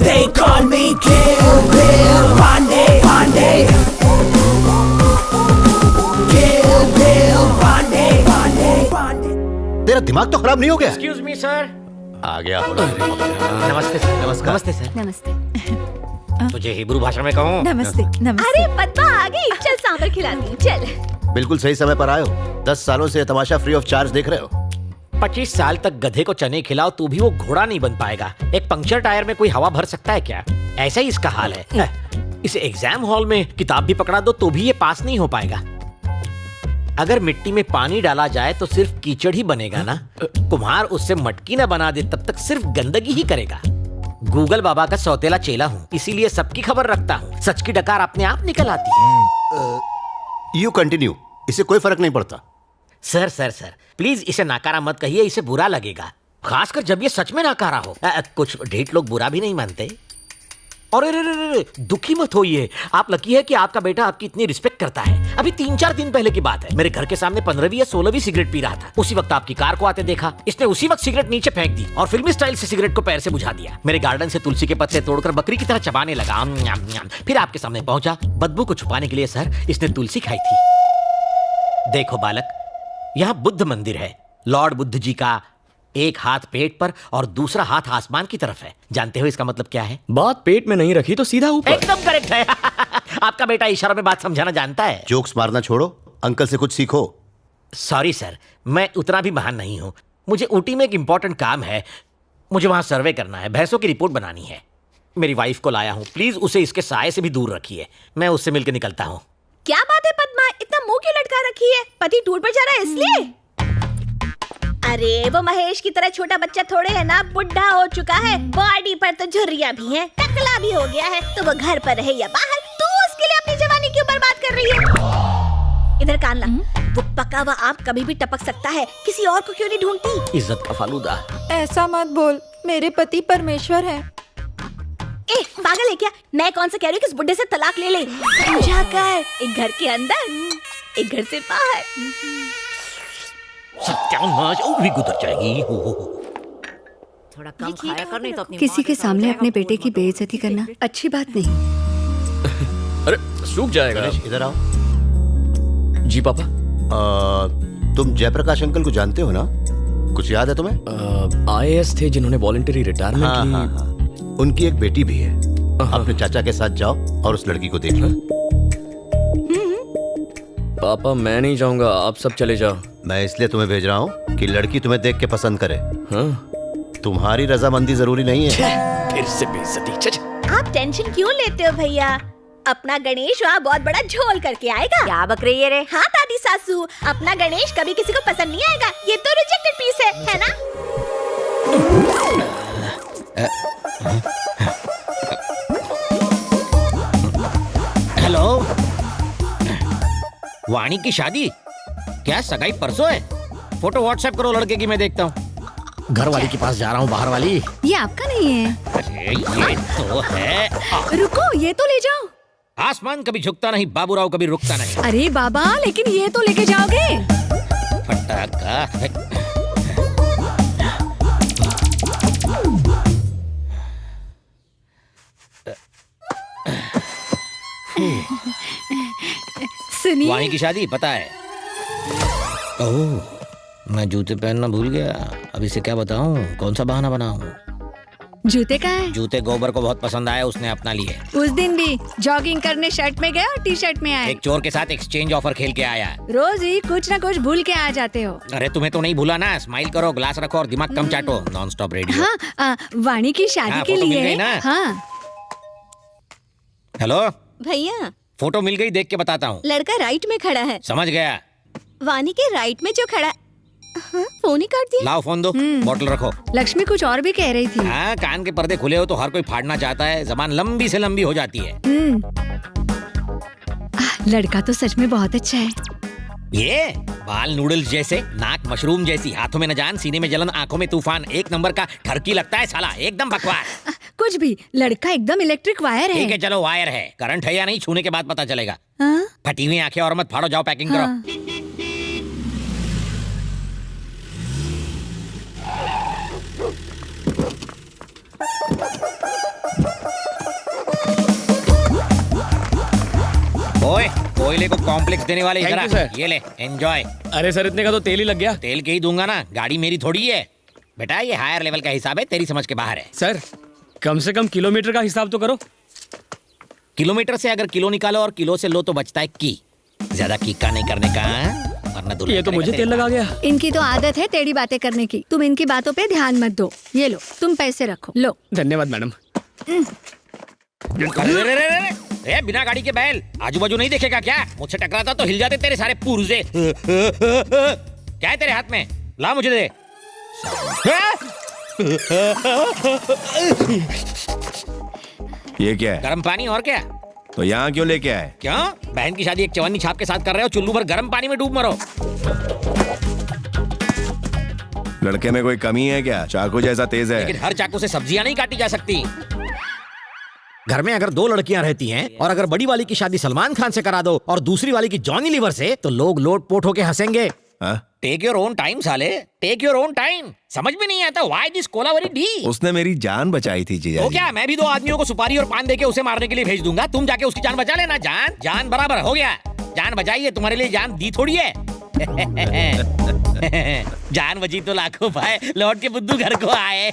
They call me Kill Bill Pandey, Pandey. Kill Bill Pandey, Pandey, Pandey. तेरा दिमाग तो खराब नहीं हो गया? Excuse me sir. आ गया होना। नमस्ते सर। नमस्कार। नमस्ते सर। नमस्ते। तुझे हिब्रू भाषा में कहूँ? नमस्ते नमस्ते। अरे पद्मा आ गई, चल सांभर खिलाती हूँ, चल। बिल्कुल सही समय पर आए हो। 10 सालों से तमाशा फ्री ऑफ चार्ज देख रहे हो। 25 साल तक गधे को चने खिलाओ तो भी वो घोड़ा नहीं बन पाएगा। एक पंक्चर टायर में कोई हवा भर सकता है क्या? ऐसा ही इसका हाल है। इसे एग्जाम हॉल में किताब भी पकड़ा दो तो भी ये पास नहीं हो पाएगा। अगर मिट्टी में पानी डाला जाए तो सिर्फ कीचड़ ही बनेगा ना। कुम्हार उससे मटकी ना बना दे तब तक सिर्फ गंदगी ही करेगा। गूगल बाबा का सौतेला चेला हूँ, इसीलिए सबकी खबर रखता हूँ। सच की डकार अपने आप निकल आती है। यू कंटिन्यू, इससे कोई फर्क नहीं पड़ता। सर सर सर प्लीज इसे नाकारा मत कहिए, इसे बुरा लगेगा, खासकर जब ये सच में नाकारा हो। कुछ ढीठ लोग बुरा भी नहीं मानते। और दुखी मत होइए, आप लकी है कि आपका बेटा आपकी इतनी रिस्पेक्ट करता है। अभी 3-4 दिन पहले की बात है, मेरे घर के सामने 15वीं या 16वीं सिगरेट पी रहा था। उसी वक्त आपकी कार को आते देखा। इसने उसी वक्त सिगरेट नीचे फेंक दी और फिल्मी स्टाइल से सिगरेट को पैर से बुझा दिया। मेरे गार्डन से तुलसी के पत्ते तोड़कर बकरी की तरह चबाने लगा। फिर आपके सामने पहुंचा। बदबू को छुपाने के लिए सर इसने तुलसी खाई थी। देखो बालक, यहाँ बुद्ध मंदिर है। लॉर्ड बुद्ध जी का एक हाथ पेट पर और दूसरा हाथ आसमान की तरफ है। जानते हो इसका मतलब क्या है? बात पेट में नहीं रखी तो सीधा ऊपर। एकदम करेक्ट है। आपका बेटा इशारों में बात समझाना जानता है। जोक्स मारना छोड़ो, अंकल से कुछ सीखो। सॉरी सर, मैं उतना भी महान नहीं हूँ। मुझे ऊटी में एक इंपॉर्टेंट काम है, मुझे वहां सर्वे करना है, भैंसों की रिपोर्ट बनानी है। मेरी वाइफ को लाया हूँ, प्लीज उसे इसके साये से भी दूर रखिए। मैं उससे मिलकर निकलता हूँ। क्या बात है पद्मा, इतना मुंह क्यों लटका रखी है? पति टूर पर जा रहा है इसलिए? अरे वो महेश की तरह छोटा बच्चा थोड़े है ना, बुढ़ा हो चुका है, बॉडी पर तो झुर्रियां भी हैं, टकला भी हो गया है। तो वो घर पर रहे या बाहर, तू उसके लिए अपनी जवानी क्यों बर्बाद कर रही है? इधर कान ला, वो पका हुआ आम कभी भी टपक सकता है, किसी और को क्यों नहीं ढूंढती? इज्जत का फालूदा। ऐसा मत बोल, मेरे पति परमेश्वर है। ए पागल है क्या? मैं कौन सा कह रही हूँ कि इस बुड्ढे से तलाक ले ले। समझा कर, एक घर के अंदर एक घर से बाहर। सत्यानाश, वो भी गुजर जाएगी। थोड़ा कम खाया कर, नहीं तो अपनी किसी के सामने अपने बेटे की बेइज्जती करना अच्छी बात नहीं। अरे सूख जाएगा। गणेश इधर आओ। जी पापा। तुम जयप्रकाश अंकल को जानते हो ना? कुछ याद है तुम्हें? IAS थे जिन्होंने वॉलंटरी रिटायरमेंट ली। हाँ। उनकी एक बेटी भी है। अपने चाचा के साथ जाओ और उस लड़की को देख लो। पापा मैं नहीं जाऊंगा, आप सब चले जाओ। मैं इसलिए तुम्हें भेज रहा हूँ कि लड़की तुम्हें देख के पसंद करे। हाँ? तुम्हारी रजामंदी जरूरी नहीं है। फिर से बेइज्जती। आप टेंशन क्यों लेते हो भैया? अपना गणेश वहाँ बहुत बड़ा झोल करके आएगा। क्या बक रही है रे? हाँ दादी सासू, अपना गणेश कभी किसी को पसंद नहीं आएगा। ये तो रिजेक्टेड पीस है ना? हेलो, वाणी की शादी? क्या सगाई परसों है? फोटो व्हाट्सएप करो लड़के की, मैं देखता हूँ। घर वाली के पास जा रहा हूँ, बाहर वाली। ये आपका नहीं है। अरे ये तो है। रुको, ये तो ले जाओ। आसमान कभी झुकता नहीं, बाबूराव कभी रुकता नहीं। अरे बाबा, लेकिन ये तो लेके जाओगे। फटाका। सुनिए, वाणी की शादी पता है? ओह, मैं जूते पहनना भूल गया। अब इसे क्या बताऊं, कौन सा बहाना बनाऊं? जूते कहाँ है? जूते गोबर को बहुत पसंद आए, उसने अपना लिए। उस दिन भी जॉगिंग करने शर्ट में गए और टी-शर्ट में आए। एक चोर के साथ एक्सचेंज ऑफर खेल के आया। रोज ही कुछ न कुछ भूल के आ जाते हो। अरे तुम्हें तो नहीं भूला ना। स्माइल करो, ग्लास रखो और दिमाग कम चाटो। Non stop radio. हाँ, वाणी की शादी हाँ, के फोटो मिल लिए। गई ना? हाँ। हेलो भैया, फोटो मिल गई, देख के बताता हूँ। लड़का राइट में खड़ा है। समझ गया। वानी के राइट में जो खड़ा, हाँ, फोन ही काट दिया। लाओ फोन दो, बोतल रखो। लक्ष्मी कुछ और भी कह रही थी। हाँ, कान के पर्दे खुले हो तो हर कोई फाड़ना चाहता है, जबान लंबी से लंबी हो जाती है। लड़का तो सच में बहुत अच्छा है। ये बाल नूडल्स जैसे, नाक मशरूम जैसी, हाथों में न जान, सीने में जलन, आंखों में तूफान, एक नंबर का ठरकी लगता है साला, एकदम बकवास। कुछ भी, लड़का एकदम इलेक्ट्रिक वायर है। ठीक है चलो, वायर है, करंट है या नहीं छूने के बाद पता चलेगा। हाँ? फटी हुई आंखें और मत फाड़ो, जाओ पैकिंग हाँ। करो। कोयले को कॉम्प्लेक्स देने वाले Thank इधर you, आ। sir. ये ले एंजॉय। अरे सर, इतने का तो तेल ही लग गया। तेल के ही दूंगा ना, गाड़ी मेरी थोड़ी है बेटा, ये हायर लेवल का हिसाब है, तेरी समझ के बाहर है। सर, कम से कम किलोमीटर का हिसाब तो करो। किलोमीटर से अगर किलो निकालो और किलो से लो तो बचता है की। ज्यादा कीका नहीं करने का, वरना दूल्हा ये तो करेगा मुझे तेरे तेल लगा गया। इनकी तो आदत है टेढ़ी बातें करने की। तुम इनकी बातों पे ध्यान मत दो। ये लो, तुम पैसे रखो। लो। धन्यवाद मैडम। अरे बिना गाड़ी के बैल, आजू बाजू नहीं देखेगा क्या? मुझसे टकराता तो हिल जाते तेरे सारे पुर्जे। क्या है तेरे हाथ में? ला मुझे दे। ये क्या है? गर्म पानी और क्या? तो यहाँ क्यों लेके आए? क्यों? बहन की शादी एक चवन्नी छाप के साथ कर रहे हो, चुल्लू भर गर्म पानी में डूब मरो। लड़के में कोई कमी है क्या? चाकू जैसा तेज है। लेकिन हर चाकू से सब्जियां नहीं काटी जा सकती। घर में अगर 2 लड़कियां रहती हैं और अगर बड़ी वाली की शादी सलमान खान से करा दो और दूसरी वाली की जॉनी लीवर से, तो लोग लोट पोट होके हंसेंगे। टेक योर ओन टाइम साले, टेक योर ओन टाइम। समझ में नहीं आता व्हाई दिस कोलावेरी डी। उसने मेरी जान बचाई थी जीजा तो जी। क्या मैं भी 2 आदमियों को सुपारी और पान देके उसे मारने के लिए भेज दूंगा, तुम जाके उसकी जान बचा लेना। जान जान बराबर हो गया। जान बचाई है, तुम्हारे लिए जान दी थोड़ी है। जान बची तो लाखों पाए, लौट के बुद्धू घर को आए।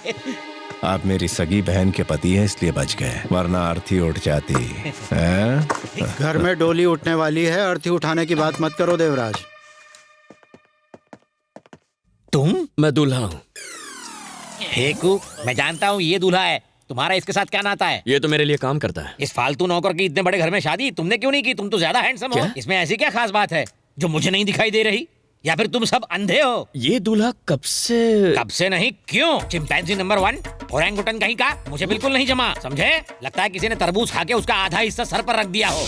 आप मेरी सगी बहन के पति हैं इसलिए बच गए, वरना अर्थी उठ जाती हैं? घर में डोली उठने वाली है, अर्थी उठाने की बात मत करो देवराज। तुम? मैं दूल्हा हूँ। हेकू, मैं जानता हूँ ये दूल्हा है। तुम्हारा इसके साथ क्या नाता है? ये तो मेरे लिए काम करता है। इस फालतू नौकर की इतने बड़े घर में शादी तुमने क्यों नहीं की? तुम तो ज्यादा हैंडसम हो। क्या? इसमें ऐसी क्या खास बात है जो मुझे नहीं दिखाई दे रही? या फिर तुम सब अंधे हो? ये दूल्हा कब से नहीं, क्यों? चिंपैंजी नंबर 1 ओरंगुटन कहीं का, मुझे बिल्कुल नहीं जमा, समझे? लगता है किसी ने तरबूज खा के उसका आधा हिस्सा सर पर रख दिया हो।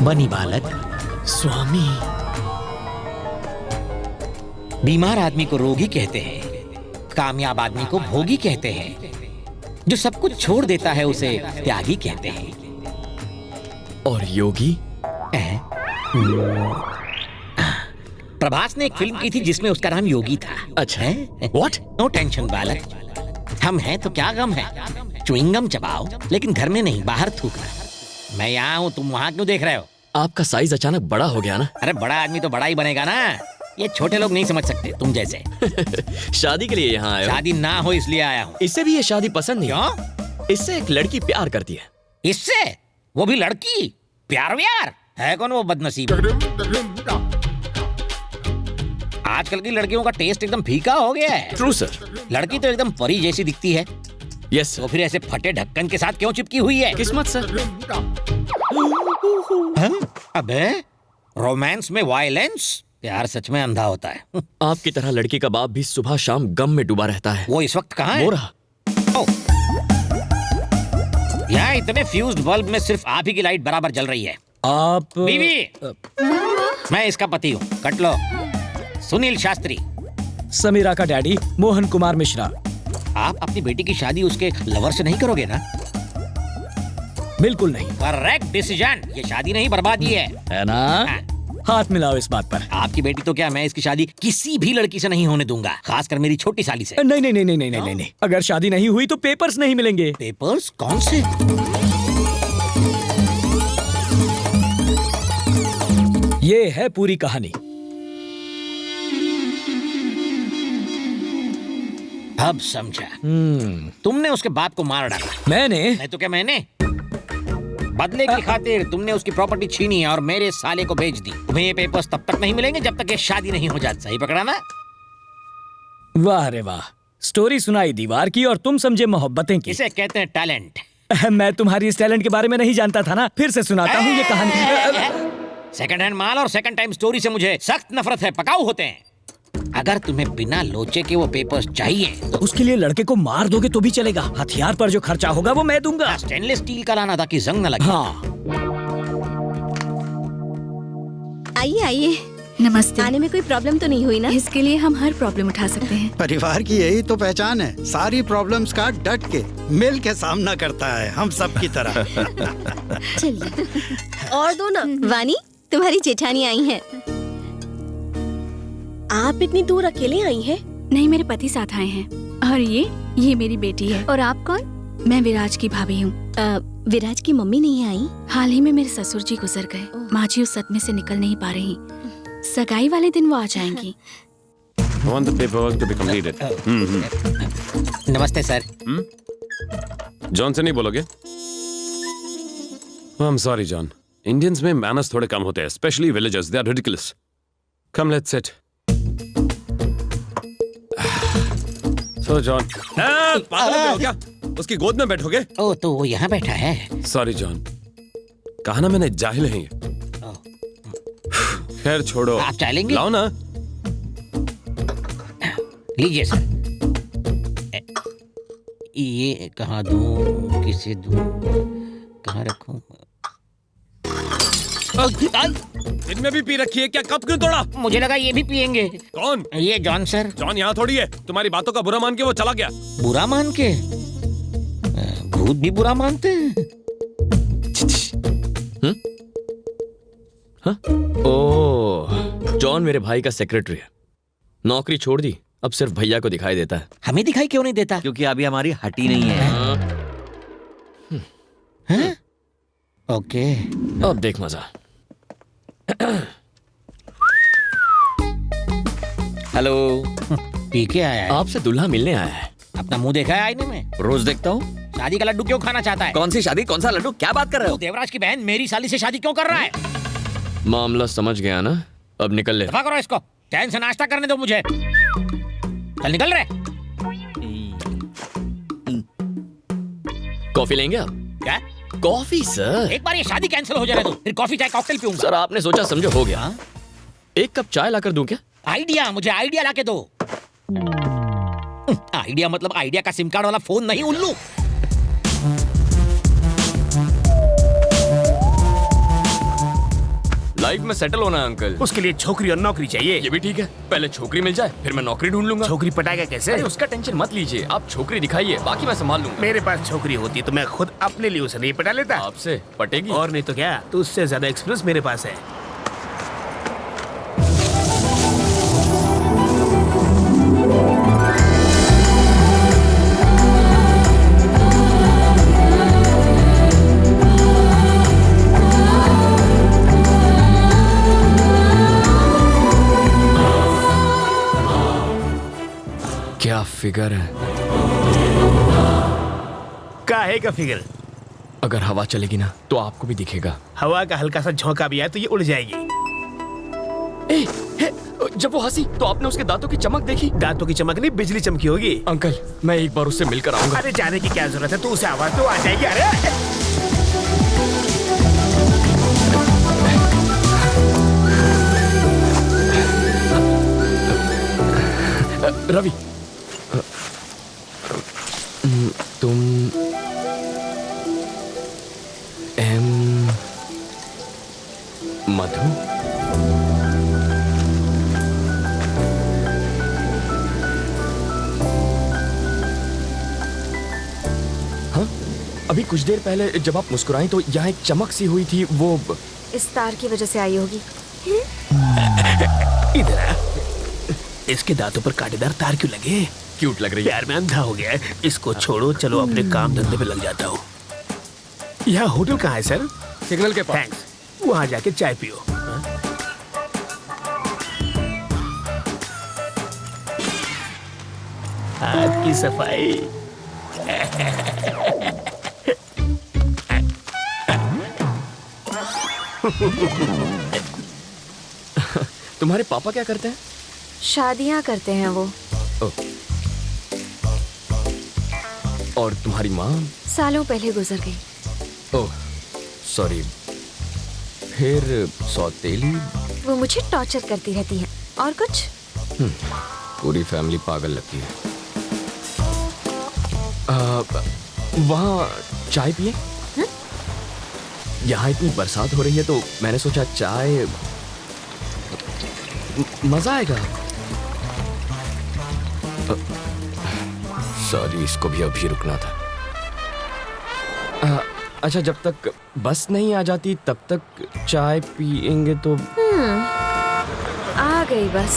बनी बालक स्वामी। बीमार आदमी को रोगी कहते हैं, कामयाब आदमी को भोगी कहते हैं, जो सब कुछ छोड़ देता है उसे त्यागी कहते हैं। और योगी? प्रभास ने एक फिल्म की थी जिसमें उसका नाम योगी था। अच्छा है। व्हाट? नो टेंशन बालक, हम हैं तो क्या गम है। च्युइंगम चबाओ, लेकिन घर में नहीं, बाहर थूकना। मैं यहाँ हूँ, तुम वहाँ क्यों देख रहे हो? आपका साइज अचानक बड़ा हो गया ना। अरे बड़ा आदमी तो बड़ा ही बनेगा ना, ये छोटे लोग नहीं समझ सकते तुम जैसे। शादी के लिए यहाँ आए हो? शादी ना हो इसलिए आया हूँ। इससे भी ये शादी पसंद नहीं। क्यों? इससे एक लड़की प्यार करती है। इससे? वो भी लड़की? प्यार व्यार है कौन वो बदनसीब? आजकल की लड़कियों का टेस्ट एकदम फीका हो गया है। True sir. लड़की तो एकदम परी जैसी दिखती है। यस तो फिर ऐसे फटे ढक्कन के साथ क्यों चिपकी हुई है? किस्मत सर। अबे रोमांस में वायलेंस? प्यार सच में अंधा होता है। आपकी तरह लड़की का बाप भी सुबह शाम गम में डूबा रहता है। वो इस वक्त कहाँ है? वो रहा। यहाँ इतने फ्यूज्ड बल्ब में सिर्फ आप ही की लाइट बराबर जल रही है। आप बीवी, मैं इसका पति हूँ, कट लो। सुनील शास्त्री। समीरा का डैडी मोहन कुमार मिश्रा। आप अपनी बेटी की शादी उसके लवर से नहीं करोगे ना? बिल्कुल नहीं। Correct decision. ये शादी नहीं, बर्बादी है ना? हाथ मिलाओ इस बात पर। आपकी बेटी तो क्या, मैं इसकी शादी किसी भी लड़की से नहीं होने दूंगा, खासकर मेरी छोटी साली से। नहीं नहीं नहीं नहीं नहीं नहीं नहीं। अगर शादी नहीं हुई तो पेपर्स नहीं मिलेंगे। पेपर्स? कौन से? ये है पूरी कहानी। अब समझा। तुमने उसके बाप को मार डाला। मैंने? नहीं तो क्या मैंने? बदले की खातिर तुमने उसकी प्रॉपर्टी छीनी और मेरे साले को बेच दी। तुम्हें ये पेपर्स तब तक नहीं मिलेंगे जब तक ये शादी नहीं हो जाती। सही पकड़ा ना? वाह रे वाह, स्टोरी सुनाई दीवार की और तुम समझे मोहब्बतें की। इसे कहते हैं टैलेंट। मैं तुम्हारी इस टैलेंट के बारे में नहीं जानता था ना, फिर से सुनाता हूँ ये कहानी। सेकंड हैंड माल और सेकंड टाइम स्टोरी से मुझे सख्त नफरत है, पकाऊ होते हैं। अगर तुम्हें बिना लोचे के वो पेपर्स चाहिए तो उसके लिए लड़के को मार दोगे तो भी चलेगा। हथियार पर जो खर्चा होगा वो मैं दूंगा। स्टेनलेस स्टील का लाना ताकि जंग न लगे। हाँ। आइए आइए। नमस्ते। आने में कोई प्रॉब्लम तो नहीं हुई ना? इसके लिए हम हर प्रॉब्लम उठा सकते हैं। परिवार की यही तो पहचान है, सारी प्रॉब्लम्स का डट के मिल के सामना करता है, हम सब की तरह। चलिए और दो ना। वानी, तुम्हारी जेठानी आई हैं। आप इतनी दूर अकेले आई हैं? नहीं, मेरे पति साथ आए हैं। और ये मेरी बेटी है। और आप कौन? मैं विराज की भाभी हूँ। विराज की मम्मी नहीं आई? हाल ही में मेरे ससुर जी गुजर गए। माँ जी उस सदमे से निकल नहीं पा रही। सगाई वाले दिन वो आ जाएंगी। I want the paperwork to be completed. नमस्ते सर। जॉन से नहीं बोलोगे? I'm sorry, John. Indians में manners थोड़े कम होते हैं, especially villagers. They are ridiculous. Come, let's sit. So, John. पागल हो क्या? उसकी गोद में बैठोगे? ओ, तो वो यहाँ बैठा है। Sorry, John. कहा ना मैंने, जाहिल हैं ये। खैर छोड़ो। आप चाय लेंगे? लाओ ना। लीजिए सर। ये कहाँ दूं, किसे दूं, कहाँ रखूं? दिन में भी पी रखी है क्या? कप क्यों तोड़ा? मुझे लगा ये भी पियेंगे। कौन? ये जॉन सर। जॉन यहाँ थोड़ी है। तुम्हारी बातों का बुरा मान के वो चला गया। बुरा मान के? भूत भी बुरा मानते हैं। ओह, जॉन मेरे भाई का सेक्रेटरी है। नौकरी छोड़ दी, अब सिर्फ भैया को दिखाई देता है। हमें दिखाई क्यों नहीं देता? क्योंकि अभी हमारी हटी नहीं है। हैं? ओके। अब देख मजा। हेलो। पी के आया है? आपसे दूल्हा मिलने आया है। अपना मुंह देखा है आईने में? रोज देखता हूँ। शादी का लड्डू क्यों खाना चाहता है? कौन सी शादी, कौन सा लड्डू, क्या बात कर रहे हो? देवराज की बहन मेरी साली से शादी क्यों कर रहा है? मामला समझ गया ना, अब निकल ले। दफा करो इसको, चैन से नाश्ता करने दो मुझे। चल निकल रहे। कॉफी लेंगे आप? क्या? Coffee sir. एक बार ये शादी कैंसिल हो जाए तो फिर कॉफी चाय कॉकटेल पीऊंगा। सर आपने सोचा समझो हो गया। एक कप चाय लाकर दूं क्या? आइडिया, मुझे आइडिया लाके दो। आइडिया मतलब आइडिया का सिम कार्ड वाला फोन नहीं, उल्लू। लाइफ में सेटल होना है अंकल। उसके लिए छोकरी और नौकरी चाहिए। ये भी ठीक है, पहले छोकरी मिल जाए फिर मैं नौकरी ढूंढ लूंगा। छोकरी पटाएगा कैसे? अरे उसका टेंशन मत लीजिए, आप छोकरी दिखाइए, बाकी मैं संभाल लूंगा। मेरे पास छोकरी होती तो मैं खुद अपने लिए उसे नहीं पटा लेता। आपसे पटेगी? और नहीं तो क्या, तो उससे ज्यादा एक्सपीरियंस मेरे पास है। क्या फिगर है? काहे का फिगर? अगर हवा चलेगी ना तो आपको भी दिखेगा। हवा का हल्का सा झोंका भी आए तो ये उड़ जाएगी। जब वो हंसी तो आपने उसके दांतों की चमक देखी? दांतों की चमक नहीं, बिजली चमकी होगी। अंकल मैं एक बार उससे मिलकर आऊंगा। अरे जाने की क्या जरूरत है, तू उसे आवाज तो आ जाएगी। अरे रवि, तुम मधु? हाँ, अभी कुछ देर पहले जब आप मुस्कुराई तो यहाँ एक चमक सी हुई थी, वो इस तार की वजह से आई होगी। इधर आ। इसके दांतों पर कांटेदार तार क्यों लगे? क्यूट लग रही है। प्यार में अंधा हो गया है। इसको छोड़ो, चलो अपने काम धंधे पे लग जाता हूँ। यहाँ होटल कहाँ है सर? सिग्नल के पास। थैंक्स। वहाँ जाके चाय पियो। हाथ की सफाई। तुम्हारे पापा क्या करते हैं? शादियां करते हैं वो। और तुम्हारी माँ? सालों पहले गुजर गई। Oh sorry. फिर सौतेली? वो मुझे टॉर्चर करती रहती है। और कुछ? पूरी फैमिली पागल लगती है। वहाँ चाय पिए? यहाँ इतनी बरसात हो रही है तो मैंने सोचा चाय मजा आएगा। सॉरी, इसको भी अभी रुकना था। अच्छा, जब तक बस नहीं आ जाती तब तक चाय पिएंगे तो? आ गई बस।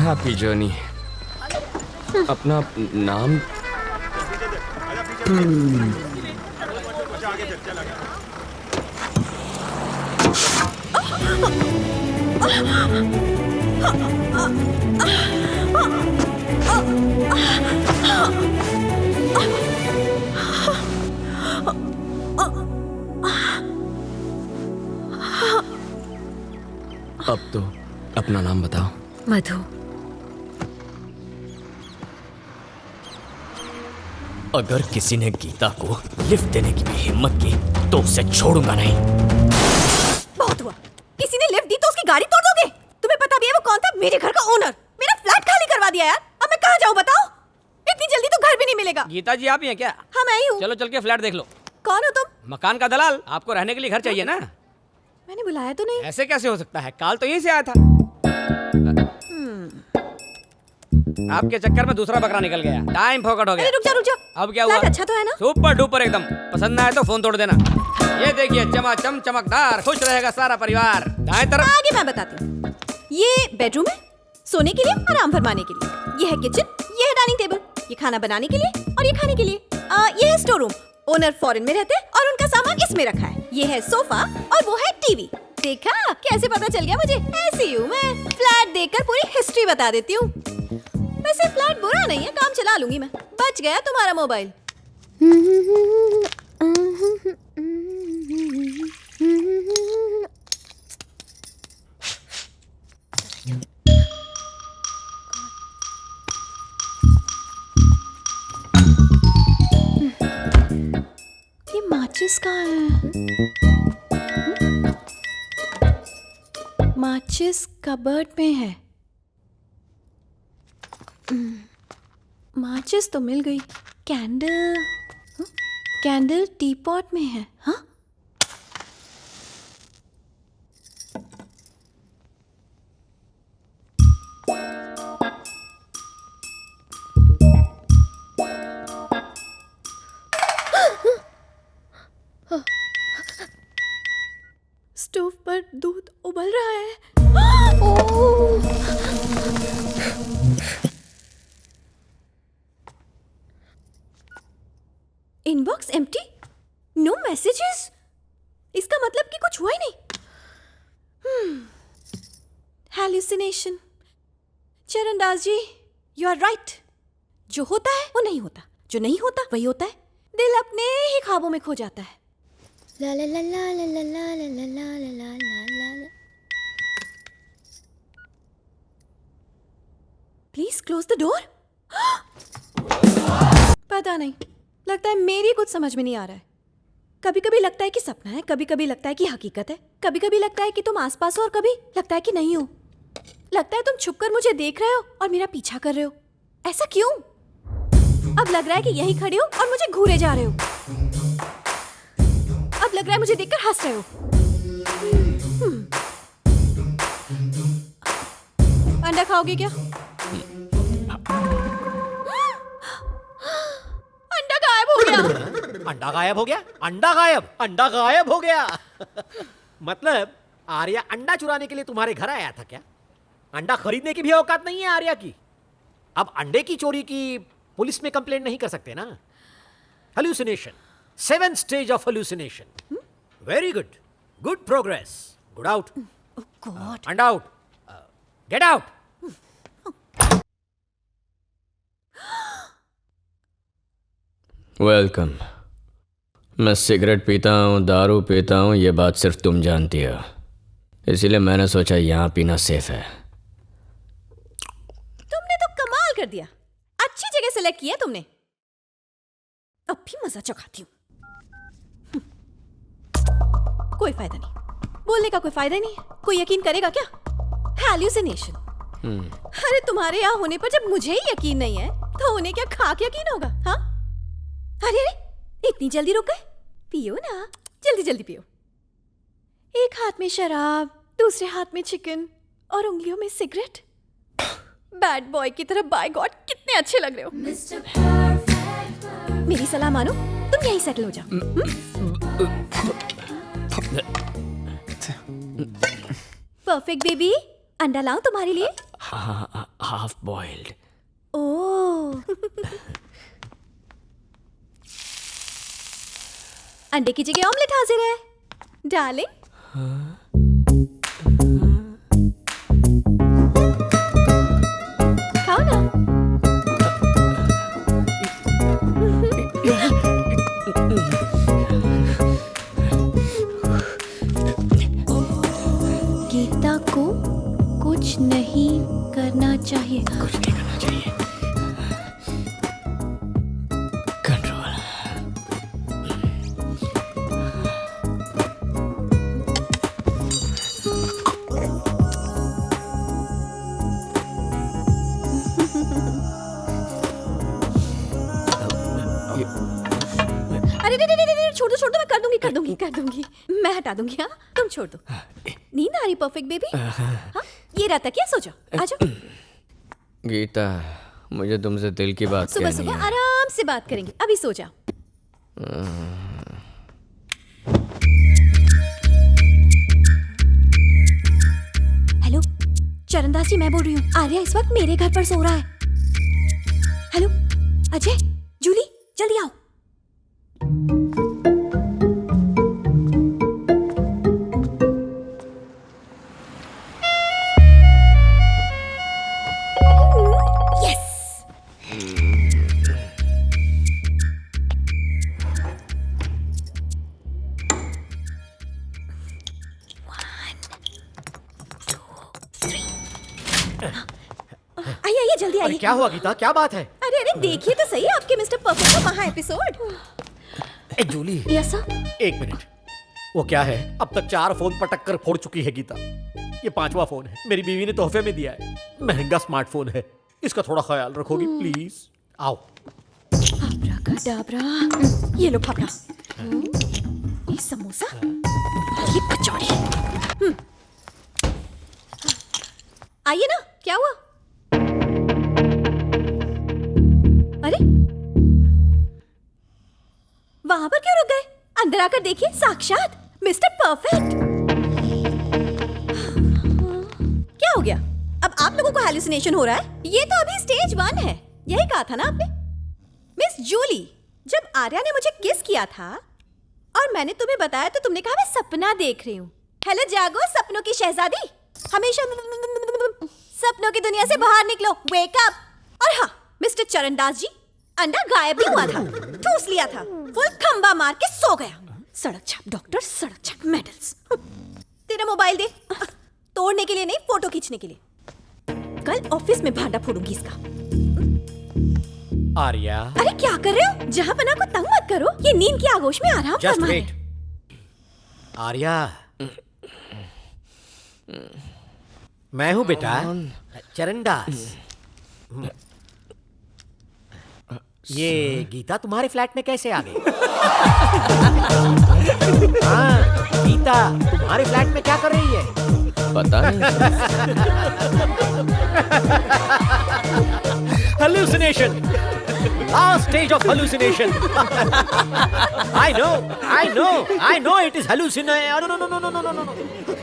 Happy journey. अपना नाम? अब तो अपना नाम बताओ। मधु। अगर किसी ने गीता को लिफ्ट देने की भी हिम्मत की तो उसे छोड़ूंगा नहीं। बहुत हुआ, किसी ने लिफ्ट दी तो उसकी गाड़ी तोड़ दोगे? तुम्हें पता भी है वो कौन था? मेरे घर का ओनर। मेरा फ्लैट खाली करवा दिया यार। अब मैं कहाँ जाऊँ बताओ? इतनी जल्दी तो घर भी नहीं मिलेगा। गीता जी आप ही हैं क्या? हाँ मैं ही हूँ। चलो चल के फ्लैट देख लो। कौन हो तुम? मकान का दलाल। आपको रहने के लिए घर चाहिए ना? मैंने बुलाया तो नहीं। ऐसे कैसे हो सकता है? काल तो यहीं से आया था। आपके चक्कर में दूसरा बकरा निकल गया। टाइम फोकट हो गया। रुक जा रुक जा। अब क्या हुआ? अच्छा तो है ना? सुपर डुपर एकदम। पसंद ना आए तो फोन तोड़ देना। ये देखिए चमाचम चमकदार, खुश रहेगा सारा परिवार। दाएं तरफ। आगे मैं बताती हूँ। ये बेडरूम है, सोने के लिए, आराम फरमाने के लिए। ये है किचन, ये है डाइनिंग टेबल, ये खाना बनाने के लिए और ये खाने के लिए। ये है स्टोर रूम। ओनर फॉरेन में रहते हैं और उनका सामान इसमें रखा है। ये है सोफा और वो है टीवी। देखा कैसे पता चल गया मुझे? ऐसी हूँ मैं, फ्लैट देखकर पूरी हिस्ट्री बता देती हूँ। वैसे फ्लैट बुरा नहीं है, काम चला लूंगी मैं। बच गया तुम्हारा मोबाइल। ये माचिस कहाँ है? माचिस कबर्ड में है। माचिस तो मिल गई। कैंडल, कैंडल टी पॉट में है। हाँ स्टोव पर दूध उबल रहा है। Oh! Inbox empty, no messages. इसका मतलब कि कुछ हुआ ही नहीं। Hallucination. Charan Das ji, you are right. जो होता है वो नहीं होता, जो नहीं होता वही होता है। दिल अपने ही ख्वाबों में खो जाता है। ला ला ला ला ला ला ला ला ला ला ला ला। Please close the door. पता नहीं, लगता है मेरी कुछ समझ में नहीं आ रहा है। कभी कभी लगता है कि सपना है, कभी कभी लगता है कि हकीकत है, कभी कभी लगता है कि तुम आसपास हो और कभी लगता है कि नहीं हो। लगता है तुम छुपकर मुझे देख रहे हो और मेरा पीछा कर रहे हो। ऐसा क्यों? अब लग रहा है कि यहीं खड़े हो और मुझे घूरे जा रहे हो। अब लग रहा है मुझे देखकर हंस रहे हो। अंडा खाओगे क्या? अंडा गायब हो गया। अंडा गायब हो गया? अंडा गायब? अंडा गायब हो गया? मतलब आर्या अंडा चुराने के लिए तुम्हारे घर आया था क्या? अंडा खरीदने की भी औकात नहीं है आर्या की। अब अंडे की चोरी की पुलिस में कंप्लेंट नहीं कर सकते ना। Hallucination, 7th stage of hallucination. Very good. Good progress. Good out. Oh God. And out. Get out. Welcome. मैं सिगरेट पीता हूँ, दारू पीता हूँ, ये बात सिर्फ तुम जानती हो, इसीलिए मैंने सोचा यहाँ पीना सेफ है। तुमने तो कमाल कर दिया। अच्छी जगह सेलेक्ट किया तुमने। अब भी मजा चखाती हूँ। कोई फायदा नहीं, बोलने का कोई फायदा नहीं है। कोई यकीन करेगा क्या? हैल्यूसिनेशन। अरे तुम्हारे यहाँ होने पर जब मुझे ही यकीन नहीं है तो उन्हें क्या खाक यकीन होगा? हाँ? अरे अरे इतनी जल्दी रुक गए? पियो ना, जल्दी जल्दी पियो। एक हाथ में शराब, दूसरे हाथ में चिकन और उंगलियों में सिगरेट। बैड बॉय की तरह, बाय गॉड कितने अच्छे लग रहे हो। मेरी सलाह मानो, तुम यहीं सेटल हो जाओ। परफेक्ट बेबी, अंडा लाऊं तुम्हारे लिए? Half boiled. ओह अंडे की जगह ऑमलेट हाजिर है डार्लिंग। खाओ ना। गीता को कुछ नहीं करना चाहिए। कुछ नहीं करना चाहिए। कंट्रोल। अरे छोड़ दो मैं कर दूंगी मैं हटा दूंगी। हाँ तुम छोड़ दो। नींद आ रही परफेक्ट बेबी। हाँ ये रहता क्या सो जाओ आ जाओ। गीता मुझे तुमसे दिल की बात सुबह कहनी सुबह है। आराम से बात करेंगे अभी सो जाओ। हेलो चरणदास जी मैं बोल रही हूँ। आर्या इस वक्त मेरे घर पर सो रहा है। हेलो अजय जूली जल्दी आओ। आइए जल्दी आइए। क्या हुआ गीता क्या बात है? अरे देखिए तो सही आपके मिस्टर परफेक्ट का महा एपिसोड। ए जूली यस सर। एक मिनट वो क्या है अब तक 4 फोन पटक कर फोड़ चुकी है गीता। ये 5वां फोन है मेरी बीवी ने तोहफे में दिया है। महंगा स्मार्टफोन है इसका थोड़ा ख्याल रखोगी प्लीज। आओ। अब्राकडाब्रा। ये लो फाफड़ा। ये समोसा ये कचौड़ी। आइए ना क्या हुआ? अरे वहां पर क्यों रुक गए? अंदर आकर देखिए साक्षात मिस्टर परफेक्ट। क्या हो गया? अब आप लोगों को हैलुसिनेशन हो रहा है? ये तो अभी स्टेज 1 है। यही कहा था ना आपने? मिस जूली जब आर्या ने मुझे किस किया था और मैंने तुम्हें बताया तो तुमने कहा मैं सपना देख रही हूँ। हेलो जागो सपनों की शहजादी। हमेशा सपनों की दुनिया से बाहर निकलो। Wake up. और हाँ मिस्टर चरणदास जी अंडा गायब भी हुआ था। ठूस लिया था फुल खंबा मार के सो गया। सड़क छाप डॉक्टर सड़क छाप मेडल्स। तेरा मोबाइल दे। तोड़ने के लिए नहीं फोटो खींचने के लिए। कल ऑफिस में भांडा फोड़ूंगी इसका। आर्या अरे क्या कर रहे हो? जहां पना को तंग मत करो। ये नींद की आगोश में आराम फरमा है। आर्या मैं हूं बेटा चरणदास। ये गीता तुम्हारे फ्लैट में कैसे आ गई? हाँ गीता तुम्हारे फ्लैट में क्या कर रही है? पता नहीं। Hallucination. Last stage of hallucination. I know it is hallucination. No.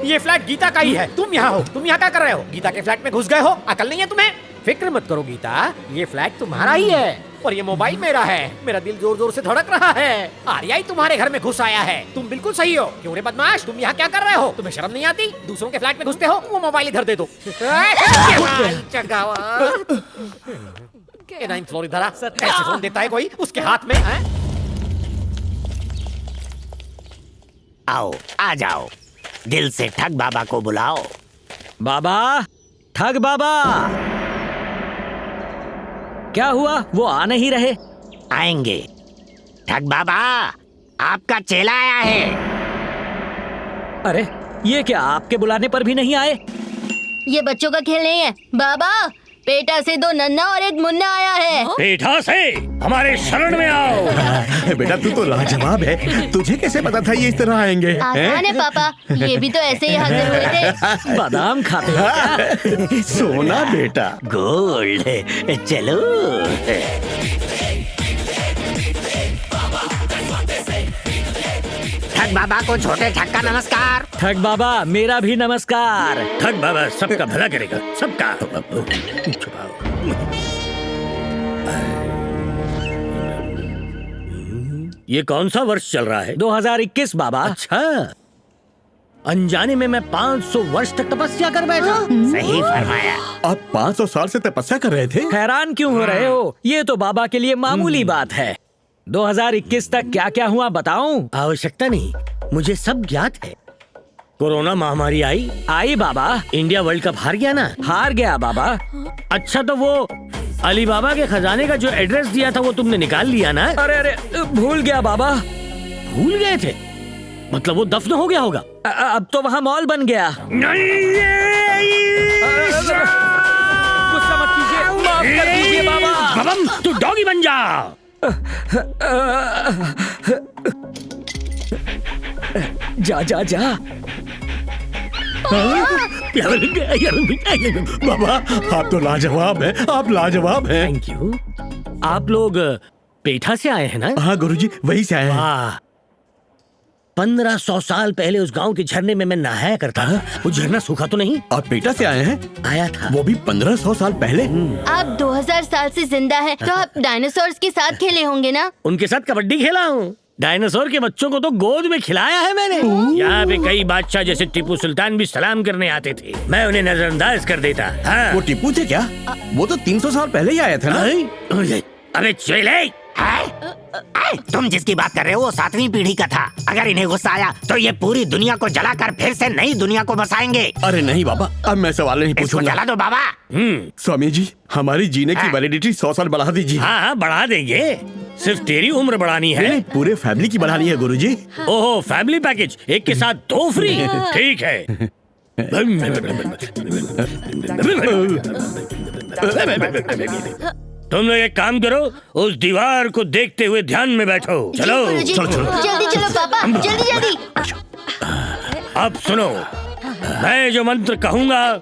ये फ्लैट गीता का ही है। तुम यहाँ हो। तुम यहाँ क्या कर रहे हो? गीता के फ्लैट में घुस गए हो? अकल नहीं है तुम्हें? फिक्र मत करो गीता ये फ्लैट तुम्हारा ही है और ये मोबाइल मेरा है। मेरा दिल जोर जोर से धड़क रहा है। आर्या ही तुम्हारे घर में घुस आया है। तुम बिल्कुल सही हो। क्यों रे बदमाश तुम यहाँ क्या कर रहे हो? तुम्हें शर्म नहीं आती? दूसरों के फ्लैट में घुसते हो। वो मोबाइल इधर दे दो। ये 9th फ्लोर इधर आ। ऐसे फोन देता है कोई उसके हाथ में? आओ आ जाओ दिल से ठग बाबा को बुलाओ। बाबा ठग बाबा क्या हुआ? वो आ नहीं रहे। आएंगे। ठग बाबा आपका चेला आया है। अरे ये क्या आपके बुलाने पर भी नहीं आए? ये बच्चों का खेल नहीं है बाबा। पेटा से 2 नन्ना और 1 मुन्ना आया है। पेटा से हमारे शरण में आओ। बेटा तू तो लाजवाब है। तुझे कैसे पता था ये इस तरह आएंगे? आसान है पापा ये भी तो ऐसे ही हाजिर हुए थे। बादाम खाते हो क्या? सोना बेटा गोल्ड। चलो ठग ठग बाबा को छोटे ठग का नमस्कार। ठग बाबा मेरा भी नमस्कार। ठग बाबा सबका भला करेगा, सबका। ये कौन सा वर्ष चल रहा है? 2021 बाबा। अच्छा, अनजाने में मैं 500 वर्ष तक तपस्या कर बैठा। सही फरमाया। आप 500 साल से तपस्या कर रहे थे? हैरान क्यों हो रहे हो? ये तो बाबा के लिए मामूली बात है। 2021 तक क्या क्या हुआ बताऊं? आवश्यकता नहीं, मुझे सब ज्ञात है। कोरोना महामारी आई बाबा। इंडिया वर्ल्ड कप हार गया ना? हार गया बाबा। अच्छा, तो वो अली बाबा के खजाने का जो एड्रेस दिया था वो तुमने निकाल लिया ना? अरे भूल गया बाबा। भूल गए थे? मतलब वो दफन हो गया होगा। अब तो वहाँ मॉल बन गया। गुस्सा मत कीजिए, माफ कर दीजिए बाबा। बबम, तू डॉगी बन जा। जा जा जा। बाबा आप तो लाजवाब हैं, आप लाजवाब हैं। Thank you. आप लोग पेठा से आए हैं ना? हाँ गुरुजी, वहीं से आए हैं। 1500 साल पहले उस गांव के झरने में मैं नहाया करता था। वो झरना सूखा तो नहीं? आप पेटा से आए हैं? आया था। वो भी 1500 साल पहले? आप 2000 साल से जिंदा हैं, तो आप डायनासोर्स के साथ खेले होंगे ना? उनके साथ कबड्डी खेला हूँ। डायनासोर के बच्चों को तो गोद में खिलाया है मैंने। यहाँ पे कई बादशाह जैसे टीपू सुल्तान भी सलाम करने आते थे, मैं उन्हें नजरअंदाज कर देता। हाँ। वो टीपू थे क्या? वो तो 300 साल पहले ही आया था ना? अबे चुले, तुम जिसकी बात कर रहे हो वो 7वीं पीढ़ी का था। अगर इन्हें गुस्सा आया तो ये पूरी दुनिया को जलाकर फिर से नई दुनिया को बसाएंगे। अरे नहीं बाबा, अब मैं सवाल नहीं पूछूंगा। जला दो बाबा। स्वामी जी, हमारी जीने की वैलिडिटी 100 साल बढ़ा दीजिए। हाँ बढ़ा देंगे। सिर्फ तेरी उम्र बढ़ानी है? पूरे फैमिली की बढ़ानी है गुरुजी। ओहो, फैमिली पैकेज, एक के साथ 2 फ्री। ठीक है। तुम लोग एक काम करो, उस दीवार को देखते हुए ध्यान में बैठो। चलो चलो चलो, जल्दी चलो पापा, जल्दी जल्दी। अब सुनो, मैं जो मंत्र कहूँगा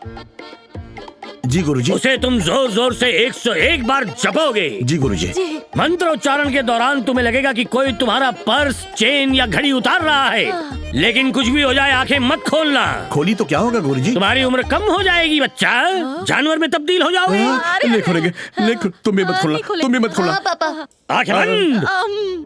जी गुरुजी, उसे तुम जोर जोर से 101 बार जपोगे। जी गुरुजी। मंत्र उच्चारण के दौरान तुम्हें लगेगा कि कोई तुम्हारा पर्स, चेन या घड़ी उतार रहा है, लेकिन कुछ भी हो जाए आंखें मत खोलना। खोली तो क्या होगा गुरुजी? तुम्हारी उम्र कम हो जाएगी बच्चा, जानवर में तब्दील हो जाओगे। नहीं खोलेंगे, तुम भी मत खोलना, तुम भी मत खोलना। पापा आंखें बंद।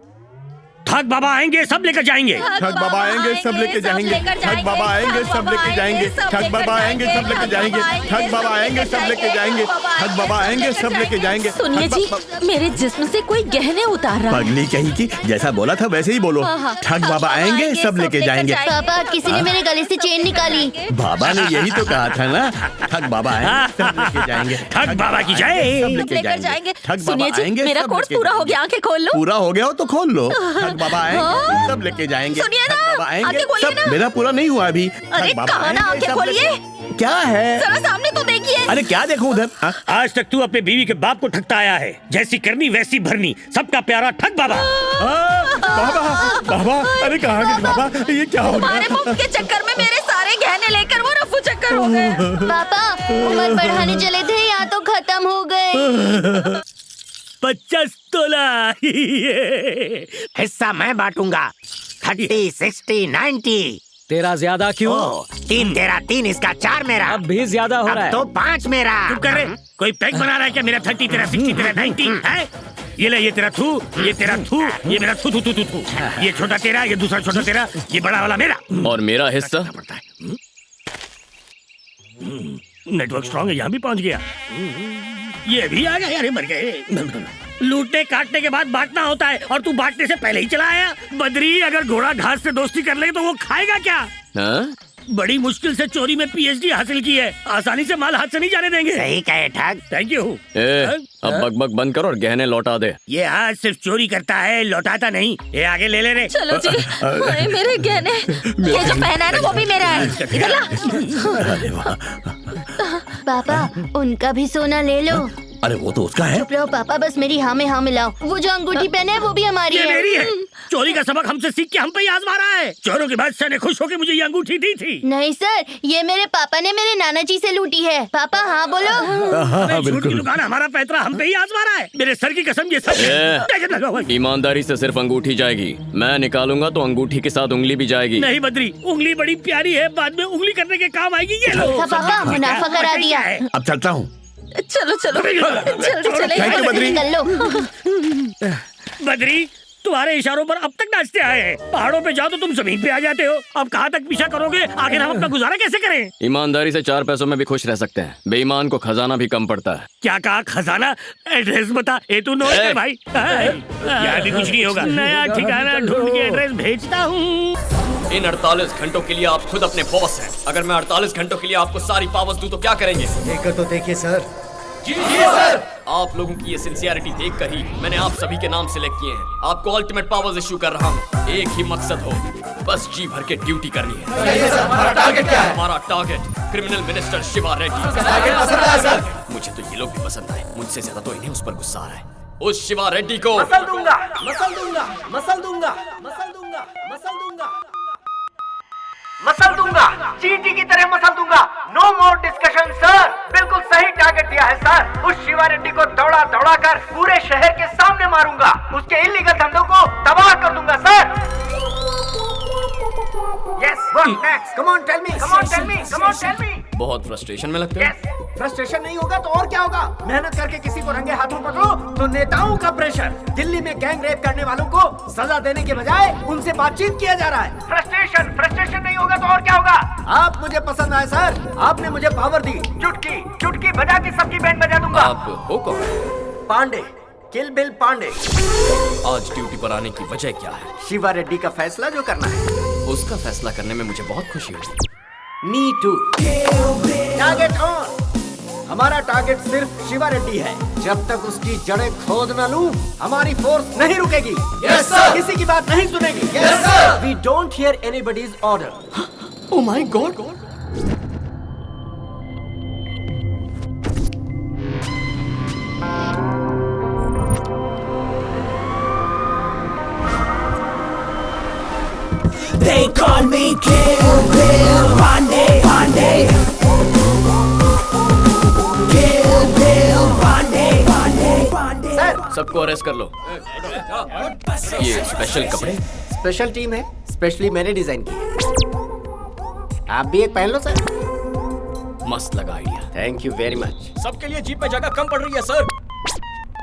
ठग बाबा आएंगे, सब लेकर जाएंगे। ठग बाबा आएंगे, सब लेके जाएंगे। ठग बाबा आएंगे, सब लेके जाएंगे। ठग बाबा आएंगे, सब लेके जाएंगे। ठग बाबा आएंगे, सब लेके जाएंगे। ठग बाबा आएंगे, सब लेके जाएंगे। सुनिए जी, मेरे जिस्म से कोई गहने उतार रहा है। पगली कहीं की, जैसा बोला था वैसे ही बोलो। ठग बाबा आएंगे, सब लेके जाएंगे। पापा, किसी ने मेरे गले से चेन निकाली। बाबा ने यही तो कहा था ना, ठग बाबा आएंगे, सब लेके जाएंगे। ठग बाबा की जय। सब लेकर जाएंगे। ठग बाबा सुनिए जी, आएंगे, मेरा सब कोर्स लेके पूरा हो जाएंगे। गया, आंखें खोल लो। पूरा हो गया हो तो खोल लो। ठग बाबा आएंगे, सब लेके जाएंगे। सुनिए ना, ठग बाबा आएंगे, आंखें खोलिए सब। ना। मेरा पूरा नहीं हुआ अभी। अरे ठग बाबा कहाँ ना, आएंगे, आंखें सब खोलिए। लेके- क्या है? जरा सामने तो देखिए। अरे क्या देखूं उधर? आज तक तू अपने बीवी के बाप को ठगता आया है, जैसी करनी वैसी भरनी, सबका प्यारा ठग बाबा। बाबा, बाबा, अरे कहाँ गए बाबा? ये क्या हो तुम्हारे मुफ्त के चक्कर में मेरे सारे गहने लेकर वो रफू चक्कर हो गए। पापा, उम्र बढ़ाने चले थे, यहाँ तो खत्म हो गए। 50 तोला। हिस्सा मैं बांटूंगा। 30, 60, 90। तेरा ज्यादा क्यों? 3 तेरा, 3 इसका, 4 मेरा। अब भी ज्यादा हो रहा है। तो 5 मेरा। तू कर रहे, कोई पैक बना रहा है क्या? मेरा 30, तेरा 60, तेरा 90 है? ये ले, ये तेरा थू, ये तेरा थू, ये मेरा थू थू थू थू थू। ये छोटा तेरा, ये दूसरा छोटा तेरा, ये बड़ा वाला मेरा। और मेरा हिस्सा? नेटवर्क स्ट्रांग है, यहाँ भी पहुंच गया। ये भी आ गया। अरे मर गए। लूटने काटने के बाद बांटना होता है, और तू बांटने से पहले ही चला आया। बद्री, अगर घोड़ा घास से दोस्ती कर ले तो वो खाएगा क्या? हाँ? बड़ी मुश्किल से चोरी में PhD हासिल की है, आसानी से माल हाथ से नहीं जाने देंगे। सही कहे ठग। Thank you. अब बकबक बंद करो और गहने लौटा दे। ये आज सिर्फ चोरी करता है, लौटाता नहीं। ये आगे ले ले रे। चलो जी। अरे मेरे गहने, ये जो पहना है ना वो भी मेरा है। इधर ला। पापा, उनका भी सोना ले लो। अरे वो तो उसका है। चुप रहो पापा, बस मेरी हाँ में हाँ मिलाओ। वो जो अंगूठी पहने है वो भी हमारी ये है। मेरी है। चोरी का सबक हमसे सीख के हम पे ही आजमा रहा है। चोरों के बादशाह ने खुश होकर मुझे ये अंगूठी दी थी। नहीं सर, ये मेरे पापा ने मेरे नाना जी से लूटी है। पापा हाँ बोलो। झूठ की दुकान हमारा पैतरा हम पे ही आजमा रहा है। मेरे सर की कसम ये सच है। ईमानदारी से सिर्फ अंगूठी जाएगी, मैं निकालूंगा तो अंगूठी के साथ उंगली भी जाएगी। नहीं बद्री, उंगली बड़ी प्यारी है, बाद में उंगली करने के काम आएगी। ये लो पापा, मुनाफा करा दिया। अब चलता हूँ। चलो चलो जल्दी चले। Thank you Badri. निकल लो। बद्री, तुम्हारे इशारों पर अब तक नाचते आए हैं। पहाड़ों पे जाओ तो तुम जमीन पे आ जाते हो। अब कहाँ तक पीछा करोगे? आखिर हम अपना गुजारा कैसे करें? ईमानदारी से 4 पैसों में भी खुश रह सकते हैं, बेईमान को खजाना भी कम पड़ता है। क्या कहा? खजाना? एड्रेस बता। ए तू नोट कर भाई। यहाँ भी कुछ नहीं होगा। नया ठिकाना ढूंढ के एड्रेस भेजता हूँ। इन 48 घंटों के लिए आप खुद अपने बॉस हैं। अगर मैं 48 घंटों के लिए आपको सारी पावर्स दूं तो क्या करेंगे? देखकर तो देखिए सर। जी सर। आप लोगों की ये सिंसियरिटी देखकर ही मैंने आप सभी के नाम सिलेक्ट किए हैं। आपको अल्टीमेट पावर्स इश्यू कर रहा हूँ। एक ही मकसद हो, बस जी भर के ड्यूटी करनी है। हमारा टारगेट क्या है? हमारा target criminal minister Shiva Reddy. मुझे तो ये लोग भी पसंद आए, मुझसे ज्यादा तो इन्हें उस पर गुस्सा आ रहा है। उस शिवा रेड्डी को मसल दूंगा, मसल दूंगा, मसल दूंगा, मसल दूंगा, मसल दूंगा, मसल दूंगा, चींटी की तरह मसल दूंगा। No more discussion sir. बिल्कुल सही टारगेट दिया है सर। उस शिवा रेड्डी को दौड़ा दौड़ा कर पूरे शहर के सामने मारूंगा। उसके इलीगल धंधों को तबाह कर दूंगा sir. Yes, what next? Come on, tell me. Come on, tell me. Come on, tell me. बहुत फ्रस्ट्रेशन में लगते हैं। Yes. फ्रस्ट्रेशन नहीं होगा तो और क्या होगा? मेहनत करके किसी को रंगे हाथों पकड़ो तो नेताओं का प्रेशर। दिल्ली में गैंग रेप करने वालों को सजा देने के बजाय उनसे बातचीत किया जा रहा है। फ्रस्ट्रेशन, फ्रस्ट्रेशन नहीं होगा तो और क्या होगा? आप मुझे पसंद आए सर। आपने मुझे पावर दी। चुटकी, चुटकी बजा के सबकी बैंड बजा दूंगा। आप हो कौन? पांडे, किल बिल पांडे। आज ड्यूटी पर आने की वजह क्या है? शिवा रेड्डी का फैसला जो करना है। उसका फैसला करने में मुझे बहुत खुशी हुई। Me too. Target on. हमारा टारगेट सिर्फ शिवा रेड्डी है। जब तक उसकी जड़ें खोद न लूं, हमारी फोर्स नहीं रुकेगी। Yes sir. किसी की बात नहीं सुनेगी। Yes sir. We don't hear anybody's order. Oh my God. They call me Kill Bill Pandey, Pandey. Kill Bill Pandey, Pandey, Pandey. Sir, सबको अरेस्ट कर लो। ये स्पेशल कपड़े? स्पेशल टीम है, स्पेशली मैंने डिजाइन की है। आप भी एक पहन लो सर। मस्त लगा idea. Thank you very much. सबके लिए जीप में जगह कम पड़ रही है सर।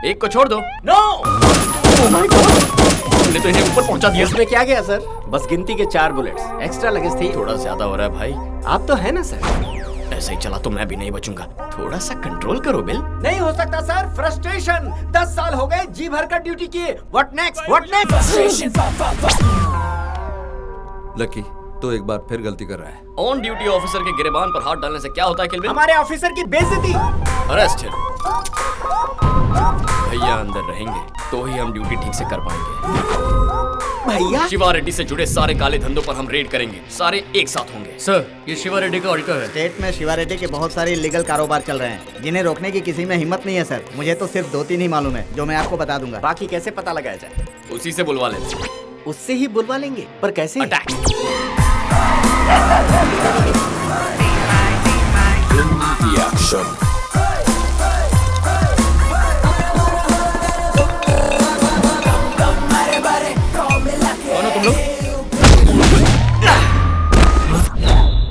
एक को छोड़ दो। नो। Oh my God. तुमने तो इन्हें ऊपर पहुंचा दिया। इसमें क्या गया सर? बस गिनती के 4 बुलेट्स। एक्स्ट्रा लगेज थी। थोड़ा ज्यादा हो रहा है भाई। आप तो है ना सर। ऐसे ही चला तो मैं भी नहीं बचूंगा। थोड़ा सा कंट्रोल करो बिल। नहीं हो सकता सर। फ्रस्ट्रेशन। 10 साल हो गए जी भर का ड्यूटी किए। What next? What next? Lucky तो एक बार फिर गलती कर रहा है। ऑन ड्यूटी ऑफिसर के गिरेबान पर हाथ डालने से क्या होता है किलबिल? हमारे ऑफिसर की बेइज्जती। अरेस्ट है। भैया अंदर रहेंगे तो ही हम ड्यूटी ठीक से कर पाएंगे। भैया? शिवा रेड्डी से जुड़े सारे काले धंधों पर हम रेड करेंगे। सारे एक साथ होंगे। सर, ये शिवा रेड्डी का ऑडिटर है। स्टेट में शिवा रेड्डी के बहुत सारे इलीगल कारोबार चल रहे हैं जिन्हें रोकने की किसी में हिम्मत नहीं है सर। मुझे तो सिर्फ 2-3 ही मालूम है जो मैं आपको बता दूंगा। बाकी कैसे पता लगाया जाए? उसी से बुलवा लेंगे। उससे ही बुलवा लेंगे, पर कैसे? अटैक। कौन हो तुम लोग?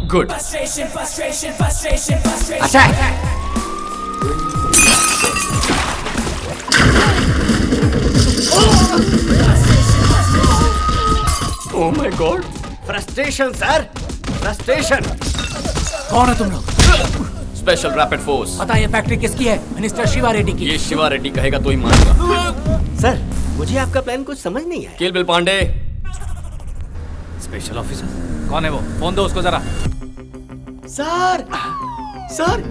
Good. Oh my God. Frustration sir, frustration. कौन है तुम लोग? Special rapid force. पता ये फैक्ट्री किसकी है? मिनिस्टर शिवा रेड्डी की। ये शिवा रेड्डी कहेगा तो ही मानूंगा। सर, मुझे आपका प्लान कुछ समझ नहीं आया। किल बिल पांडे। स्पेशल ऑफिसर कौन है वो? फोन दो उसको जरा। सर, सर,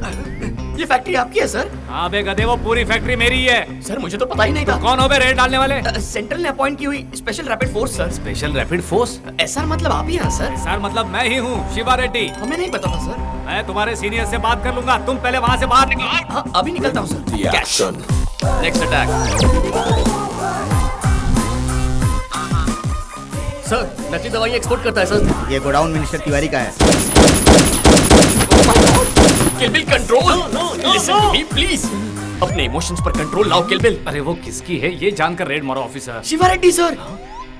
ये फैक्ट्री आपकी है सर? हाँ बे गधे, वो पूरी फैक्ट्री मेरी है। सर मुझे तो पता ही नहीं था। कौन हो बे रेड डालने वाले? सेंट्रल ने अपॉइंट की हुई special rapid force sir. Special rapid force? SR मतलब आप ही हैं सर? सर मतलब मैं ही हूँ, शिवा रेड्डी। हमें नहीं पता था सर। मैं तुम्हारे सीनियर से बात कर लूंगा, तुम पहले वहाँ से बाहर निकलो। हाँ अभी निकलता हूँ सर। Next attack. सर नकली दवाई एक्सपोर्ट करता है सर। ये गोडाउन मिनिस्टर तिवारी का है। Kill bill control, listen to me please. अपने इमोशंस पर कंट्रोल लाओ किल बिल। अरे वो किसकी है ये जानकर रेड मारो ऑफिसर। शिवा रेड्डी सर,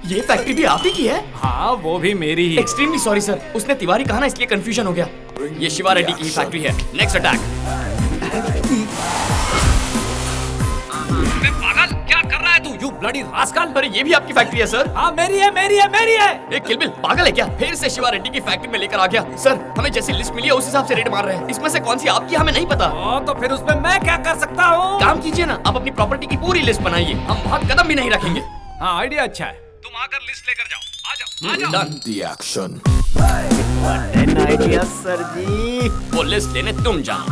ये फैक्ट्री भी आप ही की है? हाँ वो भी मेरी ही। एक्सट्रीमली सॉरी सर, उसने तिवारी कहा ना इसलिए कंफ्यूजन हो गया। ये शिवा रेड्डी की ही फैक्ट्री है। Next attack. पागल क्या कर रहा है तू? You bloody rascal. अरे ये भी आपकी फैक्ट्री है सर? हाँ मेरी है मेरी है मेरी है। एक किल बिल पागल है क्या? फिर से शिवा रेड्डी की फैक्ट्री में लेकर आ गया। सर हमें जैसी लिस्ट मिली है उस हिसाब से रेड मार रहे हैं। इसमें से कौन सी आपकी हमें नहीं पता। तो फिर उसमें मैं क्या कर सकता हूँ? काम कीजिए ना, आप अपनी प्रॉपर्टी की पूरी लिस्ट बनाइए, हम वहाँ कदम भी नहीं रखेंगे। हाँ आइडिया अच्छा है, तुम आकर लिस्ट लेकर जाओ। आ जाओ आ जाओ। Done the action। Idea sir ji. वो लिस्ट लेने तुम जाओ।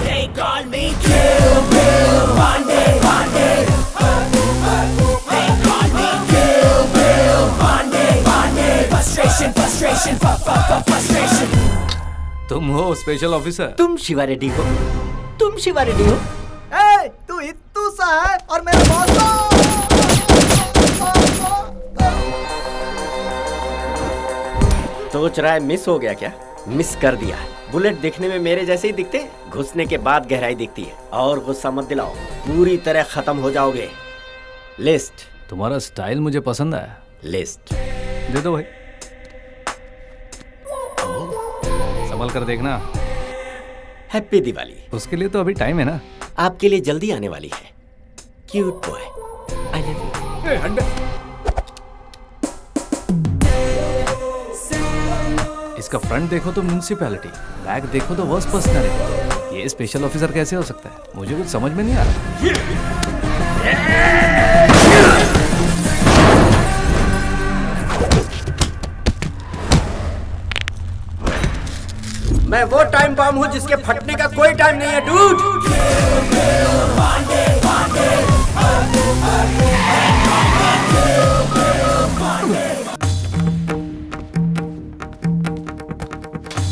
They call me Kill Bill Bande, Bande. They call me Kill Bill Bande, Bande. Frustration, frustration, frustration. तुम हो स्पेशल ऑफिसर? तुम शिवा रेड्डी हो? तुम शिवा रेड्डी हो? ए, तू इत्तू सा है और मेरा बॉस। सोच रहा है मिस हो गया क्या? मिस कर दिया। बुलेट देखने में मेरे जैसे ही दिखते, घुसने के बाद गहराई दिखती है। और गुस्सा मत दिलाओ, पूरी तरह खत्म हो जाओगे। लिस्ट। तुम्हारा स्टाइल मुझे पसंद आया। लिस्ट दे दो भाई, संभल कर देखना। हैप्पी दिवाली। उसके लिए तो अभी टाइम है ना। आपके लिए जल्दी आने वाली है। Cute boy, I love you. इसका फ्रंट देखो तो म्युनिसिपैलिटी, बैक देखो तो वर्स्ट पर्सनालिटी। ये स्पेशल ऑफिसर कैसे हो सकता है? मुझे कुछ समझ में नहीं आ रहा। मैं वो टाइम बम हूँ जिसके फटने का कोई टाइम नहीं है डूड।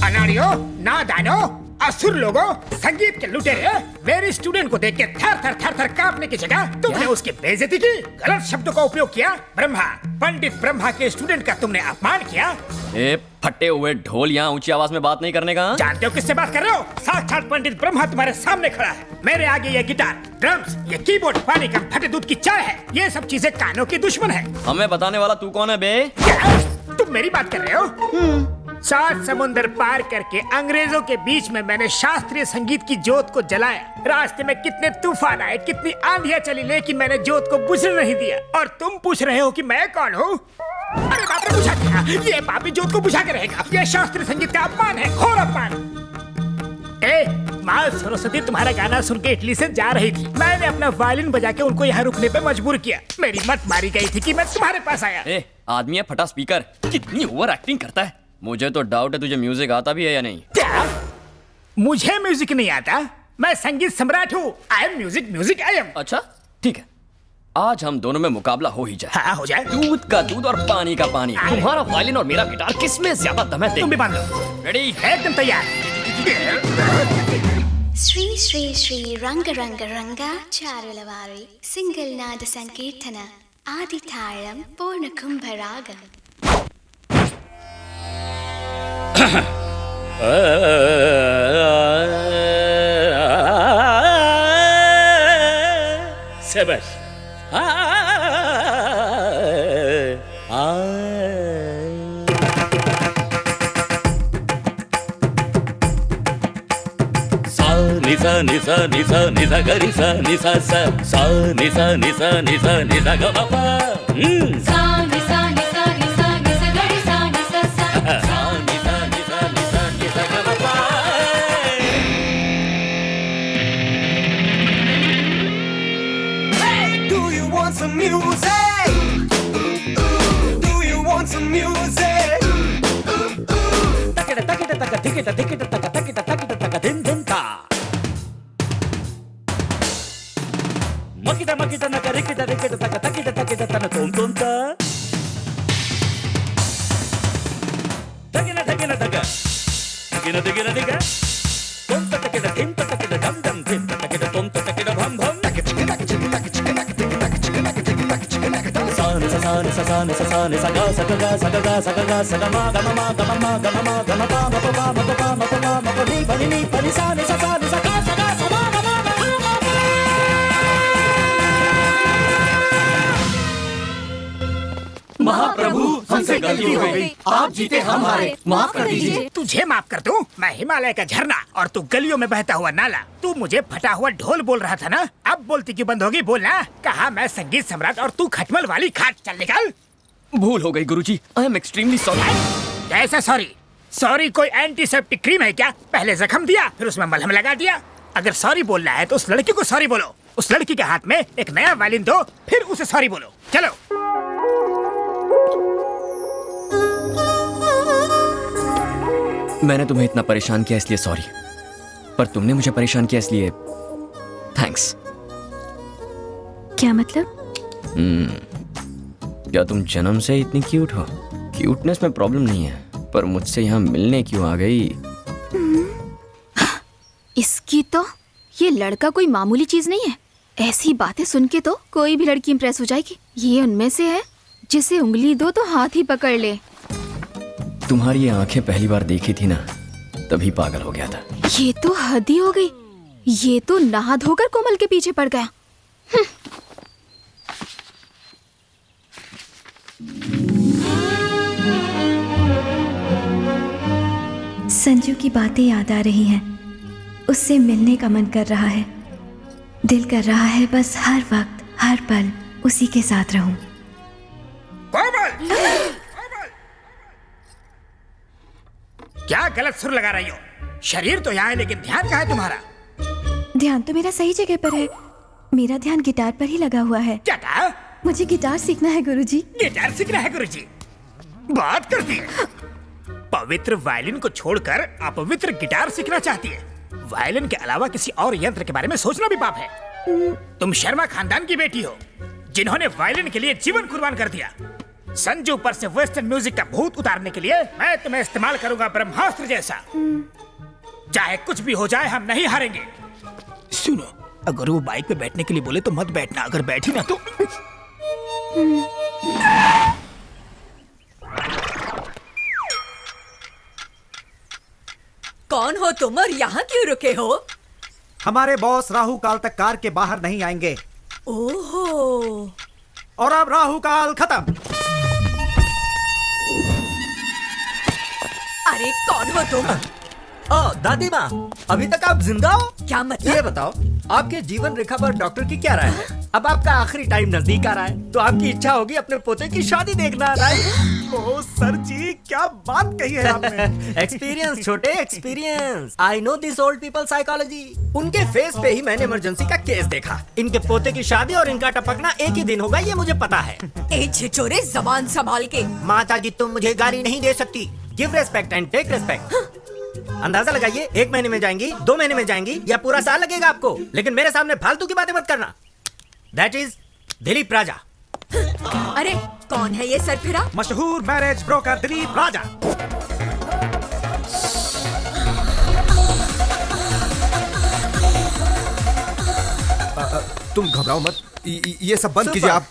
अनाड़ियों, नादानो, असुर लोगों, संगीत के लुटेरे, मेरे स्टूडेंट को देख के थर थर कांपने की जगह तुमने उसकी बेइज्जती की, गलत शब्दों का उपयोग किया। ब्रह्मा, पंडित ब्रह्मा के स्टूडेंट का तुमने अपमान किया। ए फटे हुए ढोल, यहाँ ऊंची आवाज में बात नहीं करने का। जानते हो किससे बात कर रहे हो? साक्षात पंडित ब्रह्मा तुम्हारे सामने खड़ा है। मेरे आगे ये गिटार, ड्रम्स, ये कीबोर्ड पानी का फटे दूध की चाय है। ये सब चीजें कानों की दुश्मन है। हमें बताने वाला तू कौन है बे? क्या? तुम मेरी बात कर रहे हो? 7 समुंदर पार करके अंग्रेजों के बीच में मैंने शास्त्रीय संगीत की जोत को जलाया। रास्ते में कितने तूफान आए, कितनी आंधियां चली, लेकिन मैंने जोत को बुझने नहीं दिया। और तुम पूछ रहे हो कि मैं कौन हूँ? अरे बाप रे, बुझा क्या? ये पापी जोत को बुझा के रहेगा। ये शास्त्रीय संगीत का अपमान है, घोर अपमान। माँ सरस्वती तुम्हारा गाना सुन के इटली से जा रही थी। मैंने अपना वायलिन बजा के उनको यहाँ रुकने पे मजबूर किया। मेरी मत मारी गई थी कि मैं तुम्हारे पास आया। आदमी है फटा स्पीकर, कितनी ओवर एक्टिंग करता है। मुझे तो डाउट है तुझे म्यूजिक आता भी है या नहीं। क्या? मुझे म्यूजिक नहीं आता? मैं संगीत सम्राट हूँ। I am music I am. अच्छा ठीक है, आज हम दोनों में मुकाबला हो ही जाए। हाँ हो जाए। दूध का दूध और पानी का पानी। तुम्हारा वायलिन और मेरा गिटार, किसमें ज्यादा दम है? तुम भी मान लो। रेडी? एकदम तैयार। श्री श्री श्री रंग रंग रंगा चारुलवारी सिंगल नाद संकीर्तन आदि ताळम पूर्ण कुंभरागम। शाबाश। निसा निसा निसा निसा गरी सा निसा सा सा निसा निसा निसा निसा ग प सा निसा निसा निसा निसा गरी सा निसा सा सा निसा निसा निसा निसा ग प Hey, do you want some music? Do you want some music? Takita takita taka tikita tikita taka takita takita taka din din ta. Makita makita naka rikita rikita taka takita takita tana tom tom ta. Takina takina taka नि सा सा नि सा सा नि सा गा सा गा गा सा गा गा सा गा गा सा गा मा गा मा मा गा मा मा गा मा मा गा मा पा मा पा मा पा पा मा पा मा मा पा नी पा नी पा नी सा नि सा गा सा गा सा मा गा मा गा मा महाप्रभु हमसे गलती हो गई, आप जीते हम हारे, माफ कर दीजिए। तुझे माफ कर दूं? मैं हिमालय का झरना और तू गलियों में बहता हुआ नाला। तू मुझे फटा हुआ ढोल बोल रहा था ना, अब बोलती क्यों बंद होगी? बोलना। कहा मैं संगीत सम्राट और तू खटमल वाली खाट। चल निकल। भूल हो गई गुरुजी, आई एम एक्सट्रीमली सॉरी। कैसे सॉरी? सॉरी कोई एंटीसेप्टिक क्रीम है क्या? पहले जख्म दिया फिर उसमें मलहम लगा दिया। अगर सॉरी बोलना है तो उस लड़की को सॉरी बोलो, उस लड़की के हाथ में एक नया वायलिन दो, फिर उसे सॉरी बोलो। चलो। मैंने तुम्हें इतना परेशान किया इसलिए सॉरी, पर तुमने मुझे परेशान किया इसलिए थैंक्स। क्या मतलब? क्या तुम जन्म से इतनी क्यूट हो? क्यूटनेस में प्रॉब्लम नहीं है, पर मुझसे यहाँ मिलने क्यों आ गई? इसकी तो ये लड़का कोई मामूली चीज नहीं है। ऐसी बातें सुन के तो कोई भी लड़की इंप्रेस हो जाएगी। ये उनमें से है जिसे उंगली दो तो हाथ ही पकड़ ले। तुम्हारी ये आंखें पहली बार देखी थी ना, तभी पागल हो गया था। ये तो हद ही हो गई। ये तो नहा धोकर कोमल के पीछे पड़ गया। संजू की बातें याद आ रही हैं। उससे मिलने का मन कर रहा है। दिल कर रहा है बस हर वक्त हर पल उसी के साथ रहूं। क्या गलत सुर लगा रही हो? शरीर तो यहाँ है लेकिन ध्यान कहाँ है तुम्हारा? ध्यान तो मेरा सही जगह पर है। मेरा ध्यान गिटार पर ही लगा हुआ है। क्या कहा? मुझे गिटार सीखना है गुरुजी। गिटार सीखना है गुरुजी? बात करती है। पवित्र वायलिन को छोड़कर अपवित्र गिटार सीखना चाहती है। वायलिन के अलावा किसी और यंत्र के बारे में सोचना भी पाप है। तुम शर्मा खानदान की बेटी हो, जिन्होंने वायलिन के लिए जीवन कुर्बान कर दिया। संजू पर से वेस्टर्न म्यूजिक का भूत उतारने के लिए मैं तुम्हें इस्तेमाल करूंगा ब्रह्मास्त्र जैसा। चाहे कुछ भी हो जाए हम नहीं हारेंगे। सुनो, अगर वो बाइक पे बैठने के लिए बोले तो मत बैठना, अगर बैठी ना तो। कौन हो तुम और यहाँ क्यों रुके हो? हमारे बॉस राहु काल तक कार के बाहर नहीं आएंगे। ओहो। और अब राहु काल खत्म। अरे कौन हो तुम? दादी माँ, अभी तक आप जिंदा हो? क्या मतलब? ये बताओ, आपके जीवन रेखा पर डॉक्टर की क्या राय है? अब आपका आखिरी टाइम नजदीक आ रहा है, तो आपकी इच्छा होगी अपने पोते की शादी देखना। राइट? ओह सर जी, क्या बात कही है आपने। एक्सपीरियंस छोटे, experience. I know this old people psychology. उनके फेस पे ही मैंने इमरजेंसी का केस देखा। इनके पोते की शादी और इनका टपकना एक ही दिन होगा, ये मुझे पता है। ए छिछोरे, जबान संभाल के। माता जी, तुम मुझे गाली नहीं दे सकती। Give respect and take respect. अंदाजा लगाइए, 1 महीने में जाएंगी, 2 महीने में जाएंगी या पूरा साल लगेगा आपको, लेकिन मेरे सामने फालतू की बातें मत करना। दैट इज दिलीप राजा। अरे कौन है ये सरफिरा? मशहूर मैरिज ब्रोकर दिलीप राजा। तुम घबराओ मत, ये सब बंद कीजिए आप।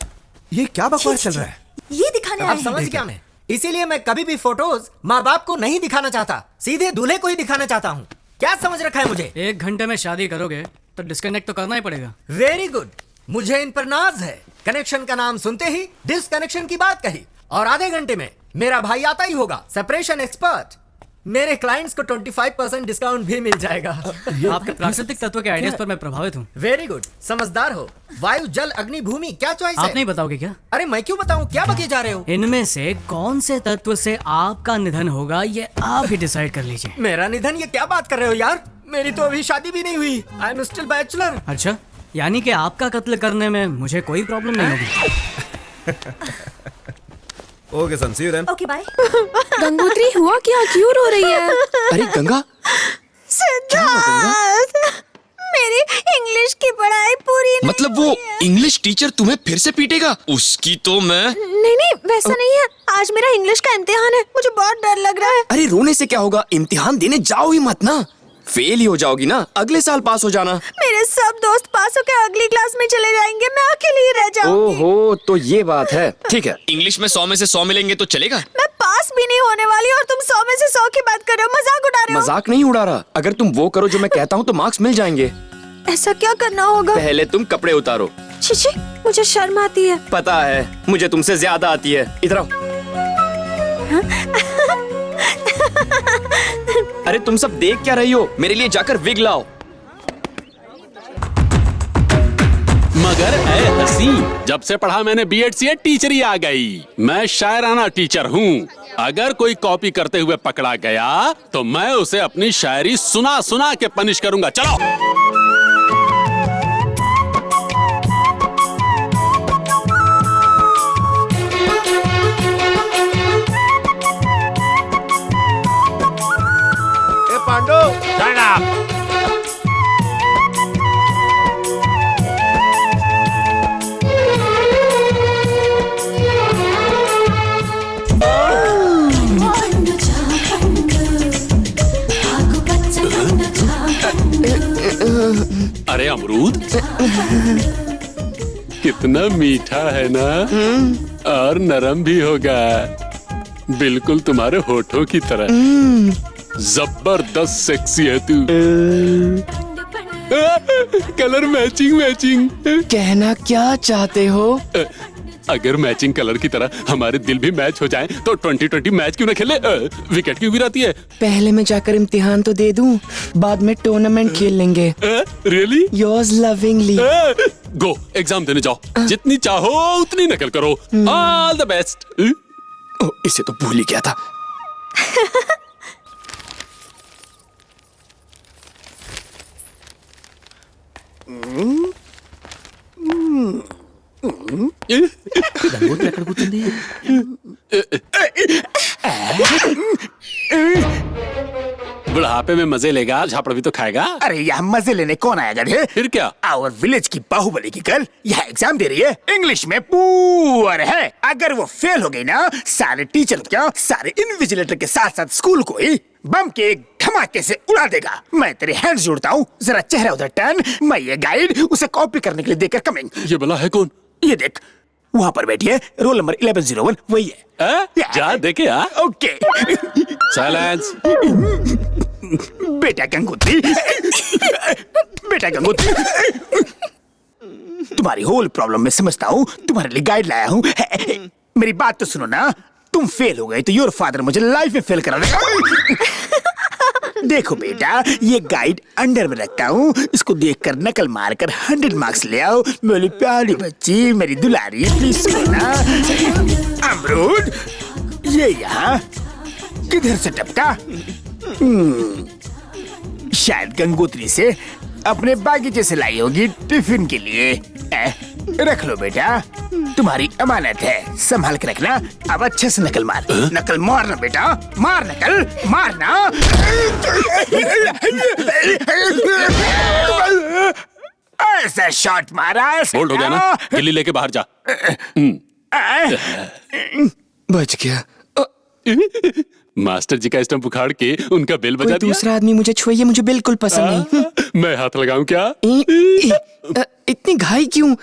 ये क्या बकवास चल रहा है? ये दिखाने आप समझ क्या? मैं इसीलिए मैं कभी भी फोटोज माँ बाप को नहीं दिखाना चाहता, सीधे दूल्हे को ही दिखाना चाहता हूँ। क्या समझ रखा है मुझे? 1 घंटे में शादी करोगे तो डिस्कनेक्ट तो करना ही पड़ेगा। वेरी गुड, मुझे इन पर नाज है। कनेक्शन का नाम सुनते ही डिस्कनेक्शन की बात कही, और आधे घंटे में मेरा भाई आता ही होगा, सेपरेशन एक्सपर्ट। मेरे क्लाइंट्स को 25% डिस्काउंट भी मिल जाएगा। आपके प्राकृतिक तत्व के आइडियाज पर मैं प्रभावित हूँ। वेरी गुड, समझदार हो। वायु, जल, अग्नि, भूमि, क्या चॉइस है? आप नहीं बताओगे क्या? अरे मैं क्यों बताऊं, क्या बके जा रहे हो? इनमें से कौन से तत्व से आपका निधन होगा ये आप ही डिसाइड कर लीजिए। मेरा निधन? ये क्या बात कर रहे हो यार, मेरी तो अभी शादी भी नहीं हुई। I am still bachelor. अच्छा, यानी कि आपका कत्ल करने में मुझे कोई प्रॉब्लम नहीं होगी। Okay son, see you then. Okay bye. Gangotri, हुआ क्या? क्यों रो रही है? अरे गंगा, सिद्धार्थ, मेरी इंग्लिश की पढ़ाई पूरी नहीं। मतलब वो इंग्लिश टीचर तुम्हें फिर से पीटेगा? उसकी तो मैं नहीं, वैसा नहीं है। आज मेरा इंग्लिश का इम्तिहान है, मुझे बहुत डर लग रहा है। अरे रोने से क्या होगा, इम्तिहान देने जाओ ही मत ना, फेल ही हो जाओगी ना, अगले साल पास हो जाना। मेरे सब दोस्त पासों के अगली क्लास में चले जाएंगे, मैं अकेली ही रह जाऊंगी। ओहो, तो ये बात है। ठीक है, इंग्लिश में 100 में से 100 मिलेंगे तो चलेगा? मैं पास भी नहीं होने वाली और तुम 100 में से 100 की बात कर रहे हो, मजाक उड़ा रहे हो। मजाक नहीं उड़ा रहा। अगर तुम वो करो जो मैं कहता हूँ तो मार्क्स मिल जाएंगे। ऐसा क्या करना होगा? पहले तुम कपड़े उतारो। छी, मुझे शर्म आती है। पता है, मुझे तुमसे ज्यादा आती है। इधर आओ। अरे तुम सब देख क्या रही हो? मेरे लिए जाकर विग लाओ। मगर ऐ हसी, जब से पढ़ा मैंने बीएड से टीचर आ गई। मैं शायराना टीचर हूँ। अगर कोई कॉपी करते हुए पकड़ा गया तो मैं उसे अपनी शायरी सुना सुना के पनिश करूंगा। चलो। पांडु, अरे अमरूद, कितना मीठा है ना, और नरम भी होगा, बिल्कुल तुम्हारे होठों की तरह। जबरदस्त सेक्सी है तू। Colour matching matching. कहना क्या चाहते हो? अगर मैचिंग कलर की तरह हमारे दिल भी मैच हो जाएं तो 2020 मैच क्यों ना खेले? विकेट क्यों गिराती है? पहले मैं जाकर इम्तिहान तो दे दूं, बाद में टूर्नामेंट खेल लेंगे। Really? Yours lovingly. Go, exam देने जाओ। जितनी चाहो उतनी नकल करो। All the best. इसे तो भूल ही गया था। बुढ़ापे में मजे लेगा, झापड़ भी तो खाएगा। अरे यहाँ मजे लेने कौन आया गधे? फिर क्या? आवर विलेज की बाहुबली की गर्ल यहाँ एग्जाम दे रही है, इंग्लिश में पुअर है। अगर वो फेल हो गई ना, सारे टीचर क्या, सारे इन्विजिलेटर के साथ साथ स्कूल को ही बम के एक धमाके से उड़ा देगा। मैं तेरे हैंड्स जोड़ता हूँ, जरा चेहरा उधर टर्न। मैं ये गाइड उसे कॉपी करने के लिए देकर कमिंग। ये बला है कौन? ये देख, वहाँ पर बैठी है, रोल नंबर 1101, वही है। जा देखे। ओके। साइलेंस। बेटा गंगोत्री, बेटा गंगोत्री, तुम्हारी होल प्रॉब्लम मैं समझता हूँ, तुम्हारे लिए गाइड लाया हूँ। मेरी बात तो सुनो ना, तुम फेल हो गए तो योर फादर मुझे लाइफ में फेल करा देगा। देखो बेटा, ये गाइड अंडर में रखता हूँ, इसको देखकर नकल मारकर 100 मार्क्स ले आओ। मेरी प्यारी बच्ची, मेरी दुलारी, प्लीज सुनो ना। अमरूद, ये यहाँ किधर से टपका? शायद गंगोत्री से अपने बागीचे से लाई होगी टिफिन के लिए। रख लो बेटा, तुम्हारी अमानत है, संभाल के रखना। अब अच्छे से नकल मार। नकल मारना बेटा, मार नकल, मारना। ऐसा शॉट मारा। बोल्ड हो गया ना, गिल्ली लेके बाहर जा। बच गया। मास्टर जी का स्टंप उखाड़ के उनका बेल बजा दिया। दूसरा आदमी मुझे छुए, मुझे बिल्कुल पसंद नहीं। मैं हाथ लगाऊं क्या? इतनी घाई क्यों?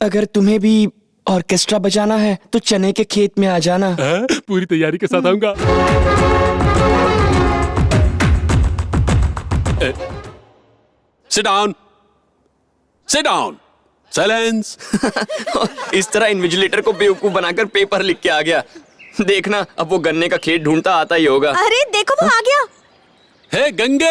अगर तुम्हें भी ऑर्केस्ट्रा बजाना है तो चने के खेत में आ जाना। पूरी तैयारी के साथ आऊंगा। Sit down, sit down, silence. इस तरह इन्विजिलेटर को बेवकूफ बनाकर पेपर लिख के आ गया। देखना, अब वो गन्ने का खेत ढूंढता आता ही होगा। अरे देखो, वो आ गया। हे गंगे।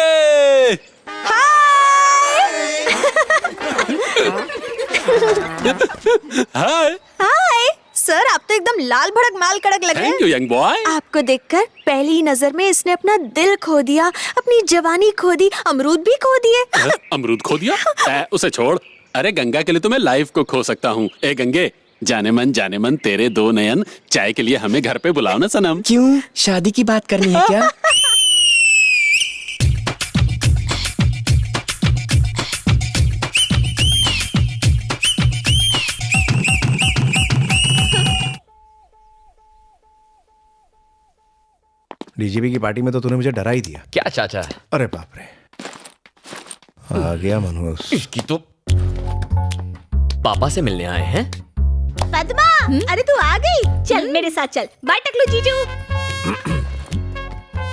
हाय। हाय सर, आप तो एकदम लाल भड़क माल कड़क लग रहे हैं। Thank you young boy. आपको देखकर पहली ही नजर में इसने अपना दिल खो दिया, अपनी जवानी खो दी, अमरूद भी खो दिए। अमरूद खो दिया? उसे छोड़। अरे गंगा के लिए तो मैं लाइफ को खो सकता हूँ। ए गंगे, जाने मन तेरे दो नयन, चाय के लिए हमें घर पे बुलाओ ना सनम। क्यों, शादी की बात करनी है क्या? डीजीपी की पार्टी में तो तूने मुझे डरा ही दिया। क्या चाचा? अरे बाप रे। आ गया मनोज। इसकी तो पापा से मिलने आए हैं। पद्मा, अरे तू आ गई। चल मेरे साथ चल। बाय टकलू जीजू।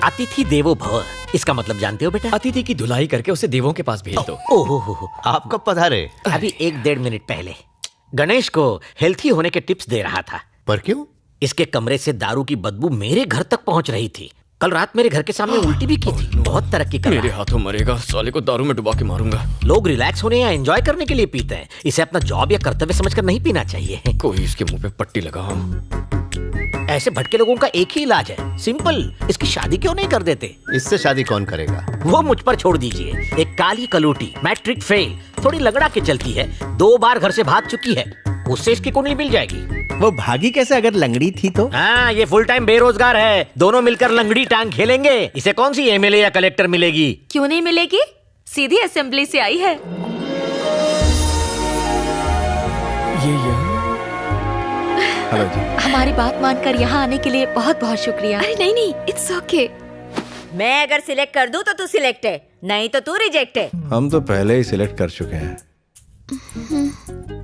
अतिथि देवो भव, इसका मतलब जानते हो बेटा? अतिथि की धुलाई करके उसे देवों के पास भेज दो। ओहो, आप कब पधारे? अभी 1-1.5 मिनट पहले। गणेश को हेल्थी होने के टिप्स दे रहा था। पर क्यों? इसके कमरे से दारू की बदबू मेरे घर तक पहुंच रही थी। कल रात मेरे घर के सामने उल्टी भी की थी। बहुत तरक्की कर रहा है। मेरे हाथों मरेगा, साले को दारू में डुबा के मारूंगा। लोग रिलैक्स होने या एंजॉय करने के लिए पीते हैं, इसे अपना जॉब या कर्तव्य समझकर नहीं पीना चाहिए। कोई इसके मुंह पे पट्टी लगाओ। ऐसे भटके लोगों का एक ही इलाज है, सिंपल। इसकी शादी क्यों नहीं कर देते? इससे शादी कौन करेगा? वो मुझ पर छोड़ दीजिए। एक काली कलूटी, मैट्रिक फेल, थोड़ी लगड़ा के चलती है, 2 बार घर से भाग चुकी है, उससे इसकी कुंडली मिल जाएगी। वो भागी कैसे अगर लंगड़ी थी तो? हाँ, ये फुल टाइम बेरोजगार है। दोनों मिलकर लंगड़ी टांग खेलेंगे। इसे कौन सी एमएलए या कलेक्टर मिलेगी? क्यों नहीं मिलेगी? सीधी असेंबली से आई है। हेलो जी। हमारी बात मानकर यहाँ आने के लिए बहुत बहुत शुक्रिया। अरे नहीं नहीं, इट्स ओके। मैं अगर सिलेक्ट कर दूं तो तू सिलेक्ट है, नहीं तो तू रिजेक्ट है। हम तो पहले ही सिलेक्ट कर चुके हैं।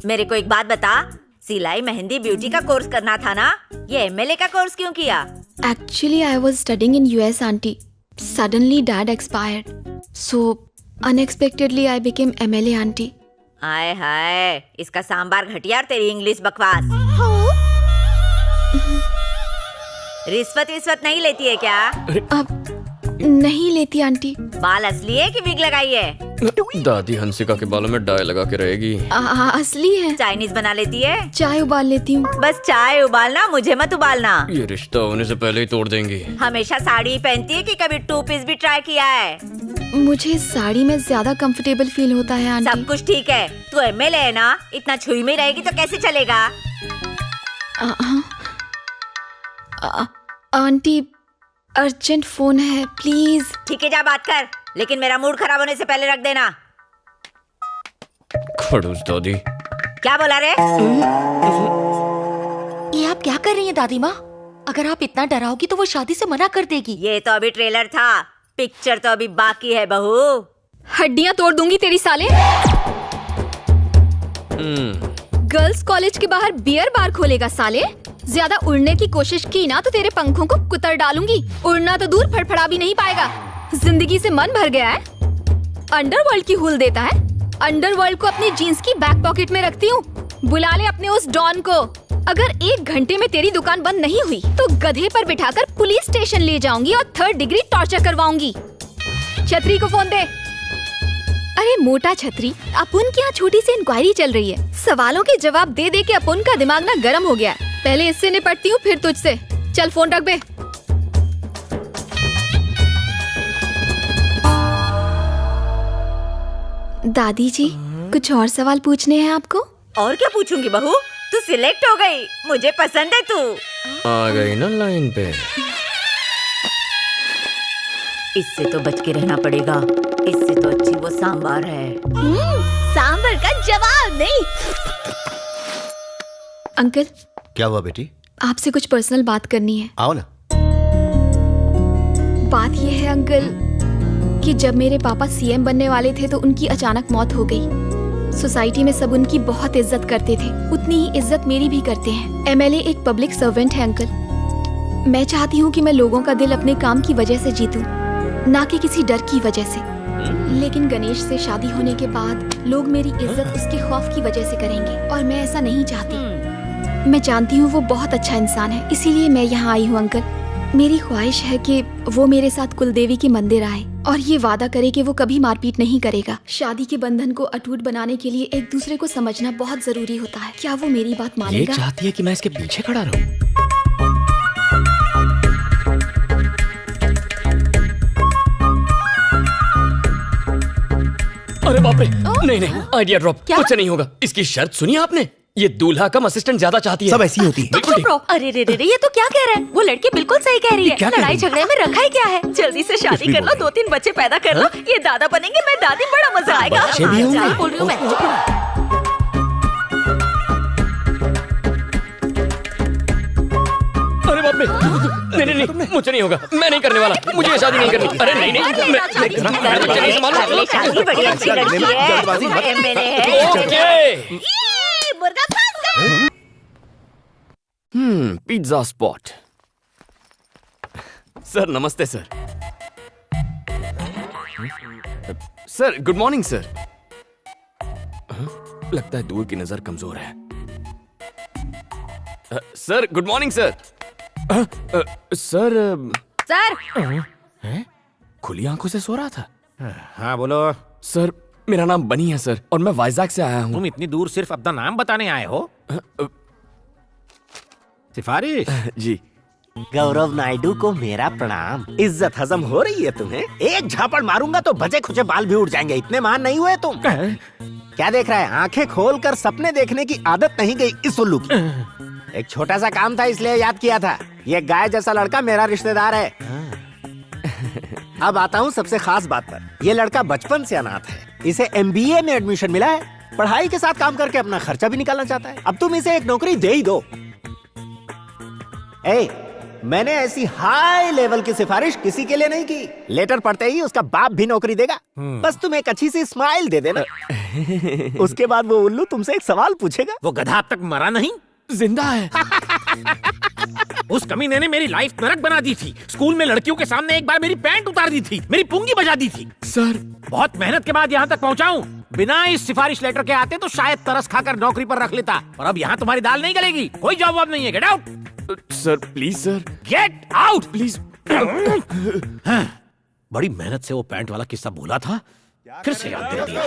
मेरे को एक बात बता, सिलाई मेहंदी ब्यूटी का कोर्स करना था ना, ये एमएलए का कोर्स क्यों किया? Actually, I was studying in US, auntie. Suddenly, dad expired. So, unexpectedly, I became MLA, auntie. हाय हाय, इसका सांबार घटिया और तेरी इंग्लिश बकवास। रिश्वत नहीं लेती है क्या? नहीं लेती आंटी। बाल असली है कि विग लगाई है? दादी हंसिका के बालों में डाई लगा के रहेगी। असली है। चाइनीज बना लेती है? चाय उबाल लेती हूँ। बस चाय उबालना, मुझे मत उबालना। ये रिश्ता होने से पहले ही तोड़ देंगी। हमेशा साड़ी पहनती है कि कभी 2 पीस भी ट्राई किया है? मुझे साड़ी में ज्यादा कंफर्टेबल फील होता है आंटी। सब कुछ ठीक है, तू एमएलए है ना, इतना छुई में रहेगी तो कैसे चलेगा? आंटी, अर्जेंट फोन है, प्लीज। ठीक है, जा बात कर, लेकिन मेरा मूड खराब होने से पहले रख देना। खड़ूस दादी। क्या बोला रे? ये आप क्या कर रही हैं दादी माँ? अगर आप इतना डराओगी तो वो शादी से मना कर देगी। ये तो अभी ट्रेलर था, पिक्चर तो अभी बाकी है बहू। हड्डियाँ तोड़ दूंगी तेरी साले। गर्ल्स कॉलेज के बाहर बियर बार खोलेगा साले। ज्यादा उड़ने की कोशिश की ना तो तेरे पंखों को कुतर डालूंगी। उड़ना तो दूर, फड़फड़ा भी नहीं पाएगा। जिंदगी से मन भर गया है, अंडरवर्ल्ड की हुल देता है। अंडरवर्ल्ड को अपनी जीन्स की बैक पॉकेट में रखती हूँ। बुला ले अपने उस डॉन को। अगर 1 घंटे में तेरी दुकान बंद नहीं हुई तो गधे पर बिठाकर पुलिस स्टेशन ले जाऊंगी और 3rd डिग्री टॉर्चर करवाऊंगी। छतरी को फोन दे। अरे मोटा छतरी, अपुन की यहाँ छोटी सी इंक्वायरी चल रही है। सवालों के जवाब दे दे के अपुन का दिमाग ना गर्म हो गया है। पहले इससे निपटती हूँ, फिर तुझसे। चल फोन रख बे। दादी जी, कुछ और सवाल पूछने हैं आपको? और क्या पूछूंगी बहू, तू सिलेक्ट हो गई, मुझे पसंद है तू। आ गई ना लाइन पे। इससे तो बच के रहना पड़ेगा, इससे तो अच्छी वो सांबार है। सांबर का जवाब नहीं। अंकल, क्या हुआ बेटी? आपसे कुछ पर्सनल बात करनी है। आओ ना। बात यह है अंकल कि जब मेरे पापा सीएम बनने वाले थे तो उनकी अचानक मौत हो गई। सोसाइटी में सब उनकी बहुत इज्जत करते थे, उतनी ही इज्जत मेरी भी करते हैं। एमएलए एक पब्लिक सर्वेंट है अंकल। मैं चाहती हूँ कि मैं लोगों का दिल अपने काम की वजह से जीतूं, ना कि किसी डर की वजह से। लेकिन गणेश से शादी होने के बाद लोग मेरी इज्जत उसके खौफ की वजह से करेंगे और मैं ऐसा नहीं चाहती। मैं जानती हूँ वो बहुत अच्छा इंसान है, इसीलिए मैं यहाँ आई हूँ अंकल। मेरी ख्वाहिश है कि वो मेरे साथ कुलदेवी के मंदिर आए और ये वादा करे कि वो कभी मारपीट नहीं करेगा। शादी के बंधन को अटूट बनाने के लिए एक दूसरे को समझना बहुत जरूरी होता है। क्या वो मेरी बात मानेगा? ये चाहती है कि मैं इसके पीछे खड़ा रहूं। अरे बाप रे, नहीं, आइडिया ड्रॉप। कुछ नहीं होगा। इसकी शर्त सुनी आपने? ये दूल्हा कम असिस्टेंट ज्यादा चाहती है। सब ऐसी होती है। बिल्कुल ठीक। अरे रे रे रे, ये तो क्या कह रहा है? वो लड़की बिल्कुल सही कह रही है। लड़ाई झगड़े में रखा ही क्या है? जल्दी से शादी कर लो, 2-3 बच्चे पैदा कर लो। ये दादा बनेंगे, मैं दादी, बड़ा मजा आएगा। बोल रही हूँ मैं। अरे बाप रे, नहीं नहीं नहीं मुझे नहीं होगा, मैं नहीं करने वाला, मुझे ये शादी नहीं करनी। अरे नहीं नहीं शादी बड़ी अच्छी लड़की है, एमएलए है। ओके मुर्गा फंस गया। Pizza spot. सर नमस्ते sir. Sir good morning sir. लगता है दूर की नजर कमजोर है। Sir good morning sir. Sir sir खुली आंखों से सो रहा था। हाँ बोलो। सर मेरा नाम बनी है सर, और मैं वाइजैक से आया हूँ। तुम इतनी दूर सिर्फ अपना नाम बताने आए हो? सिफारिश? जी। गौरव नायडू को मेरा प्रणाम। इज्जत हजम हो रही है तुम्हें? एक झापड़ मारूंगा तो बचे खुचे बाल भी उड़ जाएंगे। इतने महान नहीं हुए तुम। क्या देख रहा है? आंखें खोलकर सपने देखने की आदत नहीं गई इस उल्लू की। एक छोटा सा काम था इसलिए याद किया था। ये गाय जैसा लड़का मेरा रिश्तेदार है। अब आता हूँ सबसे खास बात पर। ये लड़का बचपन से अनाथ है। इसे MBA में एडमिशन मिला है। पढ़ाई के साथ काम करके अपना खर्चा भी निकालना चाहता है। अब तुम इसे एक नौकरी दे ही दो। मैंने ऐसी हाई लेवल की सिफारिश किसी के लिए नहीं की। लेटर पढ़ते ही उसका बाप भी नौकरी देगा। बस तुम एक अच्छी सी स्माइल दे देना। उसके बाद वो उल्लू तुमसे एक सवाल पूछेगा। वो गधा अब तक मरा नहीं, जिंदा है। उस कमीने ने मेरी लाइफ नरक बना दी थी। स्कूल में लड़कियों के सामने एक बार मेरी पैंट उतार दी थी, मेरी पुंगी बजा दी थी। सर बहुत मेहनत के बाद यहाँ तक पहुँचा हूँ। बिना इस सिफारिश लेटर के आते तो शायद तरस खाकर नौकरी पर रख लेता। और अब यहाँ तुम्हारी दाल नहीं गलेगी। कोई जवाब नहीं है। Get out sir please sir. Get out please. बड़ी मेहनत से वो पैंट वाला किस्सा भूला था, फिर से याद दिला दिया।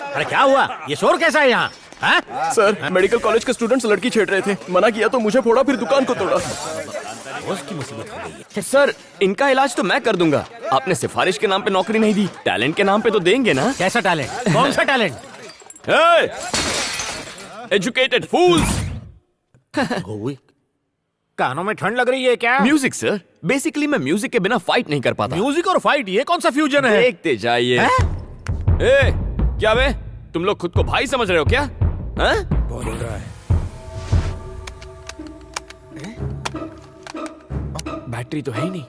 अरे क्या हुआ? ये शोर कैसा है यहाँ? सर मेडिकल कॉलेज के स्टूडेंट्स लड़की छेड़ रहे थे। मना किया तो मुझे फोड़ा, फिर दुकान को तोड़ा। उसकी मुसीबत हो गई है। सर इनका इलाज तो मैं कर दूंगा। आपने सिफारिश के नाम पे नौकरी नहीं दी, टैलेंट के नाम पे तो देंगे ना? कैसा टैलेंट? कौन सा टैलेंट? एजुकेटेड फूल्स। कानों में ठंड लग रही है क्या? Music sir. बेसिकली मैं म्यूजिक के बिना फाइट नहीं कर पाता। म्यूजिक और फाइट, ये कौन सा फ्यूजन है? देखते जाइए। क्या बे, तुम लोग खुद को भाई समझ रहे हो क्या? बोल रहा है। बैटरी तो है ही नहीं।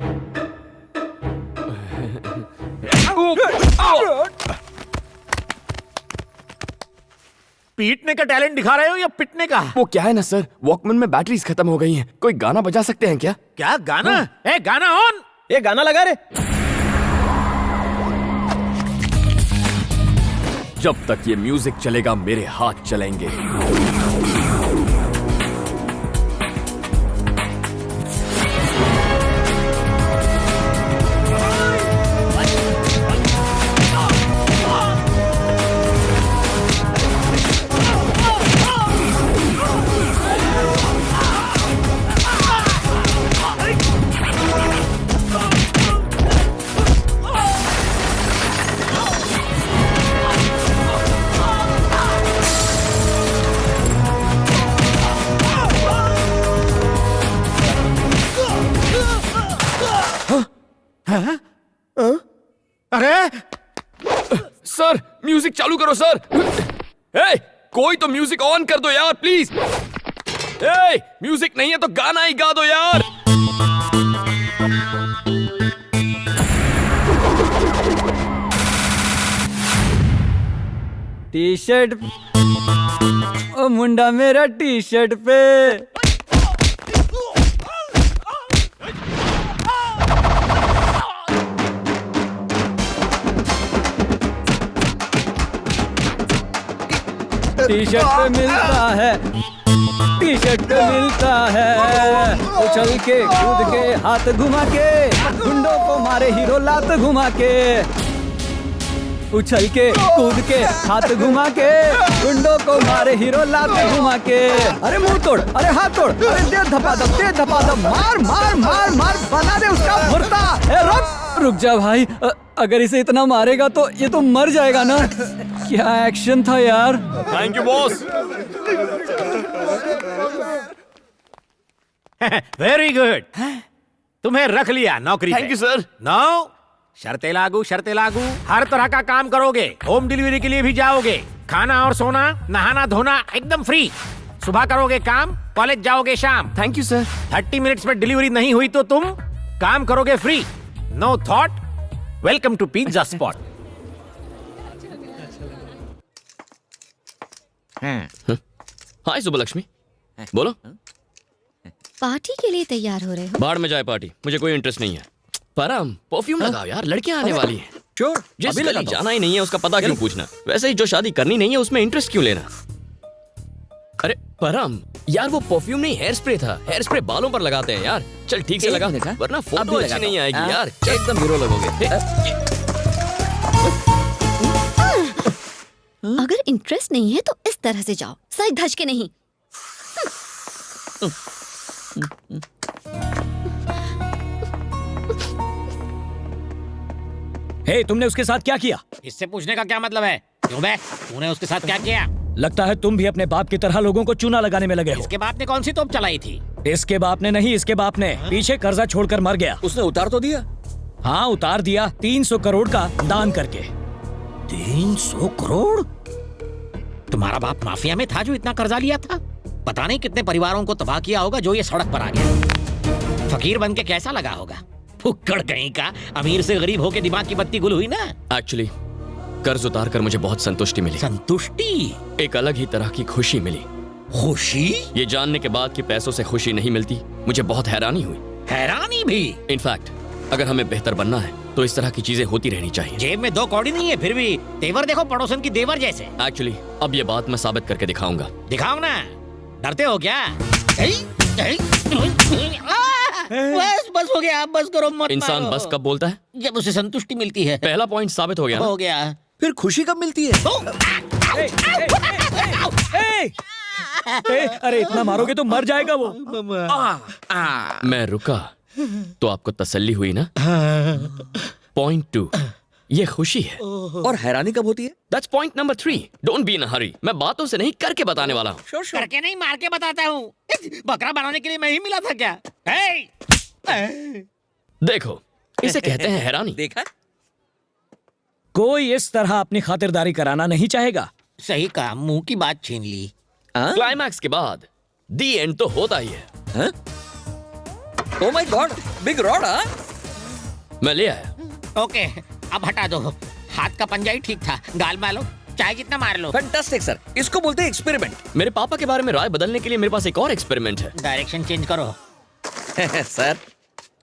पीटने का टैलेंट दिखा रहे हो या पिटने का? वो क्या है ना सर, वॉकमैन में बैटरीज खत्म हो गई हैं। कोई गाना बजा सकते हैं क्या? क्या गाना? गाना ऑन। ये गाना लगा रे। जब तक ये म्यूजिक चलेगा मेरे हाथ चलेंगे। अरे सर म्यूजिक चालू करो सर। कोई तो म्यूजिक ऑन कर दो यार प्लीज। म्यूजिक नहीं है तो गाना ही गा दो यार। टी शर्ट ओ मुंडा मेरा टी शर्ट पे। टी शर्ट पे मिलता है, टी शर्ट पे मिलता है। उछल के कूद के हाथ घुमा के, गुंडों को मारे हीरो लात घुमा के। उछल के कूद के हाथ घुमा के, गुंडों को मारे हीरो लात घुमा के। अरे मुंह तोड़, अरे हाथ तोड़, अरे दे धपाधप, दे धपाधप, मार मार मार मार, बना दे उसका भुर्ता। रुक जा भाई, अगर इसे इतना मारेगा तो ये तो मर जाएगा ना। क्या एक्शन था यार। Thank you boss. Very good, तुम्हें रख लिया नौकरी। Thank you sir. नो, शर्तें लागू, शर्तें लागू। हर तरह का काम करोगे, होम डिलीवरी के लिए भी जाओगे, खाना और सोना, नहाना धोना एकदम फ्री। सुबह करोगे काम, कॉलेज जाओगे शाम। Thank you sir. 30 मिनट्स में डिलीवरी नहीं हुई तो तुम काम करोगे free. No thought. Welcome to pizza spot. Hi Subbalakshmi, बोलो। पार्टी के लिए तैयार हो रहे हो? बाढ़ में जाए पार्टी, मुझे कोई इंटरेस्ट नहीं है। परम परफ्यूम लगाओ यार, लड़कियां आने वाली हैं। श्योर, जिस गली जाना ही नहीं है उसका पता क्यों पूछना? वैसे ही जो शादी करनी नहीं है उसमें इंटरेस्ट क्यों लेना? अरे परम यार, वो परफ्यूम नहीं हेयर स्प्रे था। हेयर स्प्रे बालों पर लगाते हैं यार। चल ठीक से लगा, वरना फोटो अच्छी नहीं आएगी यार। एकदम हीरो लगोगे। अगर इंटरेस्ट नहीं है तो इस तरह से जाओ, सच धज के नहीं। हे, तुमने उसके साथ क्या किया? इससे पूछने का क्या मतलब है? क्यों बे, तूने उसके साथ क्या किया? लगता है तुम भी अपने बाप की तरह लोगों को चूना लगाने में लगे हो। इसके बाप ने कौन सी तोप चलाई थी? इसके बाप ने नहीं, इसके बाप ने पीछे कर्जा छोड़कर मर गया। उसने उतार तो दिया? हाँ उतार दिया, 300 करोड़ का दान करके। 300 करोड़? तुम्हारा बाप माफिया में था जो इतना कर्जा लिया था? पता नहीं कितने परिवारों को तबाह किया होगा जो ये सड़क पर आ गया। फकीर बन के कैसा लगा होगा? फुक्कड़ कहीं का, अमीर से गरीब होके दिमाग की बत्ती गुल हुई ना। एक्चुअली कर्ज उतार कर मुझे बहुत संतुष्टि मिली। संतुष्टि? एक अलग ही तरह की खुशी मिली। खुशी? ये जानने के बाद कि पैसों से खुशी नहीं मिलती, मुझे बहुत हैरानी हुई। हैरानी भी? इनफैक्ट अगर हमें बेहतर बनना है तो इस तरह की चीजें होती रहनी चाहिए। जेब में 2 कौड़ी नहीं है, फिर भी तेवर देखो पड़ोसन की देवर जैसे। एक्चुअली अब ये बात मैं साबित करके दिखाऊंगा। दिखाओ ना, डरते हो क्या? बस हो गया, बस करो मत। इंसान बस कब बोलता है? जब उसे संतुष्टि मिलती है। पहला पॉइंट साबित हो गया। हो गया। फिर खुशी कब मिलती है? अरे इतना मारोगे तो मर जाएगा वो। मैं रुका तो आपको तसल्ली हुई ना? पॉइंट 2, ये खुशी है। और हैरानी कब होती है? That's point number 3. Don't be in a hurry. मैं बातों से नहीं करके बताने वाला हूँ। करके नहीं, मार के बताता हूँ। बकरा बनाने के लिए मैं ही मिला था क्या? देखो, इसे कहते हैं हैरानी। देखा? कोई इस तरह अपनी खातिरदारी कराना नहीं चाहेगा। सही कहा, मुंह की बात छीन ली। क्लाइमैक्स के बाद दी एंड तो होता ही है। Oh my God, big rod, हाँ? मैं ले आया। ओके, अब हटा दो। हाथ का पंजा ही ठीक था। गाल मारो, चाहे जितना मार लो। फैंटास्टिक सर, इसको बोलते हैं एक्सपेरिमेंट। मेरे पापा के बारे में राय बदलने के लिए मेरे पास एक और एक्सपेरिमेंट है। डायरेक्शन चेंज करो। सर,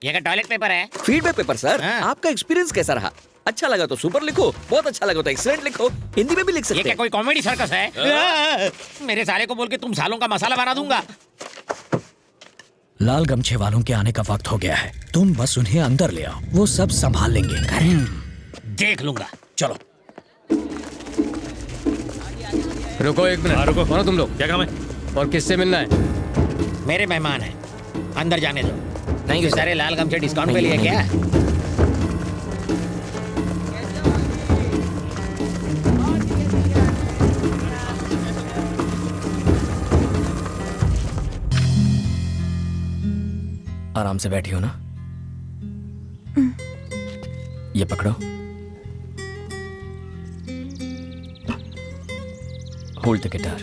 ये क्या टॉयलेट पेपर है? Feedback paper sir. आपका एक्सपीरियंस कैसा रहा? अच्छा लगा तो सुपर लिखो, बहुत अच्छा लगा तो एक्सीलेंट लिखो। हिंदी में भी लिख सकते हैं। ये क्या कोई कॉमेडी सर्कस है? मेरे साले को बोल के तुम सालों का मसाला बना दूंगा। लाल गमछे वालों के आने का वक्त हो गया है। तुम बस उन्हें अंदर ले आओ, वो सब संभाल लेंगे। देख लूंगा। चलो। रुको एक मिनट। रुको, कौन हो तुम लोग? क्या काम है और किससे मिलना है? मेरे मेहमान हैं, अंदर जाने दो। नहीं, सारे लाल गमछे डिस्काउंट पे लिए क्या? आराम से बैठी हो ना? ये पकड़ो। Hold the guitar.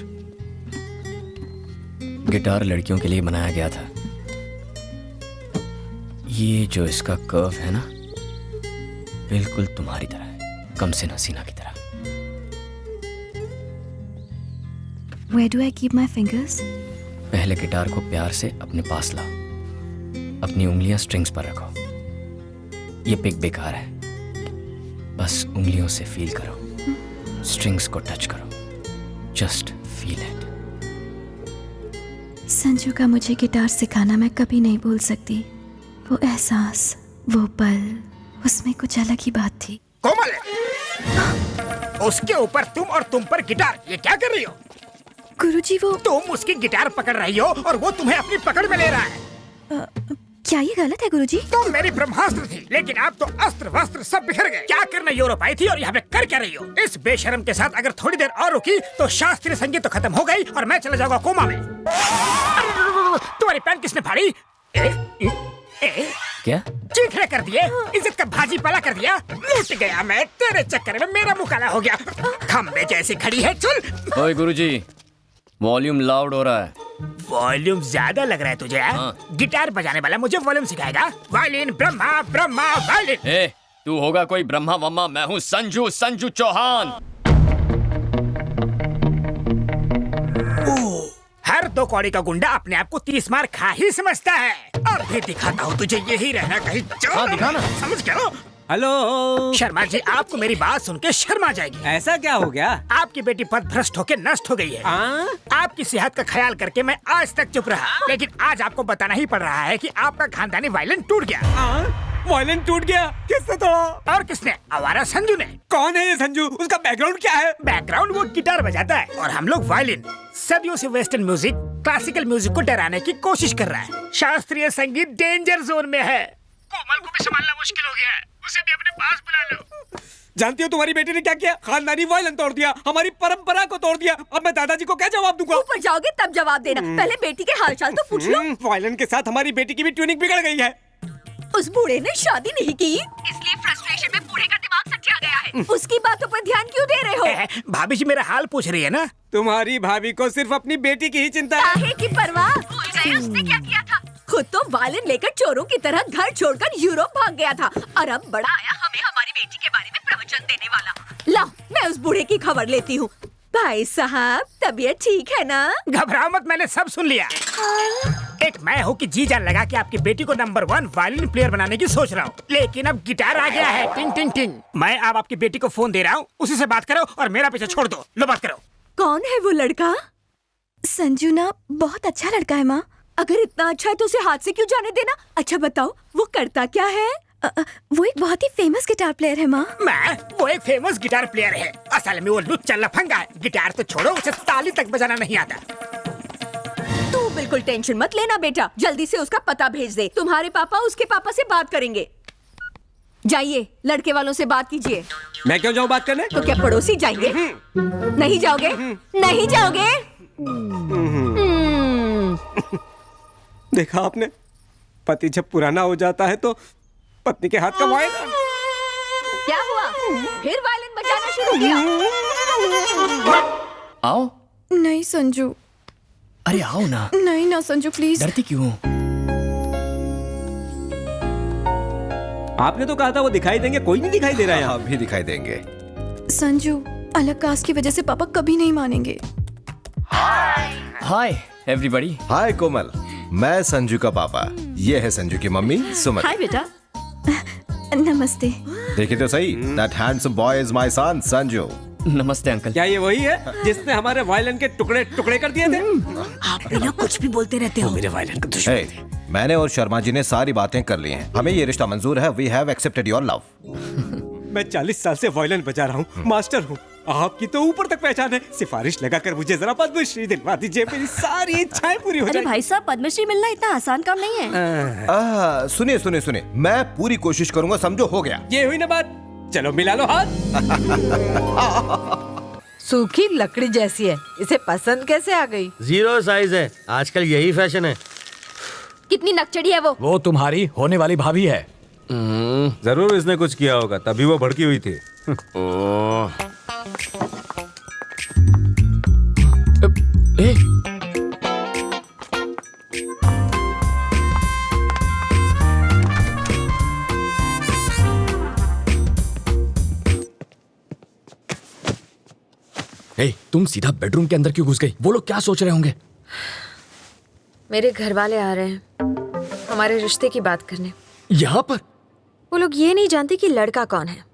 गिटार लड़कियों के लिए बनाया गया था। ये जो इसका कर्व है ना, बिल्कुल तुम्हारी तरह है, कमसिन हसीना की तरह। Where do I keep my fingers? पहले गिटार को प्यार से अपने पास लाओ, अपनी उंगलियां स्ट्रिंग्स पर रखो। ये पिक बेकार है, बस उंगलियों से फील करो, स्ट्रिंग्स को टच करो, जस्ट फील इट। संजू का मुझे गिटार सिखाना मैं कभी नहीं भूल सकती। वो एहसास, वो पल, उसमें कुछ अलग ही बात थी। कोमल, उसके ऊपर तुम और तुम पर गिटार, ये क्या कर रही हो? गुरुजी वो तुम उसकी गिटार पकड़ रही हो और वो तुम्हें अपनी पकड़ में ले रहा है। क्या ये गलत है गुरुजी? तुम मेरी ब्रह्मास्त्र थी, लेकिन अब तो अस्त्र वस्त्र सब बिखर गए। क्या करने यूरोप आई थी और यहाँ पे कर क्या रही हो? इस बेशरम के साथ अगर थोड़ी देर और रुकी तो शास्त्रीय संगीत तो खत्म हो गई और मैं चला जाऊंगा कोमा में। तुम्हारी पैंट किसने फाड़ी? क्या? चीखने कर दिए, इज्जत का भाजी पाला कर दिया। लूट गया मैं तेरे चक्कर में, मेरा मुंह काला हो गया। खंबे जैसी खड़ी है चुल। ओए गुरुजी, वॉल्यूम लाउड हो रहा है। वॉल्यूम ज्यादा लग रहा है तुझे? गिटार बजाने वाला मुझे वॉल्यूम सिखाएगा? Violin Brahma Brahma violin. ए, तू होगा कोई ब्रह्मा वम्मा, मैं हूँ संजू चौहान। हर 2 कौड़ी का गुंडा अपने आप को 30 मार खा ही समझता है। अब भी दिखाता हूँ तुझे, यही रहना कहीं दिखाना। समझ गया? हेलो शर्मा जी, आपको मेरी बात सुन के शर्मा जाएगी। ऐसा क्या हो गया? आपकी बेटी पथभ्रष्ट होकर नष्ट हो गई है। आपकी सेहत का ख्याल करके मैं आज तक चुप रहा, लेकिन आज आपको बताना ही पड़ रहा है कि आपका खानदानी वायलिन टूट गया। वायलिन टूट गया? किसने तोड़ा? और किसने? आवारा संजू ने। कौन है ये संजू? उसका बैकग्राउंड क्या है? बैकग्राउंड वो गिटार बजाता है और हम लोग वायलिन। सदियों से वेस्टर्न म्यूजिक क्लासिकल म्यूजिक को डराने की कोशिश कर रहा है। शास्त्रीय संगीत डेंजर जोन में है। कोमल को भी संभालना मुश्किल हो गया है, उसे भी अपने पास बुला लो। जानती हो तुम्हारी बेटी ने क्या किया? खानदानी वायलिन तोड़ दिया, हमारी परंपरा को तोड़ दिया। अब मैं दादाजी को क्या जवाब दूंगा? ऊपर जाओगे तब जवाब देना, पहले बेटी के हालचाल तो पूछ लो। वायलिन के साथ हमारी बेटी की भी ट्यूनिंग बिगड़ गई है। उस बूढ़े ने शादी नहीं की, इसलिए फ्रस्ट्रेशन में बूढ़े का दिमाग सच्चा गया है। उसकी बातों पर ध्यान क्यों दे रहे हो? भाभी जी मेरा हाल पूछ रही है ना। तुम्हारी भाभी को सिर्फ अपनी बेटी की ही चिंता है। काहे की परवाह? भूल गए उसने क्या किया था? खुद तो वायलिन लेकर चोरों की तरह घर छोड़कर यूरोप भाग गया था, और अब बड़ा आया हमें हमारी बेटी के बारे में प्रवचन देने वाला। लाओ, मैं उस बूढ़े की खबर लेती हूँ। भाई साहब, तबीयत ठीक है ना? घबराओ मत, मैंने सब सुन लिया। एक मैं हूँ कि जी जान लगा कि आपकी बेटी को नंबर 1 वायलिन प्लेयर बनाने की सोच रहा हूँ, लेकिन अब गिटार आ गया है। टिंग टिंग टिंग। मैं अब आपकी बेटी को फोन दे रहा हूँ, उसी से बात करो और मेरा पीछे छोड़ दो। लो बात करो। कौन है वो लड़का? संजू ना बहुत अच्छा लड़का है माँ। अगर इतना अच्छा है तो उसे हाथ से क्यों जाने देना? अच्छा बताओ, वो करता क्या है? वो एक बहुत ही फेमस गिटार प्लेयर है माँ। वो एक फेमस गिटार प्लेयर है। असल में वो लुच्चा लफंगा है। गिटार तो छोड़ो, उसे ताली तक बजाना नहीं आता। तू बिल्कुल टेंशन मत लेना बेटा, जल्दी से उसका पता भेज दे। तुम्हारे पापा उसके पापा से बात करेंगे। जाइए, लड़के वालों से बात कीजिए। मैं क्यों जाऊँ बात करने? तो क्या पड़ोसी जाएंगे? नहीं जाओगे? नहीं जाओगे? देखा आपने, पति जब पुराना हो जाता है तो पत्नी के हाथ का वायलिन। क्या हुआ? फिर वायलिन बजाना शुरू किया? आओ। नहीं संजू। अरे आओ ना। नहीं ना संजू, प्लीज। डरती क्यों? आपने तो कहा था वो दिखाई देंगे, कोई नहीं दिखाई दे रहा है। हाँ, अभी दिखाई देंगे। संजू, अलग कास्ट की वजह से पापा कभी नहीं मानेंगे। Hi everybody. हाय कोमल, मैं संजू का पापा, ये है संजू की मम्मी सुमन। हाय बेटा। नमस्ते। देखिए तो सही, that handsome boy is my son Sanju. नमस्ते अंकल। क्या ये वही है जिसने हमारे वायलिन के टुकड़े टुकड़े कर दिए थे? आप बिना कुछ भी बोलते रहते हो। मेरे वायलिन का दुश्मन थे। मैंने और शर्मा जी ने सारी बातें कर ली हैं। हमें ये रिश्ता मंजूर है। We have accepted your love। मैं 40 साल से वायलिन बजा रहा हूँ, मास्टर हूँ। आपकी तो ऊपर तक पहचान है। सिफारिश लगाकर मुझे जरा पद्मश्री दिलवा दीजिए, मेरी सारी इच्छाएं पूरी हो जाएंगी। भाई साहब, पद्मश्री मिलना इतना आसान काम नहीं है। सुनिए सुनिए सुनिए, मैं पूरी कोशिश करूंगा, समझो। हो गया। ये हुई ना बात, चलो मिला लो हाथ। सूखी लकड़ी जैसी है, इसे पसंद कैसे आ गई? 0 साइज है, आजकल यही फैशन है। कितनी नकचड़ी है वो? वो तुम्हारी होने वाली भाभी है। जरूर इसने कुछ किया होगा, तभी वो भड़की हुई थी। तुम सीधा बेडरूम के अंदर क्यों घुस गई? वो लोग क्या सोच रहे होंगे? मेरे घर वाले आ रहे हैं हमारे रिश्ते की बात करने। यहाँ पर? वो लोग ये नहीं जानते कि लड़का कौन है।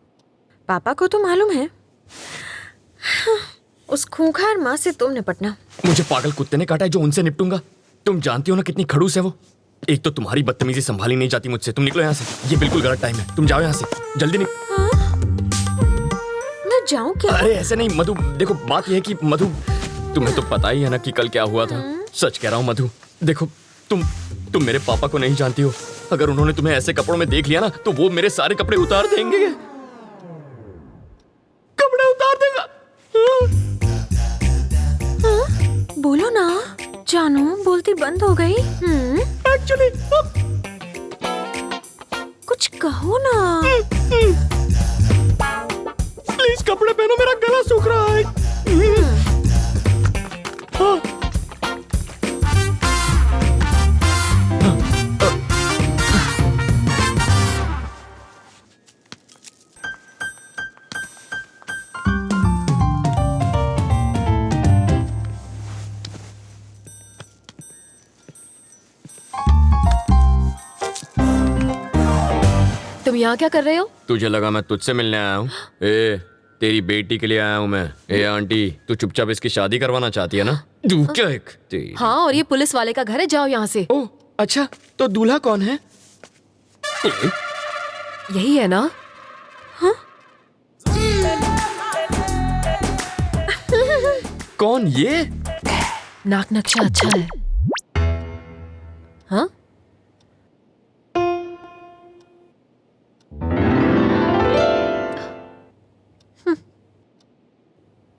पापा को तो मालूम है। उस खूंखार माँ से तुम निपटना। मुझे पागल कुत्ते ने काटा है जो उनसे निपटूंगा। तुम जानती हो ना कितनी खड़ूस है वो। एक तो तुम्हारी बदतमीजी संभाली नहीं जाती मुझसे। तुम निकलो यहाँ से, ये बिल्कुल गलत टाइम है। तुम जाओ यहाँ से, जल्दी मैं जाऊँ क्या? अरे ऐसे नहीं मधु, देखो बात यह है कि मधु, तुम्हें तो पता ही है ना कि कल क्या हुआ था। सच कह रहा हूँ मधु, देखो तुम मेरे पापा को नहीं जानती हो। अगर उन्होंने तुम्हें ऐसे कपड़ों में देख लिया ना तो वो मेरे सारे कपड़े उतार देंगे। कपड़े उतार देगा। बोलो ना जानू, बोलती बंद हो गई। एक्चुअली कहो ना। प्लीज कपड़े पहनो, मेरा गला सूख रहा है। हाँ। तुम यहाँ क्या कर रहे हो? तुझे लगा मैं तुझसे मिलने आया हूँ? ए, तेरी बेटी के लिए आया हूँ मैं। ए आंटी, तू चुपचाप इसकी शादी करवाना चाहती है ना? तू क्या एक हाँ, और ये पुलिस वाले का घर है, जाओ यहाँ से। ओह अच्छा, तो दूल्हा कौन है? यही है ना? हाँ? कौन ये? नाक नक्शा अच्छा है। हाँ?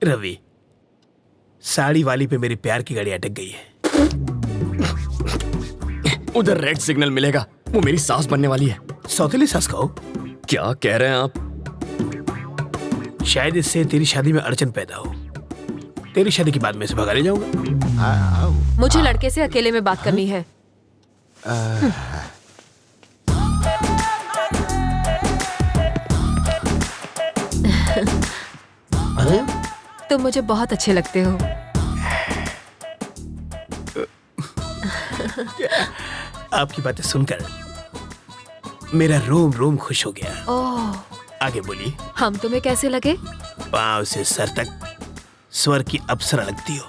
रवि, साड़ी वाली पे मेरी प्यार की गाड़ी अटक गई है। उधर रेड सिग्नल मिलेगा, वो मेरी सास बनने वाली है। सौतेली सास कहो? क्या कह रहे हैं आप? शायद इससे तेरी शादी में अड़चन पैदा हो। तेरी शादी के बाद मैं इसे भगा ले जाऊंगा। मुझे लड़के से अकेले में बात करनी है। तुम मुझे बहुत अच्छे लगते हो। आपकी बातें सुनकर मेरा रोम रोम खुश हो गया। ओह, आगे बोलिए। हम तुम्हें कैसे लगे? पांव से सर तक स्वर की अप्सरा लगती हो।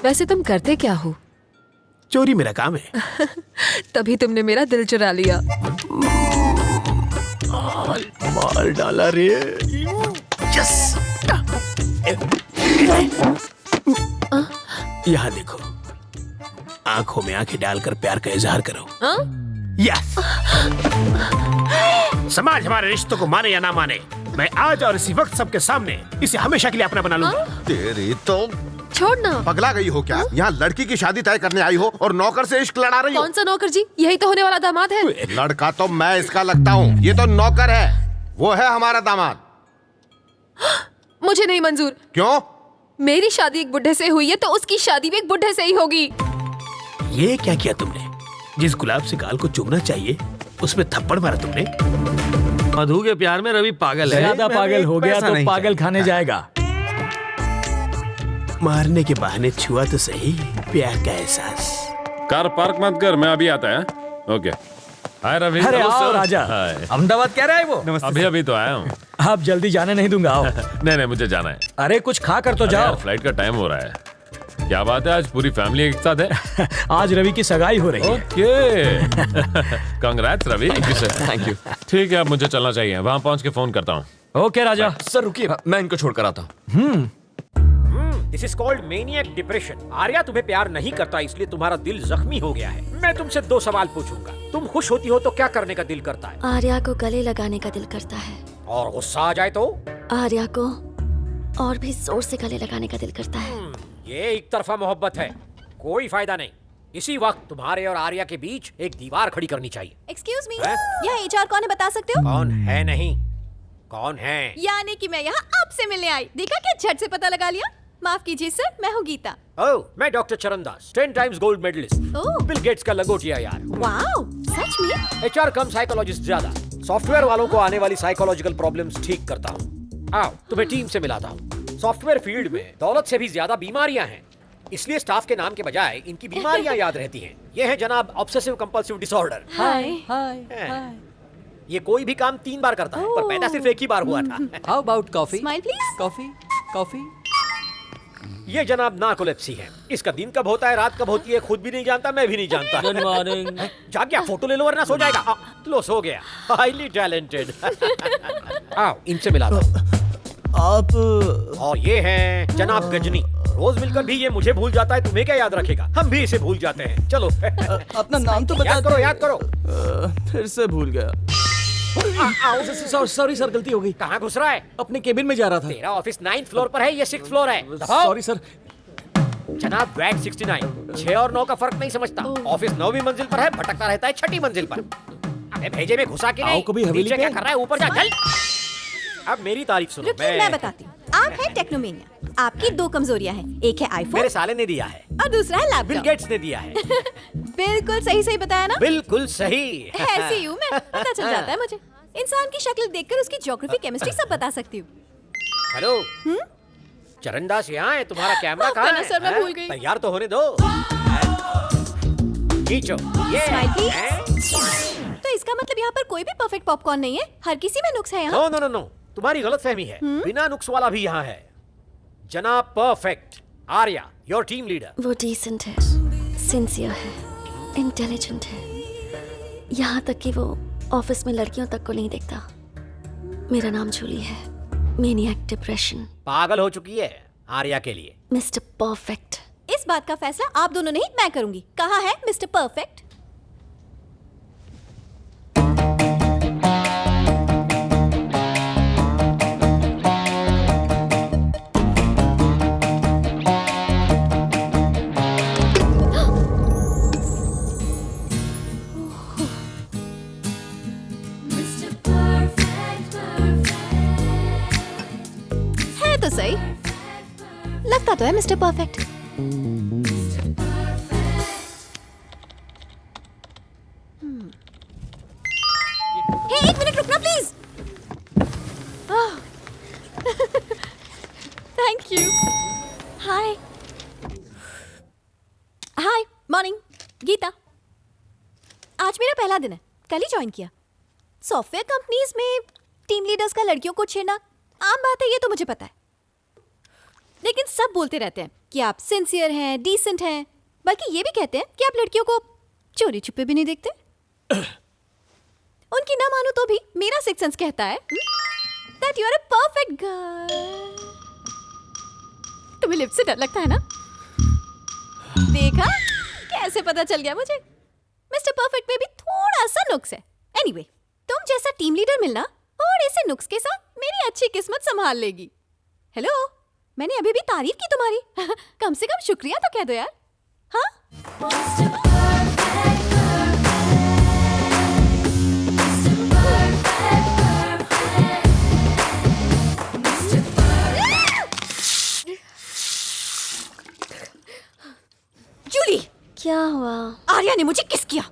वैसे तुम करते क्या हो? चोरी मेरा काम है। तभी तुमने मेरा दिल चुरा लिया। मार डाला रे। यस। यहाँ देखो, आंखों में आंखें डालकर प्यार का इजहार करो। यस। समाज हमारे रिश्तों को माने या ना माने, मैं आज और इसी वक्त सबके सामने इसे हमेशा के लिए अपना बना लूंगा। तेरी तो छोड़ना। पगला गई हो क्या? यहाँ लड़की की शादी तय करने आई हो और नौकर से इश्क लड़ा रही हो? कौन सा नौकर जी? यही तो होने वाला दामाद है। लड़का तो मैं इसका लगता हूँ, ये तो नौकर है। वो है हमारा दामाद। मुझे नहीं मंजूर। क्यों? मेरी शादी एक बुढ़े से हुई है तो उसकी शादी भी एक बुढ़े से ही होगी। ये क्या किया तुमने? जिस गुलाब से गाल को चूमना चाहिए उसमें थप्पड़ मारा तुमने। मधु के प्यार में रवि पागल है। ज्यादा पागल हो गया तो पागल खाने जाएगा। मारने के बहाने छुआ तो सही प्यार का एहसास। कार पार्क मत कर, मैं अभी आता है। ओके। हाय रवि। अरे आओ राजा। अहमदाबाद कह रहा है वो? अभी तो आया हूँ। आप जल्दी जाने नहीं दूंगा। आओ। नहीं मुझे जाना है। अरे कुछ खा कर तो जाओ। फ्लाइट का टाइम हो रहा है। क्या बात है, आज पूरी फैमिली एक साथ है? आज रवि की सगाई हो रही है। Okay. Congrats Ravi. Thank you. ठीक है, अब मुझे चलना चाहिए। वहां पहुंच के फोन करता हूँ। ओके राजा। सर रुकिए, मैं इनको छोड़कर आता हूँ। This is called maniac depression. Arya तुम्हें प्यार नहीं करता, इसलिए तुम्हारा दिल जख्मी हो गया है। मैं तुमसे 2 सवाल पूछूंगा। तुम खुश होती हो तो क्या करने का दिल करता है? आर्या को गले लगाने का दिल करता है। और गुस्सा आ जाए तो? आर्या को और भी जोर से गले लगाने का दिल करता है। ये एक तरफा मोहब्बत है, कोई फायदा नहीं। इसी वक्त तुम्हारे और आर्या के बीच एक दीवार खड़ी करनी चाहिए। एक्सक्यूज मी, यहाँ एचआर कौन है बता सकते हो? कौन है? नहीं, कौन है? यानी कि मैं यहाँ आपसे मिलने आई। देखा क्या झट से पता लगा लिया। माफ कीजिए सर, मैं हूँ गीता। ओह, मैं doctor Charandas, 10 times gold medalist. Oh, Bill Gates का लंगोटिया यार। वाओ, सच में? एचआर कम साइकोलॉजिस्ट ज्यादा। सॉफ्टवेयर वालों को आने वाली साइकोलॉजिकल प्रॉब्लम्स ठीक करता हूँ। आओ, तुम्हें टीम से मिलाता हूँ। सॉफ्टवेयर फील्ड में दौलत से भी ज्यादा बीमारियां हैं, इसलिए स्टाफ के नाम के बजाय इनकी बीमारियां याद रहती हैं। ये है जनाब ऑब्सेसिव कंपल्सिव डिसऑर्डर। हाय हाय। ये कोई भी काम 3 बार करता है, पर पैदा सिर्फ एक ही बार हुआ था। How about coffee? Smile please. Coffee coffee. ये जनाब नार्कोलेप्सी है। इसका दिन कब होता है, रात कब होती है, खुद भी नहीं जानता, मैं भी नहीं जानता। Good morning. जाग गया, फोटो ले लो वरना सो जाएगा। लो, सो गया। Highly talented. आओ, इनसे मिला दो। आप और ये हैं जनाब गजनी। रोज मिलकर भी ये मुझे भूल जाता है, तुम्हें क्या याद रखेगा? हम भी इसे भूल जाते हैं। चलो। अपना नाम तो बता। याद करो। फिर से भूल गया। सॉरी सर, गलती हो गई। कहाँ घुस रहा है? अपने केबिन में जा रहा था। तेरा ऑफिस 9th फ्लोर पर है, ये 6th फ्लोर है। Sorry sir. जनाब वैट 69 6 और 9 का फर्क नहीं समझता। ऑफिस 9वीं मंजिल पर है, भटकता रहता है 6ठी मंजिल पर। अबे भेजे में घुसा के नहीं। कभी हवेली नीचे पे? क्या कर रहा है, ऊपर जा चल। अब मेरी तारीफ सुनो। रुकिए, मैं बताती हूँ। आप हैं टेक्नोमेनिया। आपकी दो कमजोरियाँ हैं, एक है आईफोन मेरे साले ने दिया है और दूसरा है लैपटॉप। बिल गेट्स ने दिया है। बिल्कुल सही बताया ना। बिल्कुल सही। ऐसी हूँ मैं, पता चल जाता है मुझे। इंसान की शक्ल देखकर उसकी ज्योग्राफी केमिस्ट्री सब बता सकती हूँ। हेलो चरणदास यहाँ है, तुम्हारा कैमरा कहाँ है? सर, मैं भूल गई। तैयार तो होने दो। खींचो ये। Smile, please। तो इसका मतलब यहाँ पर कोई भी परफेक्ट पॉपकॉर्न नहीं है, हर किसी में नुक्स है यहाँ। नो नो नो नो, तुम्हारी गलतफहमी है। बिना नुक्स वाला भी यहाँ है। जनाब perfect Arya, your team leader. वो डिसेंट है, सिंसियर है, इंटेलिजेंट है, यहाँ तक कि वो ऑफिस में लड़कियों तक को नहीं देखता। मेरा नाम जूली है, मैनिएक डिप्रेशन। पागल हो चुकी है आर्या के लिए। Mister perfect. इस बात का फैसला आप दोनों नहीं, मैं करूंगी। कहाँ है मिस्टर परफेक्ट? है तो सही, लगता तो है मिस्टर परफेक्ट। हे, एक मिनट रुकना please. Thank you. Hi hi, morning. Geeta, आज मेरा पहला दिन है, कल ही ज्वाइन किया। सॉफ्टवेयर कंपनीज में टीम लीडर्स का लड़कियों को छेड़ना आम बात है, ये तो मुझे पता है। लेकिन सब बोलते रहते हैं कि आप सिंसियर हैं, डिसेंट हैं, बल्कि ये भी कहते हैं कि आप लड़कियों को चोरी छुपे भी नहीं देखते। उनकी ना मानो तो भी मेरा सिक्स सेंस कहता है that you are a perfect girl. तुम्हें लिप से डर लगता है ना? देखा कैसे पता चल गया मुझे। मिस्टर परफेक्ट में भी थोड़ा सा नुक्स है। एनीवे, तुम जैसा टीम लीडर मिलना थोड़े से नुक्स के साथ मेरी अच्छी किस्मत संभाल लेगी। हेलो, मैंने अभी भी तारीफ की तुम्हारी। कम से कम शुक्रिया तो कह दो यार। हाँ? जूली, क्या हुआ? आर्या ने मुझे किस किया?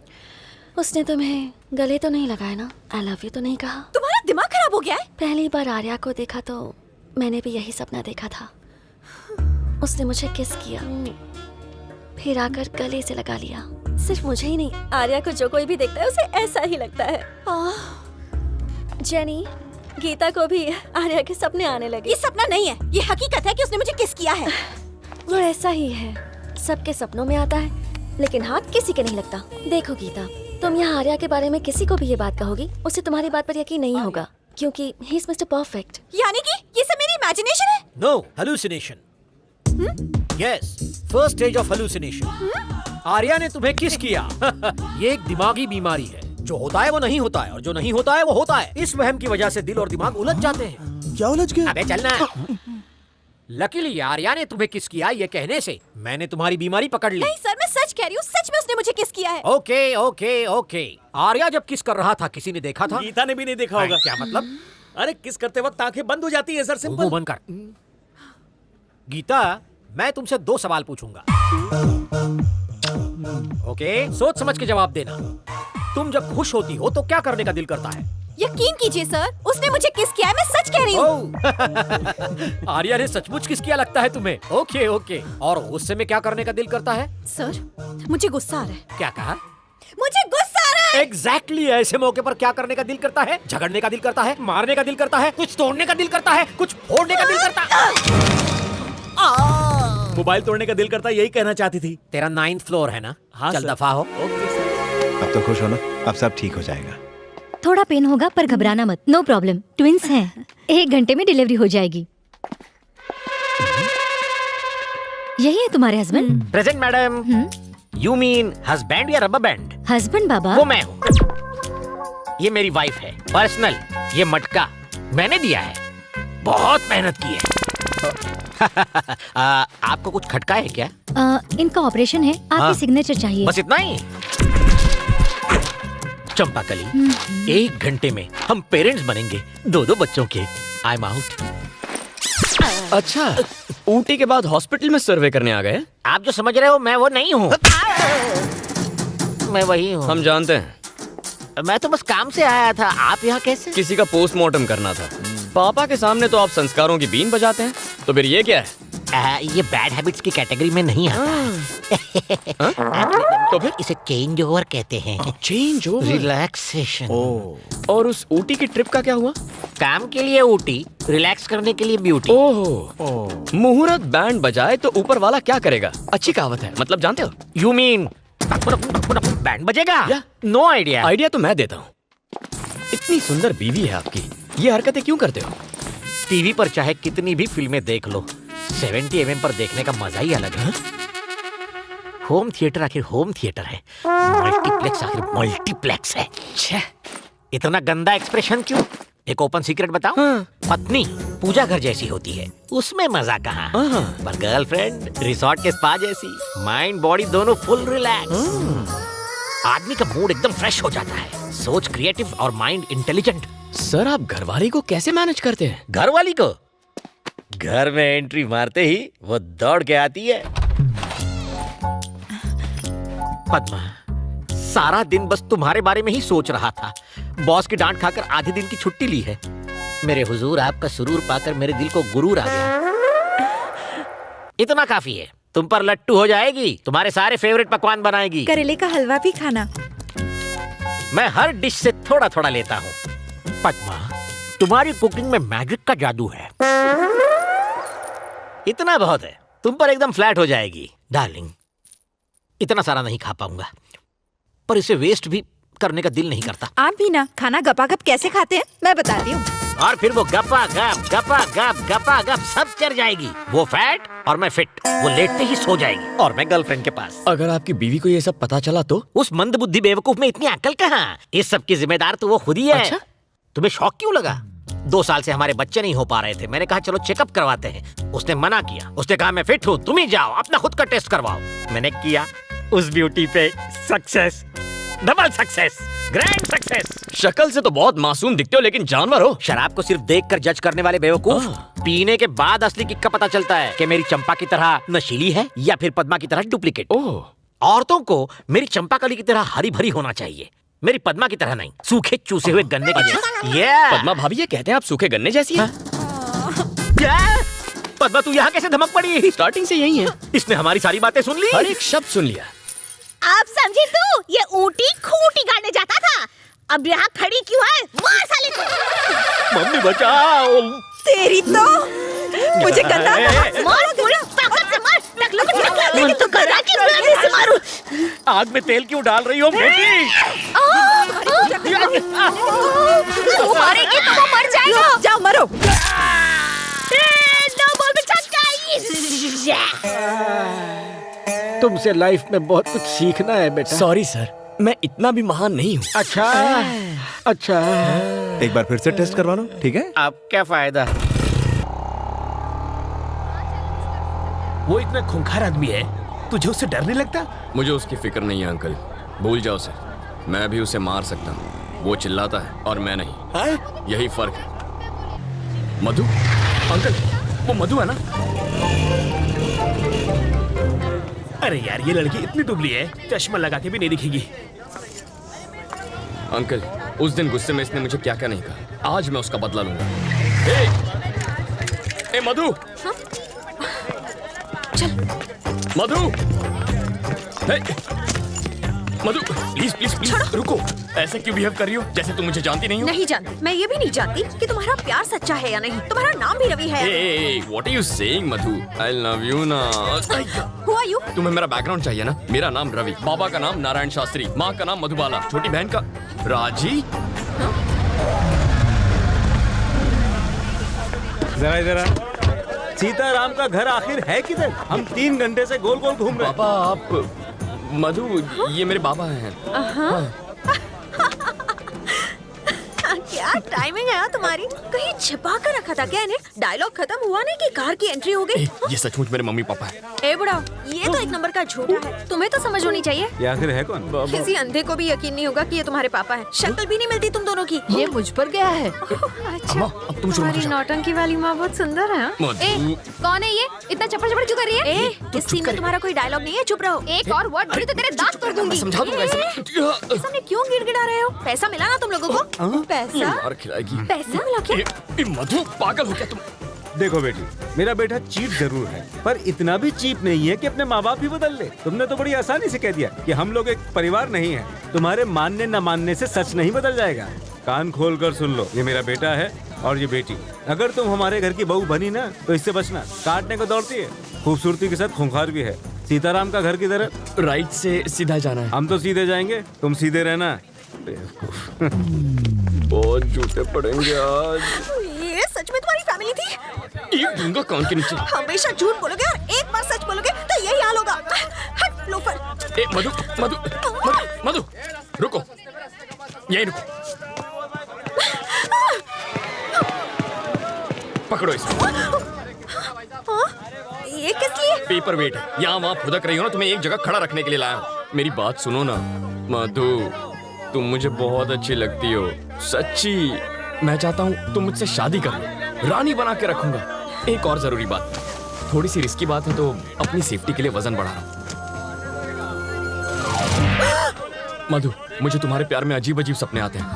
उसने तुम्हें गले तो नहीं लगाया ना? आई लव यू तो नहीं कहा? तुम्हारा दिमाग खराब हो गया है? पहली बार आर्या को देखा तो मैंने भी यही सपना देखा था। उसने मुझे किस किया, फिर आकर गले से लगा लिया। सिर्फ मुझे ही नहीं, आर्या को जो कोई भी देखता है उसे ऐसा ही लगता है। जेनी, गीता को भी आर्या के सपने आने लगे। ये सपना नहीं है, ये हकीकत है कि उसने मुझे किस किया है। वो ऐसा ही है, सबके सपनों में आता है लेकिन हाथ किसी के नहीं लगता। देखो गीता, तुम यहाँ आर्या के बारे में किसी को भी ये बात कहोगी, उसे तुम्हारी बात पर यकीन नहीं होगा, क्योंकि ही इज मिस्टर परफेक्ट। यानी कि ये सब मेरी इमेजिनेशन है? No, hallucination. Yes, first stage of hallucination. Arya ने तुम्हें किस किया। ये एक दिमागी बीमारी है। जो होता है वो नहीं होता है और जो नहीं होता है वो होता है। इस वहम की वजह से दिल और दिमाग उलझ जाते हैं। क्या उलझ गया? अबे चलना। लकीली आर्या ने तुम्हें किस किया ये कहने से मैंने तुम्हारी बीमारी पकड़ ली। नहीं सर, मैं सच कह रही हूँ, सच में उसने मुझे किस किया है। Okay okay okay. आर्या जब किस कर रहा था किसी ने देखा था? गीता ने भी नहीं देखा होगा। क्या मतलब? अरे किस करते वक्त आंखें बंद हो जाती है सर, सिंपल। मुंह बंद कर। गीता, मैं तुमसे 2 सवाल पूछूंगा। ओके, सोच समझ के जवाब देना। तुम जब खुश होती हो तो क्या करने का दिल करता है? यकीन कीजिए सर, उसने मुझे किस किया है, मैं सच कह रही हूँ। आर्या ने सचमुच किस किया लगता है तुम्हें? Okay okay. और गुस्से में क्या करने का दिल करता है? सर, मुझे गुस्सा आ रहा है। क्या कहा? मुझे गुस्सा आ रहा है। एग्जैक्टली ऐसे मौके पर क्या करने का दिल करता है? झगड़ने का दिल करता है, मारने का दिल करता है, कुछ तोड़ने का दिल करता है, कुछ फोड़ने का दिल करता है। मोबाइल तोड़ने का दिल करता है, यही कहना चाहती थी। तेरा 9th फ्लोर है ना? हाँ, चल दफा हो। Okay sir. अब तो खुश हो ना, अब सब ठीक हो जाएगा। थोड़ा पेन होगा पर घबराना मत, नो प्रॉब्लम, ट्विंस हैं, 1 घंटे में डिलीवरी हो जाएगी। यही है तुम्हारे husband? Present madam. You mean husband या रबर बैंड? हस्बैंड बाबा। वो मैं हूँ। ये मेरी वाइफ है, पर्सनल। ये मटका मैंने दिया है, बहुत मेहनत की है। आपको कुछ खटका है क्या? इनका ऑपरेशन है, हाँ। आपकी सिग्नेचर चाहिए। बस इतना ही? चंपाकली, 1 घंटे में हम पेरेंट्स बनेंगे 2-2 बच्चों के। I am out. अच्छा, ऊटी के बाद हॉस्पिटल में सर्वे करने आ गए? आप जो समझ रहे हो मैं वो नहीं हूँ। मैं वही हूँ। हम जानते हैं। मैं तो बस काम से आया था। आप यहाँ कैसे? किसी का पोस्टमार्टम करना था। पापा के सामने तो आप संस्कारों की बीन बजाते हैं, तो फिर ये क्या है? ये बैड हैबिट्स की कैटेगरी में नहीं आता। तो फिर इसे चेंज ओवर कहते हैं। Change over? रिलैक्सेशन। और उस ऊटी की ट्रिप का क्या हुआ? काम के लिए ऊटी, रिलैक्स करने के लिए ब्यूटी। ओह, मुहूर्त बैंड बजाए तो ऊपर वाला क्या करेगा? अच्छी कहावत है, मतलब जानते हो? यू मीन बैंड बजेगा? No idea. आइडिया तो मैं देता हूँ। इतनी सुंदर बीवी है आपकी, ये हरकतें क्यों करते हो? टीवी पर चाहे कितनी भी फिल्में देख लो, 70 mm पर देखने का मजा ही अलग है। होम थिएटर आखिर होम थिएटर है, मल्टीप्लेक्स आखिर मल्टीप्लेक्स है। छे, इतना गंदा एक्सप्रेशन क्यों? एक ओपन सीक्रेट बताऊं? पत्नी पूजा घर जैसी होती है, उसमें मजा कहाँ? पर गर्लफ्रेंड रिसोर्ट के स्पा जैसी, माइंड बॉडी दोनों फुल रिलैक्स। आदमी का मूड एकदम फ्रेश हो जाता है, सोच क्रिएटिव और माइंड इंटेलिजेंट। सर, आप घरवाली को कैसे मैनेज करते हैं? घरवाली को? घर में एंट्री मारते ही वो दौड़ के आती है। पद्मा, सारा दिन बस तुम्हारे बारे में ही सोच रहा था। बॉस की डांट खाकर आधे दिन की छुट्टी ली है। मेरे हुजूर, आपका सुरूर पाकर मेरे दिल को गुरूर आ गया। इतना काफी है, तुम पर लट्टू हो जाएगी, तुम्हारे सारे फेवरेट पकवान बनाएगी। करेले का हलवा भी खाना। मैं हर डिश से थोड़ा थोड़ा लेता हूँ। पद्मा, तुम्हारी कुकिंग में मैजिक का जादू है। इतना बहुत है, तुम पर एकदम फ्लैट हो जाएगी। डार्लिंग, इतना सारा नहीं खा पाऊंगा, पर इसे वेस्ट भी करने का दिल नहीं करता। आप भी ना खाना गपागप कैसे खाते हैं मैं बताती हूँ। और फिर वो गपा गप सब चढ़ जाएगी। वो फैट और मैं फिट। वो लेटते ही सो जाएगी और मैं गर्लफ्रेंड के पास। अगर आपकी बीवी को ये सब पता चला तो? उस मंदबुद्धि बेवकूफ में इतनी अकल कहाँ? इस सब की जिम्मेदार तो वो खुद ही है। अच्छा? तुम्हें शौक क्यों लगा? 2 साल से हमारे बच्चे नहीं हो पा रहे थे। मैंने कहा चलो चेकअप करवाते हैं। उसने मना किया। उसने कहा मैं फिट हूँ, तुम ही जाओ अपना खुद का टेस्ट करवाओ। मैंने किया, उस ब्यूटी पे success, double success, grand success. शक्ल से तो बहुत मासूम दिखते हो, लेकिन जानवर हो। शराब को सिर्फ देखकर जज करने वाले बेवकूफ, पीने के बाद असली किक का पता चलता है कि मेरी चंपा की तरह नशीली है या फिर पद्मा की तरह डुप्लीकेट। औरतों को मेरी चंपाकली की तरह हरी भरी होना चाहिए, मेरी पद्मा की तरह नहीं, सूखे चूसे हुए गन्ने की जैसी। पद्मा भाभी ये कहते हैं आप सूखे गन्ने जैसी हैं? क्या? पद्मा तू यहाँ कैसे धमक पड़ी? स्टार्टिंग से यही है। इसने हमारी सारी बातें सुन ली? हर एक शब्द सुन लिया। आप समझी तू? ये ऊंटी खूंटी गाड़ने जाता था, अब यहाँ खड़ी क्यों है? मार साले को। मम्मी बचाओ। तेरी तो मुझे गंदा मार गोला ताकत से मार, टकलो को टकला, लेकिन तू गधा की गोली से मारू। आग में तेल क्यों डाल रही हो बेटी? तू मारेगी तो वो मर जाएगा। जाओ मरो। दो बॉल में छक्का। तुमसे लाइफ में बहुत कुछ सीखना है बेटा। सॉरी सर, मैं इतना भी महान नहीं हूँ। अच्छा। एक बार फिर से टेस्ट करवा लो, ठीक है? अब क्या फायदा? वो इतना खूंखार आदमी है, तुझे उससे डर नहीं लगता? मुझे उसकी फिक्र नहीं है अंकल, भूल जाओ सर। मैं भी उसे मार सकता हूँ, वो चिल्लाता है और मैं नहीं। यही फर्क है। मधु अंकल, वो मधु है ना? अरे यार, ये लड़की इतनी दुबली है, चश्मा लगा के भी नहीं दिखेगी। अंकल, उस दिन गुस्से में इसने मुझे क्या क्या नहीं कहा, आज मैं उसका बदला लूंगा। ए मधु, मधु, मधु, प्लीज प्लीज प्लीज रुको। ऐसे क्यों बिहेव कर रही हो जैसे तुम मुझे जानती नहीं हो? नहीं जानती। मैं ये भी नहीं जानती कि तुम्हारा प्यार सच्चा है या नहीं। तुम्हारा नाम भी रवि है। What are you saying, Madhu? I love you ना। Who are you? तुम्हें मेरा बैकग्राउंड चाहिए ना? मेरा नाम रवि, बाबा का नाम नारायण शास्त्री, माँ का नाम मधुबाला, छोटी बहन का राजी। जरा इधर सीताराम का घर आखिर है किधर? हम 3 घंटे से गोल गोल घूम रहे हैं। बाबा आप मधु, ये मेरे बाबा हैं। क्या टाइमिंग है तुम्हारी। कहीं छिपा कर रखा था क्या इन्हें? डायलॉग खत्म हुआ नहीं कि कार की एंट्री हो गई। ये सचमुच मेरे मम्मी पापा है। ए बुढ़ाओ, ये तो एक नंबर का झूठा है। तुम्हें तो समझ होनी चाहिए। ये आखिर है कौन? किसी अंधे को भी यकीन नहीं होगा कि ये तुम्हारे पापा है। शक्ल भी नहीं मिलती तुम दोनों की। ये मुझ पर गया है। अच्छा, तुम्हारी नौटंकी वाली माँ बहुत सुंदर है। ए, कौन है ये? इतना चपड़ चपड़ क्यों कर रही है? इस सीन में तुम्हारा कोई डायलॉग नहीं है, चुप रहो। एक और वर्ड बोली तो तेरे दांत तोड़ दूंगी। समझा दूंगा। सामने क्यों गिड़गिड़ा रहे हो? पैसा मिला ना तुम लोगों को? पैसा? मार खिलाएगी। पैसा मिला क्या? मधु पागल हो क्या तुम? देखो बेटी, मेरा बेटा चीप जरूर है, पर इतना भी चीप नहीं है कि अपने माँ बाप ही बदल ले। तुमने तो बड़ी आसानी से कह दिया कि हम लोग एक परिवार नहीं है। तुम्हारे मानने न मानने से सच नहीं बदल जाएगा। कान खोल कर सुन लो, ये मेरा बेटा है और ये बेटी। अगर तुम हमारे घर की बहू बनी ना तो इससे बचना। काटने को दौड़ती है, खूबसूरती के साथ खूंखार भी है। सीताराम का घर किधर है? राइट से सीधा जाना है। हम तो सीधे जाएंगे, तुम सीधे रहना। बहुत झूठे पड़ेंगे आज। ये सच में तुम्हारी फैमिली थी? ये दूंगा कान के नीचे। हमेशा झूठ बोलोगे और एक बार सच बोलोगे तो यही हाल होगा। हट लोफर। ए मधु मधु मधु मधु रुको, यही रुको। पकड़ो इसे। ये किस लिए? पेपर वेट है, यहाँ वहाँ फुदक रही हो ना, तुम्हें एक जगह खड़ा रखने के लिए लाया हूँ। मेरी बात सुनो ना मधु, तुम मुझे बहुत अच्छी लगती हो, सच्ची। मैं चाहता हूँ तुम मुझसे शादी कर लो, रानी बना के रखूंगा। एक और जरूरी बात, थोड़ी सी रिस्की बात है तो अपनी सेफ्टी के लिए वजन बढ़ा रहा हूँ। मधु, मुझे तुम्हारे प्यार में अजीब अजीब सपने आते हैं।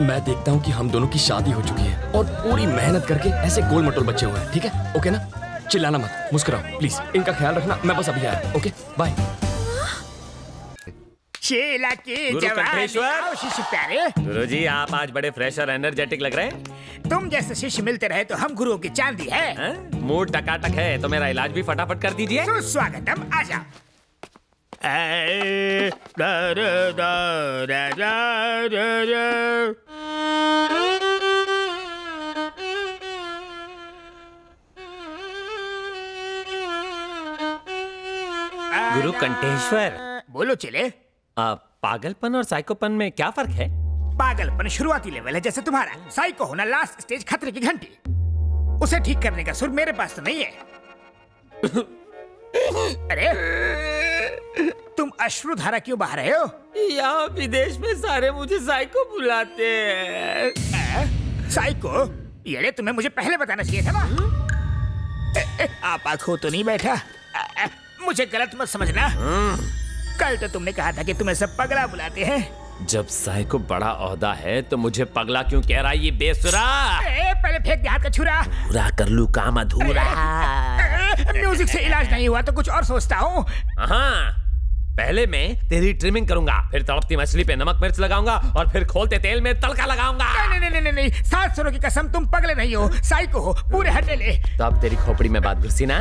मैं देखता हूँ कि हम दोनों की शादी हो चुकी है और पूरी मेहनत करके ऐसे गोल मटोल बच्चे हुए हैं। ठीक है? ओके ना? चिल्लाना मत, मुस्कुराओ प्लीज। इनका ख्याल रखना, मैं बस अभी आया। Okay bye. शेला के गुरु जवान कंठेश्वर। आओ शिष्य प्यारे। गुरुजी, आप आज बड़े फ्रेश और एनर्जेटिक लग रहे हैं। तुम जैसे शिष्य मिलते रहे तो हम गुरुओं की चांदी है। मूड टकाटक है तो मेरा इलाज भी फटाफट कर दीजिए। सुस्वागतम, आजा। गुरु कंठेश्वर, बोलो चले। पागलपन और साइकोपन में क्या फर्क है? पागलपन शुरुआती लेवल है जैसे तुम्हारा, साइको होना लास्ट स्टेज, खतरे की घंटी। उसे ठीक करने का सुर मेरे पास तो नहीं है। अरे तुम अश्रुधारा क्यों बहा रहे हो? यहाँ विदेश में सारे मुझे साइको बुलाते हैं। साइको? ये तुम्हें मुझे पहले बताना चाहिए था ना। आप आंखों तो नहीं बैठा? मुझे गलत मत समझना। कल तो तुमने कहा था कि तुम्हें सब पगला बुलाते हैं। जब साइको बड़ा ओहदा है तो मुझे पगला क्यों कह रहा है ये बेसुरा? पहले फेंक दे हाथ का छुरा। पूरा कर लूं काम अधूरा। म्यूजिक से इलाज नहीं हुआ तो कुछ और सोचता हूँ। हाँ, पहले मैं तेरी ट्रिमिंग करूंगा, फिर तड़पती मछली पे नमक मिर्च लगाऊंगा और फिर खोलते तेल में तड़का लगाऊंगा। नहीं, सात सुरों की कसम, तुम पगले नहीं हो, साइको हो, पूरे हटेले। तो अब तेरी खोपड़ी में बात घुसी ना,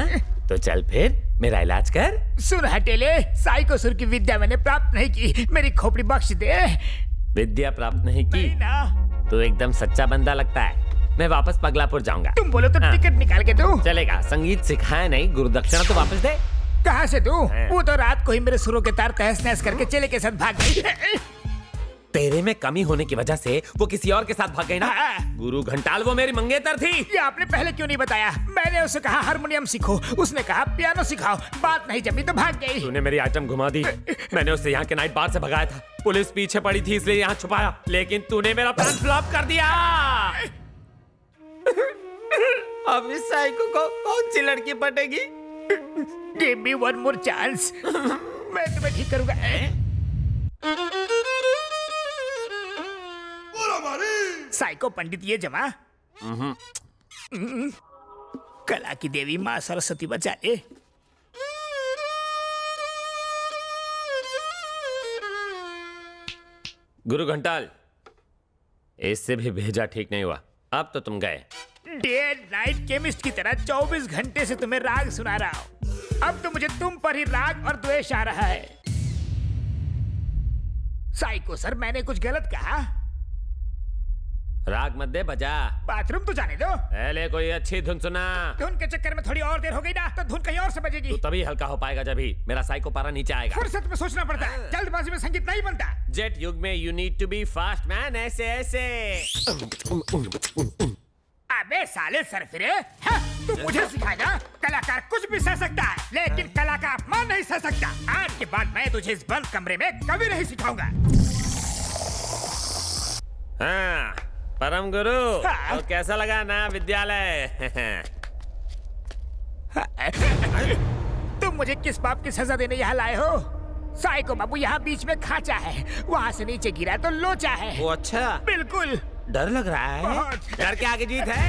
तो चल फिर मेरा इलाज कर। सुर हटेले, साइको सुर की विद्या मैंने प्राप्त नहीं की, मेरी खोपड़ी बख्श दे। विद्या प्राप्त नहीं की तो एकदम सच्चा बंदा लगता है। मैं वापस पगलापुर जाऊंगा। तुम बोलो तो टिकट निकाल के दो। चलेगा, संगीत सिखाया नहीं, गुरु दक्षिणा तो वापस दे। कहाँ से दूं? वो तो रात को ही मेरे सुरों के तार तहस नहस करके चेले के साथ भाग गई। तेरे में कमी होने की वजह से वो किसी और के साथ भाग गई ना। गुरु घंटाल वो मेरी मंगेतर थी। ये आपने पहले क्यों नहीं बताया? मैंने उसे कहा हारमोनियम सीखो, उसने कहा पियानो सिखाओ, बात नहीं जमी तो भाग गई। तूने मेरी आइटम घुमा दी। मैंने उसे यहाँ के नाइट बार से भगाया था, पुलिस पीछे पड़ी थी इसलिए यहाँ छुपाया, लेकिन तूने मेरा प्लान फ्लॉप कर दिया। अब इस साइको को कौन सी लड़की पटेगी? Give me one more chance. मैं तुम्हें ठीक करूंगा। साइको पंडित ये जमा। कला की देवी माँ सरस्वती बचा ले। गुरु घंटाल, इससे भी भेजा ठीक नहीं हुआ, अब तो तुम गए। डे एंड नाइट केमिस्ट की तरह 24 घंटे से तुम्हें राग सुना रहा हूं। अब तो मुझे तुम पर ही राग और द्वेष आ रहा है। साइको सर, मैंने कुछ गलत कहा? राग मत दे, बजा। बाथरूम तो जाने दो। पहले कोई अच्छी धुन सुना। धुन के चक्कर में थोड़ी और देर हो गई ना तो धुन कहीं और से बजेगी। तू तभी हल्का हो पाएगा जब ही मेरा साइको पारा नीचे आएगा। फुर्सत में सोचना पड़ता है, जल्दबाजी में संगीत नहीं बनता। जेट युग में you need to be fast man, ऐसे ऐसे। अबे साले सरफिरे, तू मुझे सिखाएगा? कलाकार कुछ भी सह सकता है, लेकिन कला का अपमान नहीं सह सकता। आज के बाद मैं तुझे इस बंद कमरे में कभी नहीं सिखाऊंगा। हाँ, परम गुरु, तो कैसा लगा ना विद्यालय? तुम मुझे किस पाप की सजा देने यहाँ लाए हो? साइको बाबू यहाँ बीच में खाचा है, वहाँ से नीचे गिरा तो लोचा है। वो अच्छा? बिल्कुल। डर लग रहा है? डर के आगे जीत है।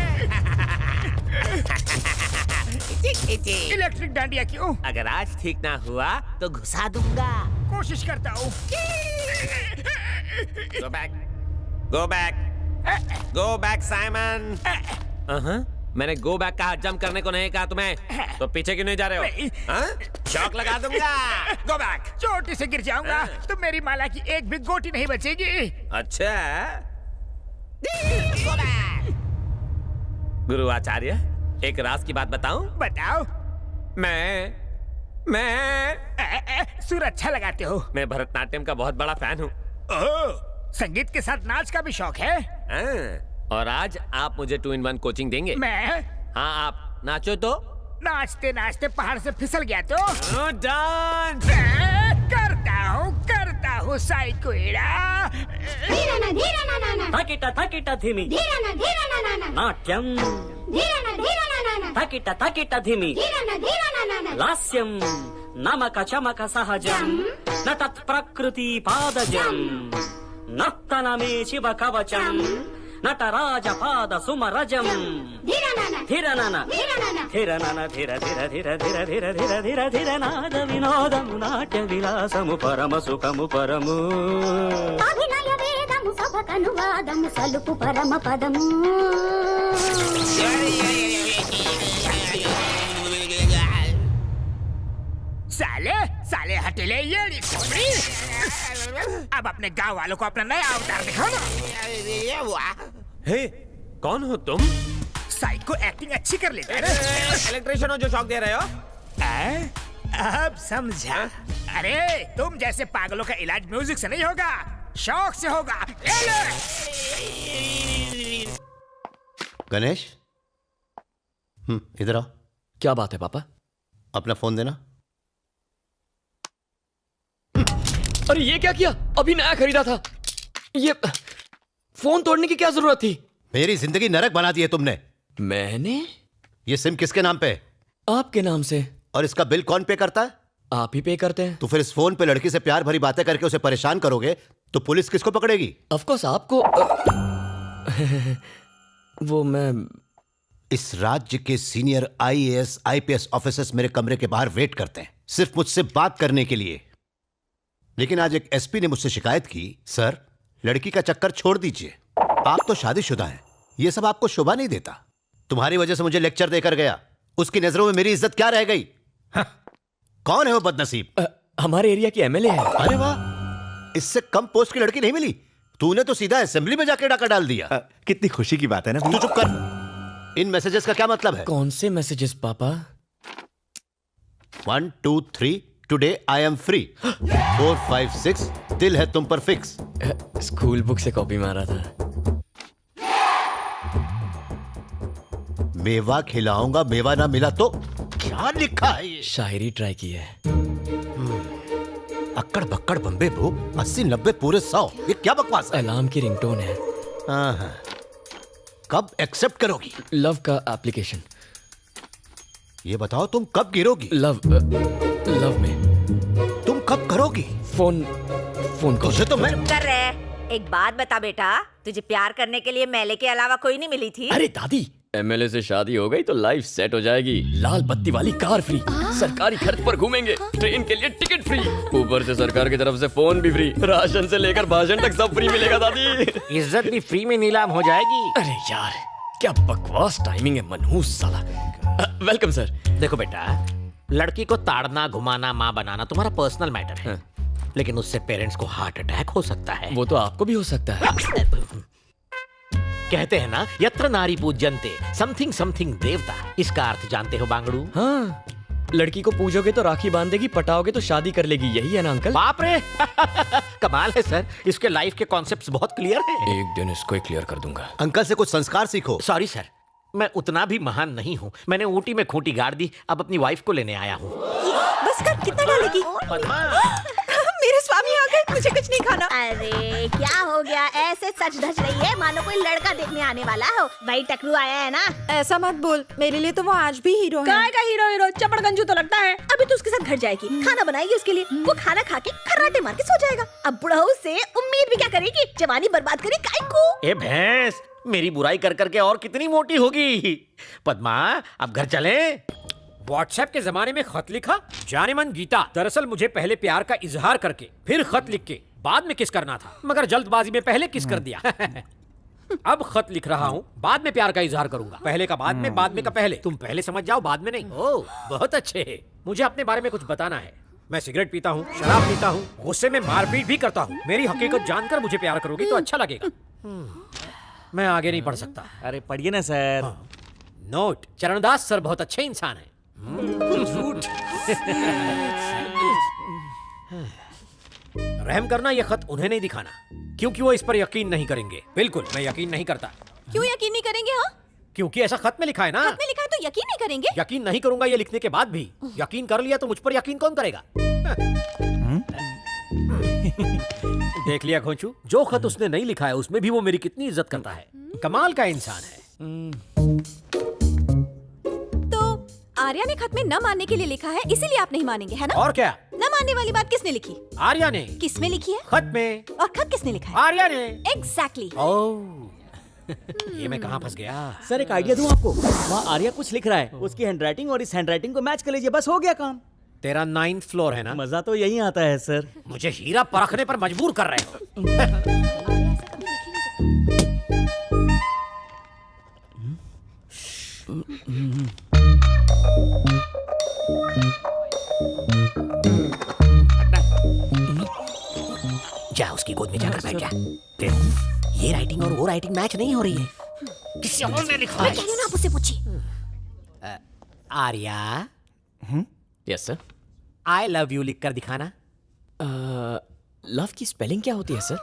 इलेक्ट्रिक डांडिया क्यों? अगर आज ठीक ना हुआ तो घुसा दूंगा। कोशिश करता हूँ। Go back, go back, go back, Simon. मैंने गो बैक कहा, जंप करने को नहीं कहा तुम्हें। तो पीछे क्यों नहीं जा रहे हो? शॉक लगा दूंगा। Go back. चोटी से गिर जाऊंगा तो मेरी माला की एक भी गोटी नहीं बचेगी। अच्छा। गुरु आचार्य, एक राज की बात बताऊं? बताओ। मैं सुर अच्छा लगाते हो। मैं भरतनाट्यम का बहुत बड़ा फैन हूँ। संगीत के साथ नाच का भी शौक है। और आज आप मुझे 2-in-1 कोचिंग देंगे? मैं? हाँ, आप नाचो तो। नाचते नाचते पहाड़ से फिसल गया तो? डांस करता हूँ साइकोइड़ा। थकिट धिमी नाट्यम थकिट धिमी लास्यम नमक चमक सहजम न तत्प्रकृति पादजम नर्तनमे शिव कवचम नटराज पाद सुमरजम धिरनन धीर धीर नाद विनोदము నాట్య విలాసము పరమ సుఖము పరము అభినయ వేదము సభకను వాదము సలుపు పరమ పదము साले हटेले ये अब अपने गांव वालों को अपना नया अवतार दिखाओ ना। हे, कौन हो तुम? साइको एक्टिंग अच्छी कर लेता है। इलेक्ट्रिशियन हो जो शौक दे रहे हो? अब समझा। अरे तुम जैसे पागलों का इलाज म्यूजिक से नहीं होगा, शौक से होगा। गणेश, इधर आओ। क्या बात है पापा? अपना फोन देना। अरे ये क्या किया? अभी नया खरीदा था। ये फोन तोड़ने की क्या जरूरत थी? मेरी जिंदगी नरक बना दी है तुमने। मैंने? ये सिम किसके नाम पे? आपके नाम से। और इसका बिल कौन पे करता है? आप ही पे करते हैं। तो फिर इस फोन पे लड़की से प्यार भरी बातें करके उसे परेशान करोगे तो पुलिस किसको पकड़ेगी? ऑफ कोर्स आपको। वो मैं इस राज्य के सीनियर IAS IPS ऑफिसर्स मेरे कमरे के बाहर वेट करते हैं सिर्फ मुझसे बात करने के लिए। लेकिन आज एक SP ने मुझसे शिकायत की, सर लड़की का चक्कर छोड़ दीजिए, आप तो शादीशुदा हैं, ये सब आपको शोभा नहीं देता। तुम्हारी वजह से मुझे लेक्चर देकर गया, उसकी नजरों में मेरी इज्जत क्या रह गई? कौन है वो बदनसीब? हमारे एरिया की MLA है। अरे वाह, इससे कम पोस्ट की लड़की नहीं मिली। तूने तो सीधा असेंबली में जाके डाका डाल दिया। कितनी खुशी की बात है ना। तू चुप कर। इन मैसेजेस का क्या मतलब है? कौन से मैसेजेस पापा? 1 2 3 टुडे आई एम फ्री। 4 5 6 दिल है तुम पर फिक्स। स्कूल बुक से कॉपी मारा था। मेवा खिलाऊंगा, मेवा ना मिला तो क्या लिखा है ये? शायरी ट्राई की है। अक्कड़ बक्कड़ बम्बे भू 80 90 पूरे 100। ये क्या बकवास है? अलार्म की रिंगटोन है। कब एक्सेप्ट करोगी? लव का एप्लीकेशन। ये बताओ तुम कब गिरोगी? लव में। तुम कब करोगी? फोन तुझे तो मैं कर रहे। एक बात बता बेटा, तुझे प्यार करने के लिए मेले के अलावा कोई नहीं मिली थी? अरे दादी, MLA से शादी हो गई तो लाइफ सेट हो जाएगी। लाल बत्ती वाली कार फ्री, सरकारी खर्च पर घूमेंगे, ट्रेन के लिए टिकट फ्री, ऊपर से सरकार की तरफ से फोन भी फ्री, राशन से लेकर भाषण तक सब फ्री मिलेगा दादी। इज्जत भी फ्री में नीलाम हो जाएगी। अरे यार क्या बकवास टाइमिंग है मनहूस साला। Welcome sir. देखो बेटा, लड़की को ताड़ना घुमाना माँ बनाना तुम्हारा पर्सनल मैटर है, लेकिन उससे पेरेंट्स को हार्ट अटैक हो सकता है। वो तो आपको भी हो सकता है। कहते हैं ना, यत्र नारी पूज्यन्ते समथिंग समथिंग देवता। इसका अर्थ जानते हो बांगड़ू? हाँ, लड़की को पूजोगे तो राखी बांधेगी, पटाओगे तो शादी कर लेगी, यही है ना अंकल? बाप रे कमाल है सर, इसके लाइफ के कॉन्सेप्ट्स बहुत क्लियर हैं। एक दिन इसको ही क्लियर कर दूंगा। अंकल से कुछ संस्कार सीखो। सॉरी सर, मैं उतना भी महान नहीं हूँ। मैंने ऊटी में खूंटी गाड़ दी, अब अपनी वाइफ को लेने आया हूँ। बस कर, कितना डालेगी? मेरे स्वामी आ गए, मुझे कुछ नहीं खाना। अरे क्या हो गया, ऐसे सच धज रही है मानो कोई लड़का देखने आने वाला हो। भाई टकरू आया है ना। ऐसा मत बोल, मेरे लिए तो वो आज भी हीरो है। काय का हीरो चपड़गंजू तो लगता है। अभी तो उसके साथ घर जाएगी, खाना बनाएगी उसके लिए, वो खाना खा के खर्राटे मार के सो जाएगा। अब बुढ़ाऊ से उम्मीद भी क्या करेगी, जवानी बर्बाद करी काय को। ए भैंस, मेरी बुराई कर करके और कितनी मोटी होगी। पद्मा, अब घर चले। व्हाट्सएप के जमाने में खत लिखा, जाने मन गीता। दरअसल मुझे पहले प्यार का इजहार करके फिर खत लिख के बाद में किस करना था, मगर जल्दबाजी में पहले किस कर दिया। अब खत लिख रहा हूँ, बाद में प्यार का इजहार करूंगा। पहले का बाद में, बाद में का पहले। तुम पहले समझ जाओ, बाद में नहीं। ओह, बहुत अच्छे। मुझे अपने बारे में कुछ बताना है। मैं सिगरेट पीता हूँ, शराब पीता हूँ, गुस्से में मारपीट भी करता हूँ। मेरी हकीकत जानकर मुझे प्यार करोगी तो अच्छा लगेगा। मैं आगे नहीं पढ़ सकता। अरे पढ़िए ना सर। हाँ। नोट, चरणदास सर बहुत अच्छे इंसान हैं। रहम करना, ये खत उन्हें नहीं दिखाना, क्योंकि वो इस पर यकीन नहीं करेंगे। बिल्कुल, मैं यकीन नहीं करता। क्यों यकीन नहीं करेंगे? हाँ, क्योंकि ऐसा खत में लिखा है ना। खत में लिखा है तो यकीन नहीं करेंगे? यकीन नहीं करूंगा ये लिखने के बाद भी। यकीन कर लिया तो मुझ पर यकीन कौन करेगा? देख लिया घोंचू, जो खत उसने नहीं लिखा है उसमें भी वो मेरी कितनी इज्जत करता है। कमाल का इंसान है। आर्या ने खत में न मानने के लिए लिखा है, इसीलिए आप नहीं मानेंगे, है ना? और क्या? न मानने वाली बात किसने लिखी? आर्या ने। किसमें लिखी है? खत में। और खत किसने लिखा है? आर्या ने। एग्जैक्टली। ये मैं कहाँ फंस गया? सर एक आइडिया दूं आपको। वहाँ आर्या कुछ लिख रहा है, उसकी हैंडराइटिंग और इस हैंडराइटिंग को मैच कर लीजिए, बस हो गया काम। तेरा 9th फ्लोर है ना? मजा तो यही आता है सर। मुझे हीरा परखने पर मजबूर कर रहे हो। जा उसकी गोद में जाकर बैठ जा। देखो, ये राइटिंग और वो राइटिंग मैच नहीं हो रही है, किसी और ने लिखा है। मैं कह रही हूँ ना, आप उससे पूछिए। Arya. Yes sir. I love you लिखकर दिखाना। लव की स्पेलिंग क्या होती है सर?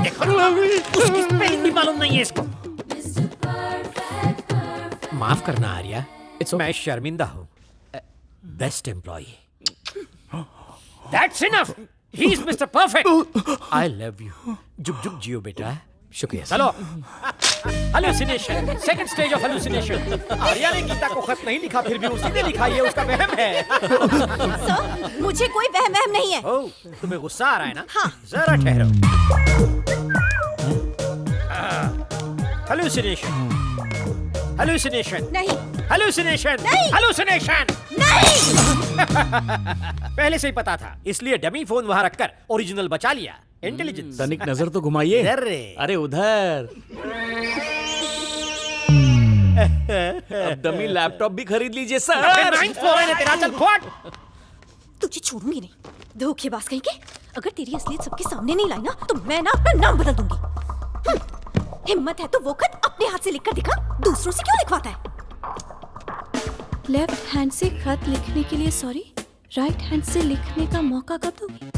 देखो, उसकी स्पेलिंग भी मालूम नहीं है इसको। माफ करना आर्या, मैं शर्मिंदा हूँ। Best employee. That's enough. He is Mr. Perfect. I love you. जुग जुग जियो बेटा। शुक्रिया। चलो। Hallucination. Second stage of hallucination. Arya ने गीता को खत नहीं लिखा, फिर भी उसी ने लिखा, ये उसका वहम है। सर, मुझे कोई वहम नहीं है। ओह, तुम्हें गुस्सा आ रहा है ना? हाँ। जरा ठहरो। Hallucination. Hallucination. नहीं। Hallucination. नहीं। Hallucination. नहीं। पहले से ही पता था, इसलिए डमी फोन वहां रखकर ओरिजिनल बचा लिया। इंटेलिजेंस। तनिक नजर तो घुमाइए। अरे उधर। अब डमी लैपटॉप भी खरीद लीजिए सर। 9th फ्लोर है तेरा, चल फट। तुझे छोड़ूंगी नहीं, धोखेबाज कहीं के। अगर तेरी असलियत सबके सामने नहीं लाई ना, तो मैं ना अपना नाम बदल दूंगी। हिम्मत है तो वो खत अपने हाथ से लिखकर दिखा, दूसरों से क्यों लिखवाता है? लेफ्ट हैंड से खत लिखने के लिए सॉरी, राइट हैंड से लिखने का मौका कब दोगी?